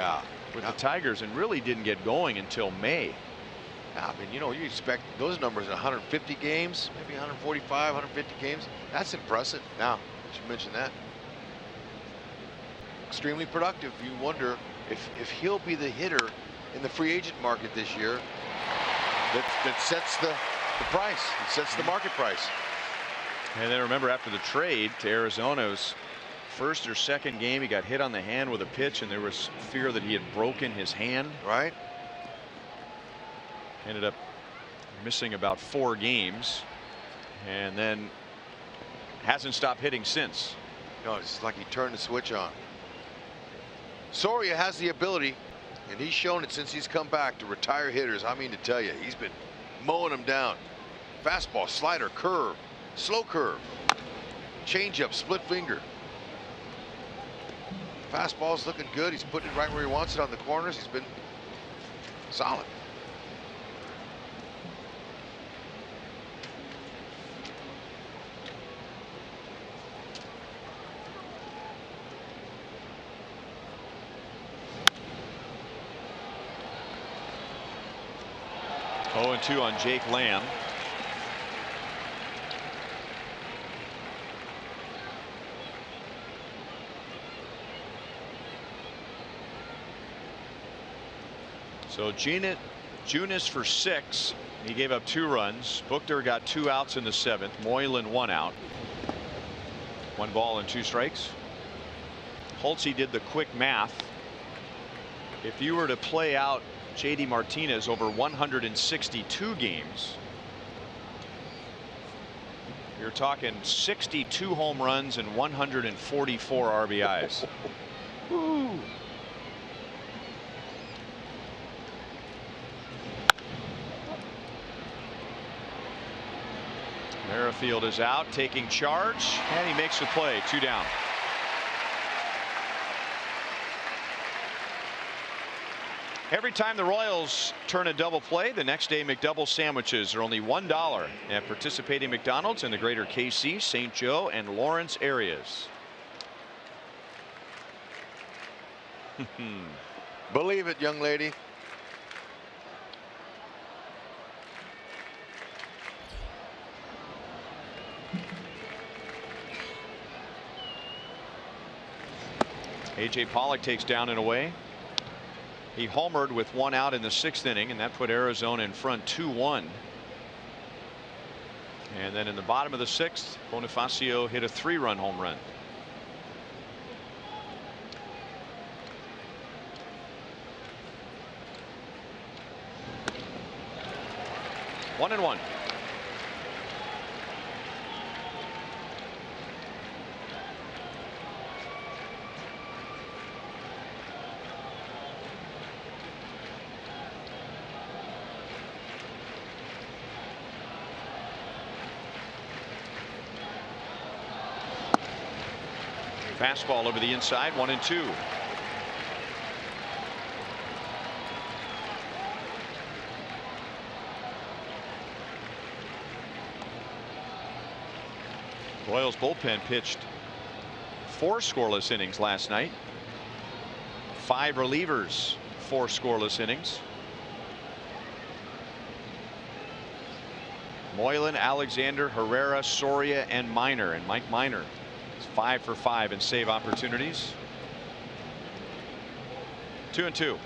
with the Tigers and really didn't get going until May. I mean, you know, you expect those numbers in 150 games, maybe 145, 150 games. That's impressive. Now that you mentioned that, extremely productive. You wonder if he'll be the hitter in the free agent market this year that sets the price, it sets the market price. And then remember, after the trade to Arizona's first or second game, he got hit on the hand with a pitch, and there was fear that he had broken his hand. Right. Ended up missing about 4 games, and then hasn't stopped hitting since. No, it's like he turned the switch on. Soria has the ability, and he's shown it since he's come back, to retire hitters. I mean to tell you, he's been mowing them down. Fastball, slider, curve, slow curve, changeup, split finger. Fastball's looking good. He's putting it right where he wants it on the corners. He's been solid. Oh, and 2 on Jake Lamb. So Junis for 6. He gave up 2 runs. Buchter got 2 outs in the 7th. Moylan 1 out. 1 ball and 2 strikes. Holtze did the quick math. If you were to play out J.D. Martinez over 162 games, you're talking 62 home runs and 144 RBIs. Woo. Merrifield is out, taking charge, and he makes the play. 2 down. Every time the Royals turn a double play, the next day McDouble sandwiches are only $1 at participating McDonald's in the greater KC, St. Joe, and Lawrence areas. Believe it, young lady. A.J. Pollock takes down and away. He homered with 1 out in the 6th inning, and that put Arizona in front 2-1. And then in the bottom of the 6th, Bonifacio hit a 3-run home run. One and 1. Fastball over the inside, 1 and 2. Royals bullpen pitched 4 scoreless innings last night. 5 relievers, 4 scoreless innings. Moylan, Alexander, Herrera, Soria, and Minor. And Mike Minor is 5 for 5 in save opportunities. 2-2.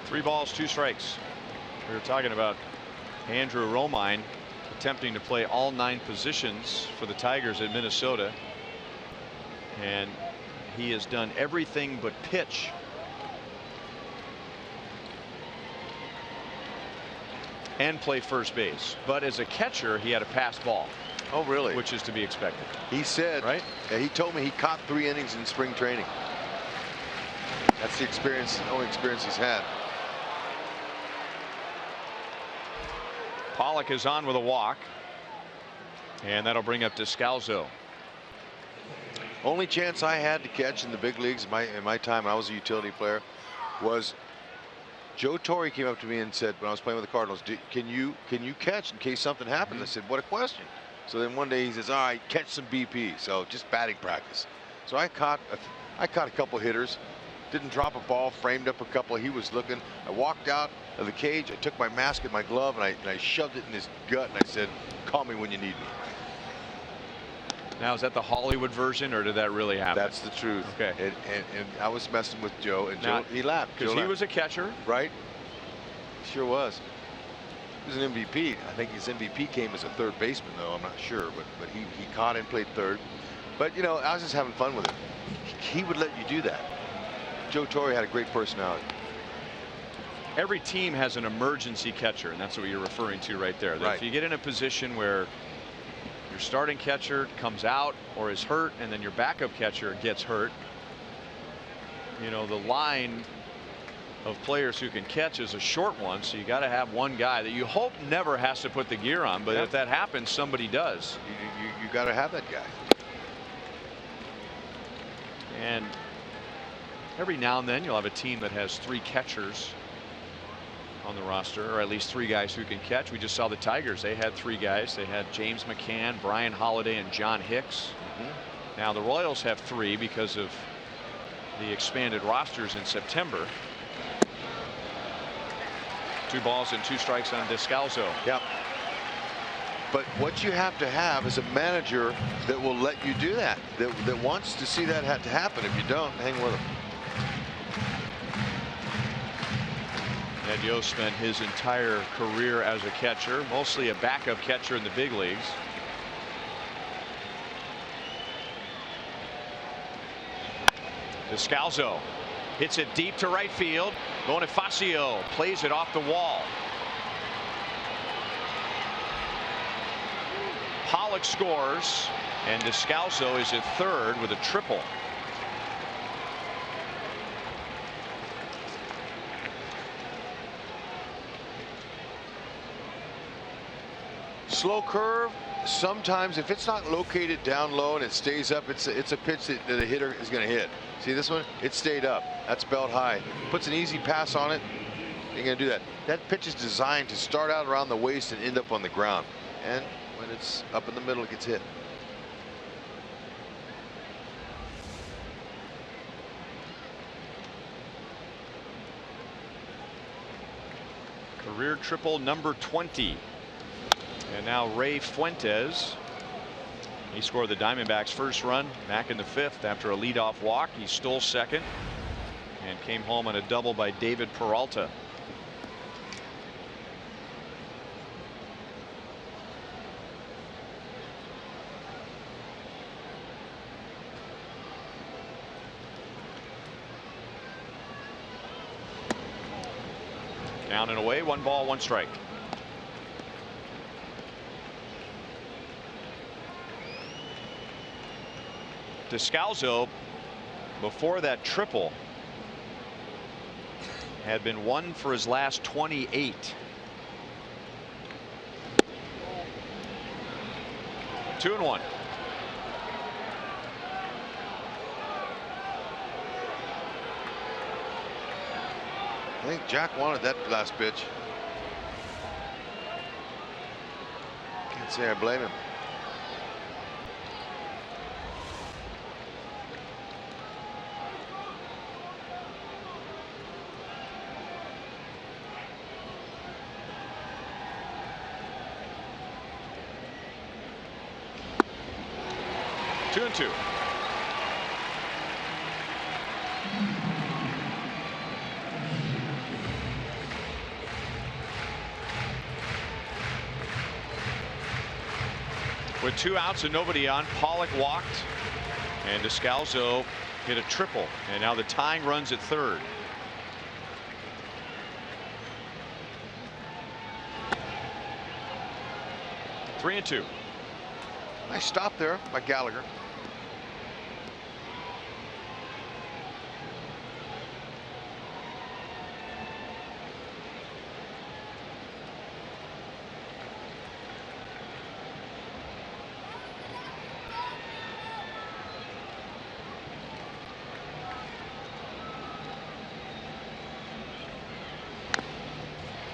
Three balls, 2 strikes. We were talking about Andrew Romine attempting to play all 9 positions for the Tigers in Minnesota, and he has done everything but pitch. And play first base, but as a catcher he had a pass ball. Oh, really? Which is to be expected. He said, right? Yeah, he told me he caught 3 innings in spring training. That's the experience, the only experience he's had. Pollock is on with a walk, and that'll bring up Descalzo. Only chance I had to catch in the big leagues in my time, I was a utility player, was Joe Torre came up to me and said, when I was playing with the Cardinals, can you catch in case something happens? I said, what a question. So then one day he says, all right, catch some BP. So just batting practice. So I caught a couple hitters, didn't drop a ball, framed up a couple. He was looking. I walked out of the cage. I took my mask and my glove and I shoved it in his gut and I said, call me when you need me. Now, is that the Hollywood version, or did that really happen? That's the truth. Okay. And I was messing with Joe, and now, Joe, he laughed. Because he was a catcher. Right? Sure was. He was an MVP. I think his MVP came as a third baseman, though. I'm not sure. But he caught and played third. But, you know, I was just having fun with him. He would let you do that. Joe Torre had a great personality. Every team has an emergency catcher, and that's what you're referring to right there. That right. If you get in a position where your starting catcher comes out or is hurt, and then your backup catcher gets hurt, you know, the line of players who can catch is a short one, so you got to have one guy that you hope never has to put the gear on, but if that happens, somebody does. You got to have that guy. And every now and then you'll have a team that has 3 catchers on the roster, or at least 3 guys who can catch. We just saw the Tigers. They had 3 guys. They had James McCann, Brian Holiday, and John Hicks. Now the Royals have 3 because of the expanded rosters in September. 2 balls and 2 strikes on Descalzo. Yep. But what you have to have is a manager that will let you do that, that wants to see that to happen. If you don't, hang with them. Ned Yost spent his entire career as a catcher, mostly a backup catcher in the big leagues. Descalzo hits it deep to right field. Bonifacio plays it off the wall. Pollock scores, and Descalzo is at third with a triple. Slow curve. Sometimes if it's not located down low and it stays up, it's a pitch that a hitter is going to hit. See this one? It stayed up. That's belt high. Puts an easy pass on it. You're going to do that. That pitch is designed to start out around the waist and end up on the ground. And when it's up in the middle, it gets hit. Career triple number 20. And now Ray Fuentes. He scored the Diamondbacks' first run back in the 5th after a leadoff walk. He stole second and came home on a double by David Peralta. Down and away, 1 ball, 1 strike. Descalzo, before that triple, had been 1 for his last 28. 2-1. I think Jack wanted that last pitch. Can't say I blame him. Two and two. With 2 outs and nobody on, Pollock walked, and Descalzo hit a triple, and now the tying runs at third. Three and two. Nice stop there by Gallagher.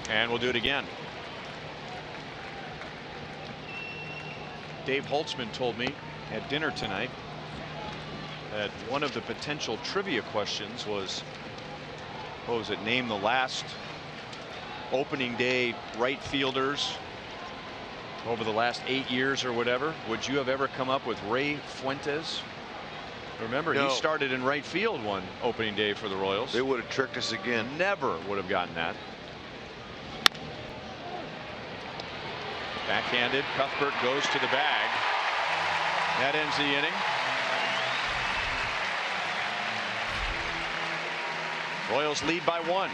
And we'll do it again. Dave Holtzman told me at dinner tonight that one of the potential trivia questions was, what was it, name the last opening day right fielders over the last 8 years or whatever. Would you have ever come up with Ray Fuentes? Remember, No. he started in right field one opening day for the Royals. They would have tricked us again. Never would have gotten that. Backhanded. Cuthbert goes to the bag. That ends the inning. Royals lead by 1.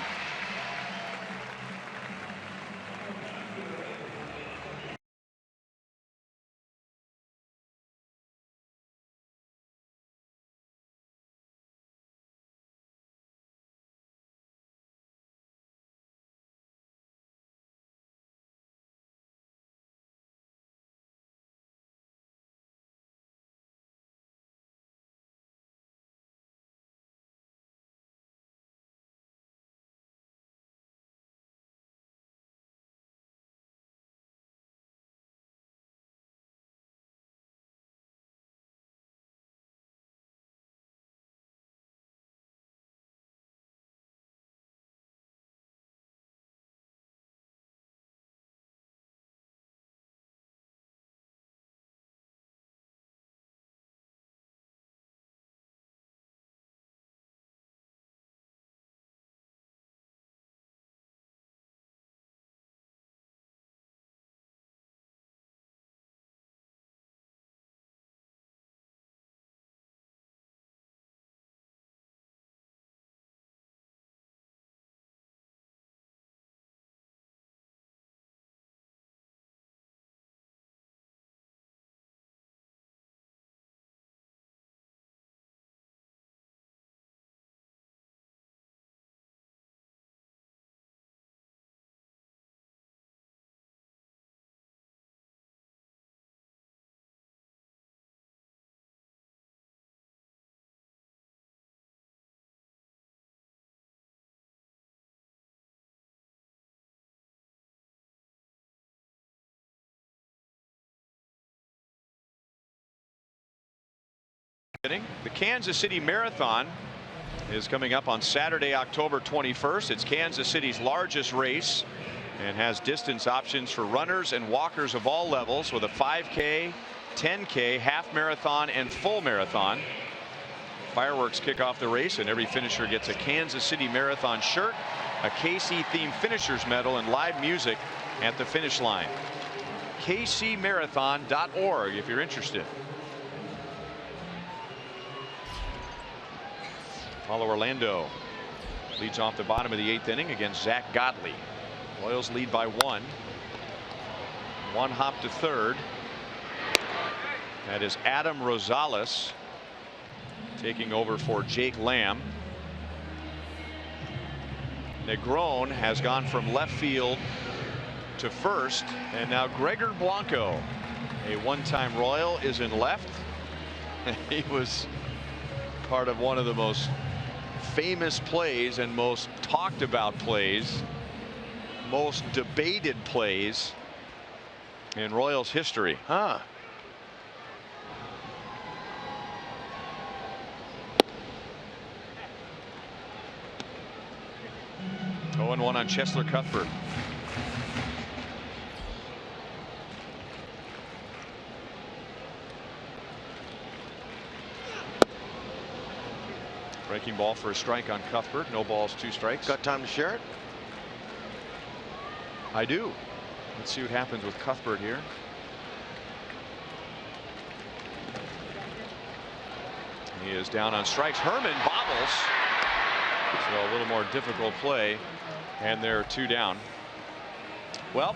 The Kansas City Marathon is coming up on Saturday, October 21st. It's Kansas City's largest race and has distance options for runners and walkers of all levels, with a 5K, 10K, half marathon, and full marathon. Fireworks kick off the race, and every finisher gets a Kansas City Marathon shirt, a KC-themed finisher's medal, and live music at the finish line. KCMarathon.org if you're interested. Paulo Orlando leads off the bottom of the 8th inning against Zach Godley. Royals lead by 1. One hop to third. That is Adam Rosales. taking over for Jake Lamb. Negron has gone from left field to first, and now Gregor Blanco, a one-time Royal, is in left. He was part of one of the most famous plays and most talked about plays, most debated plays in Royals history. Huh. Oh, and 1 on Chesler Cuthbert. Breaking ball for a strike on Cuthbert. No balls, 2 strikes. Got time to share it? I do. Let's see what happens with Cuthbert here. He is down on strikes. Herman bobbles. So a little more difficult play. And they're 2 down. Well,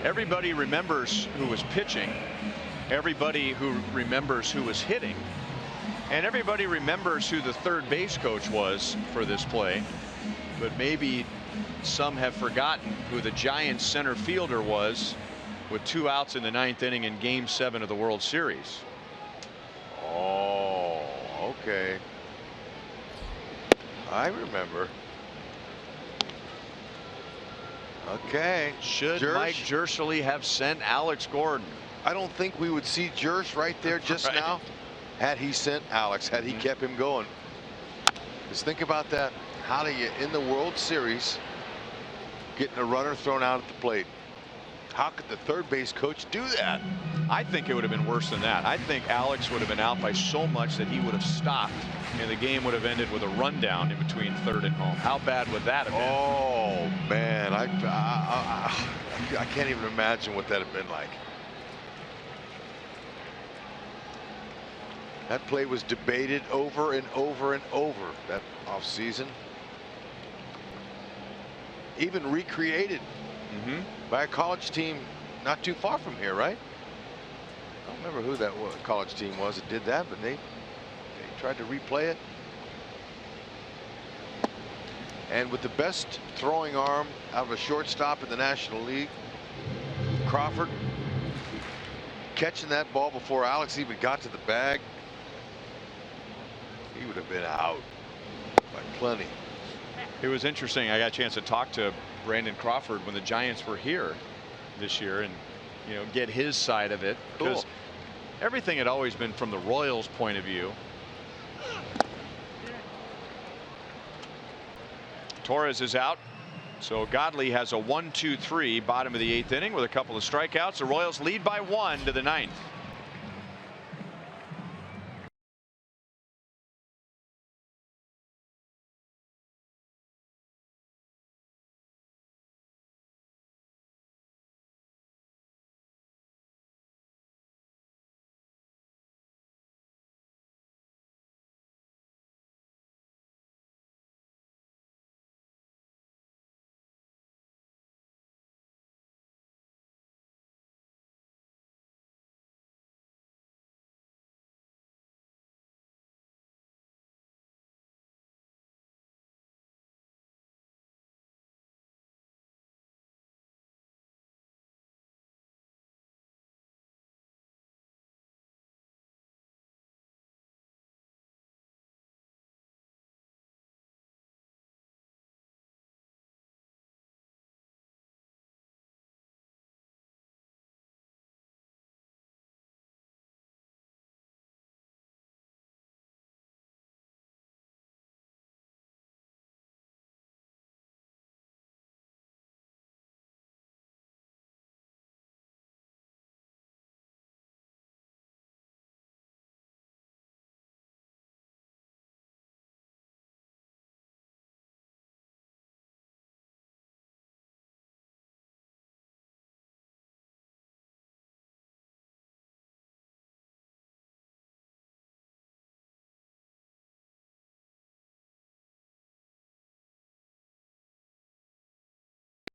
everybody remembers who was pitching. Everybody who remembers who was hitting. And everybody remembers who the third base coach was for this play. But maybe some have forgotten who the Giants center fielder was with 2 outs in the 9th inning in Game 7 of the World Series. Oh, okay. I remember. Okay. Should Mike Jerschele have sent Alex Gordon? I don't think we would see Jersch right there just Right. now had he sent Alex, had he kept him going. Just think about that. How do you, in the World Series, getting a runner thrown out at the plate? How could the third base coach do that? I think it would have been worse than that. I think Alex would have been out by so much that he would have stopped and the game would have ended with a rundown in between third and home. How bad would that have been? Oh man, I can't even imagine what that had been like. That play was debated over and over and over that offseason. Even recreated by a college team not too far from here, right? I don't remember who that college team was that did that, but they tried to replay it. And with the best throwing arm out of a shortstop in the National League, Crawford catching that ball before Alex even got to the bag, he would have been out by plenty. It was interesting. I got a chance to talk to Brandon Crawford when the Giants were here this year and, you know, get his side of it. Because everything had always been from the Royals' point of view. Torres is out. So Godley has a 1-2-3 bottom of the 8th inning with a couple of strikeouts. The Royals lead by 1 to the 9th.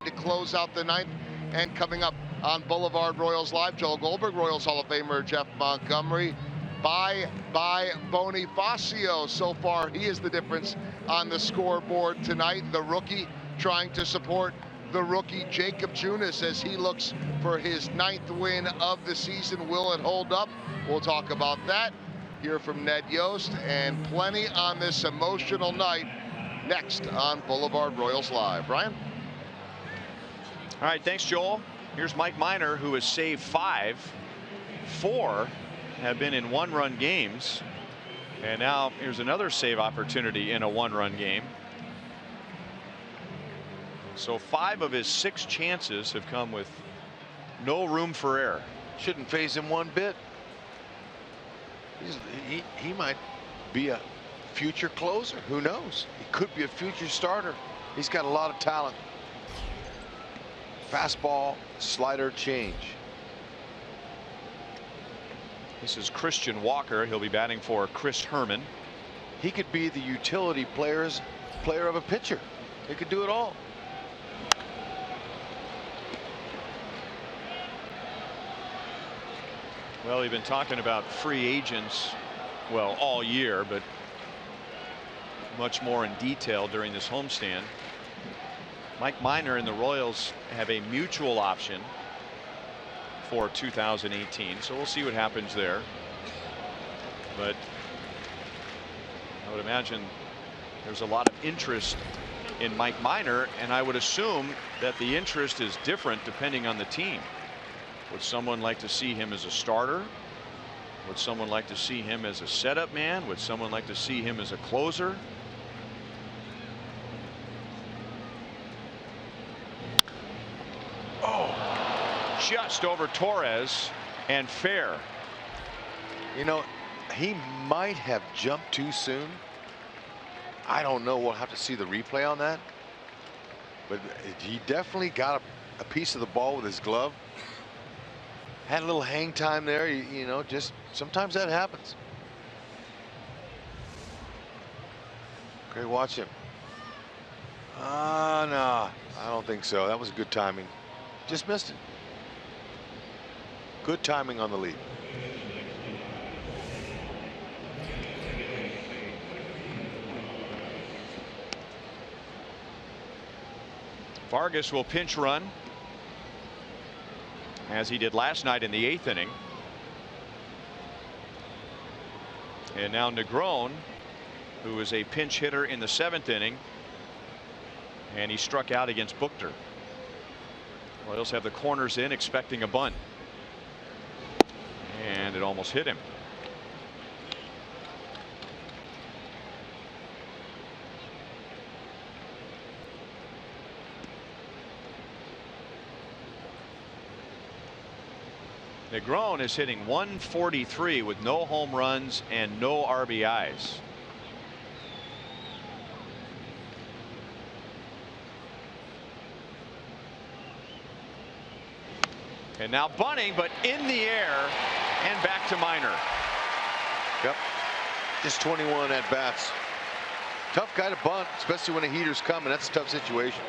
To close out the 9th, and coming up on Boulevard Royals Live, Joel Goldberg, Royals Hall of Famer Jeff Montgomery, by Bonifacio. So far, he is the difference on the scoreboard tonight. The rookie trying to support the rookie Jacob Junis as he looks for his 9th win of the season. Will it hold up? We'll talk about that. Hear from Ned Yost and plenty on this emotional night next on Boulevard Royals Live. Brian? All right, thanks, Joel. Here's Mike Minor, who has saved 5. 4 have been in 1-run games. And now here's another save opportunity in a 1-run game. So 5 of his 6 chances have come with no room for error. Shouldn't phase him one bit. He might be a future closer. Who knows? He could be a future starter. He's got a lot of talent. Fastball, slider, change. This is Christian Walker. He'll be batting for Chris Herman. He could be the utility player of a pitcher. He could do it all. Well, we've been talking about free agents, well, all year, but much more in detail during this homestand. Mike Minor and the Royals have a mutual option for 2018, so we'll see what happens there. But I would imagine there's a lot of interest in Mike Minor, and I would assume that the interest is different depending on the team. Would someone like to see him as a starter? Would someone like to see him as a setup man? Would someone like to see him as a closer? Oh, just over Torres and fair. You know, he might have jumped too soon. I don't know. We'll have to see the replay on that. But he definitely got a piece of the ball with his glove. Had a little hang time there, you know, just sometimes that happens. Okay, watch him. No, I don't think so. That was good timing. Just missed it. Good timing on the lead. Vargas will pinch run, as he did last night in the 8th inning. And now Negron, who is a pinch hitter in the 7th inning, and he struck out against Buchter. Royals have the corners in, expecting a bunt, and it almost hit him. Negron is hitting .143 with no home runs and no RBIs. And now bunting, but in the air and back to Minor. Yep. Just 21 at bats. Tough guy to bunt, especially when a heater's coming. That's a tough situation.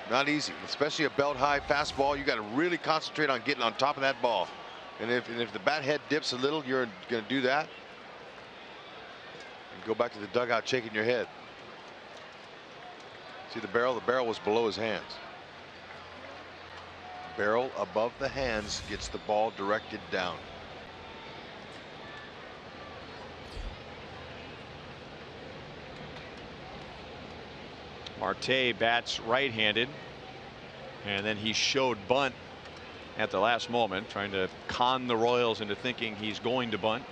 Not easy, especially a belt high fastball. You got to really concentrate on getting on top of that ball. And if the bat head dips a little, you're going to do that. And go back to the dugout shaking your head. See the barrel? The barrel was below his hands. Barrel above the hands gets the ball directed down. Marte bats right-handed, and then he showed bunt at the last moment, trying to con the Royals into thinking he's going to bunt.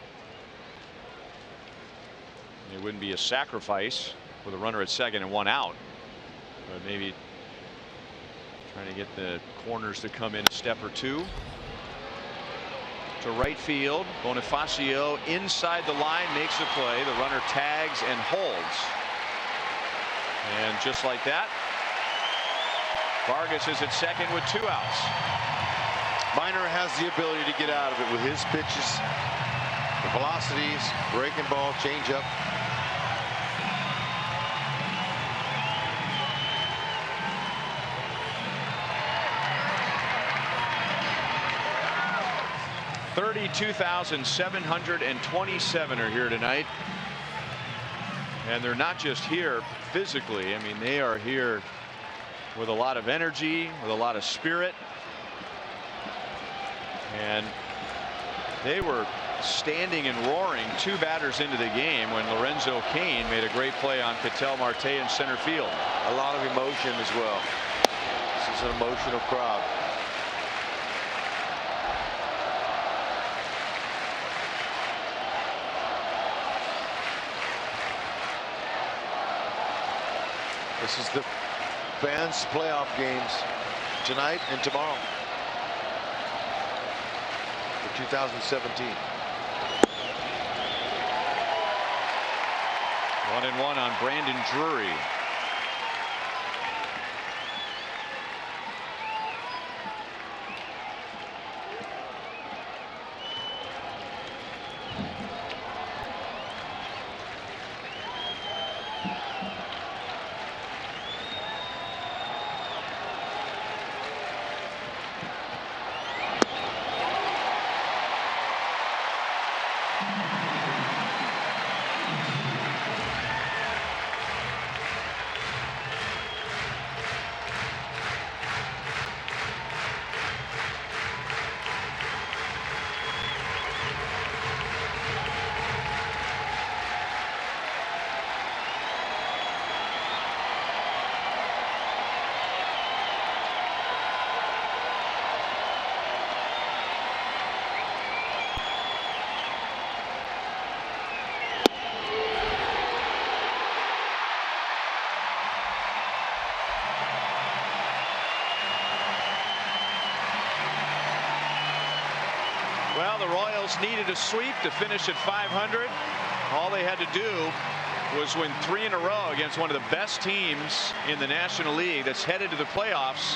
It wouldn't be a sacrifice with a runner at second and 1 out, but maybe trying to get the corners to come in a step or two. To right field, Bonifacio inside the line makes the play. The runner tags and holds. And just like that, Vargas is at second with 2 outs. Minor has the ability to get out of it with his pitches, the velocities, breaking ball, changeup. 32,727 are here tonight. And they're not just here physically. I mean, they are here with a lot of energy, with a lot of spirit. And they were standing and roaring 2 batters into the game when Lorenzo Cain made a great play on Ketel Marte in center field. A lot of emotion as well. This is an emotional crowd. This is the fans' playoff games tonight and tomorrow for 2017. 1-1 on Brandon Drury. Well, the Royals needed a sweep to finish at 500. All they had to do was win 3 in a row against one of the best teams in the National League that's headed to the playoffs.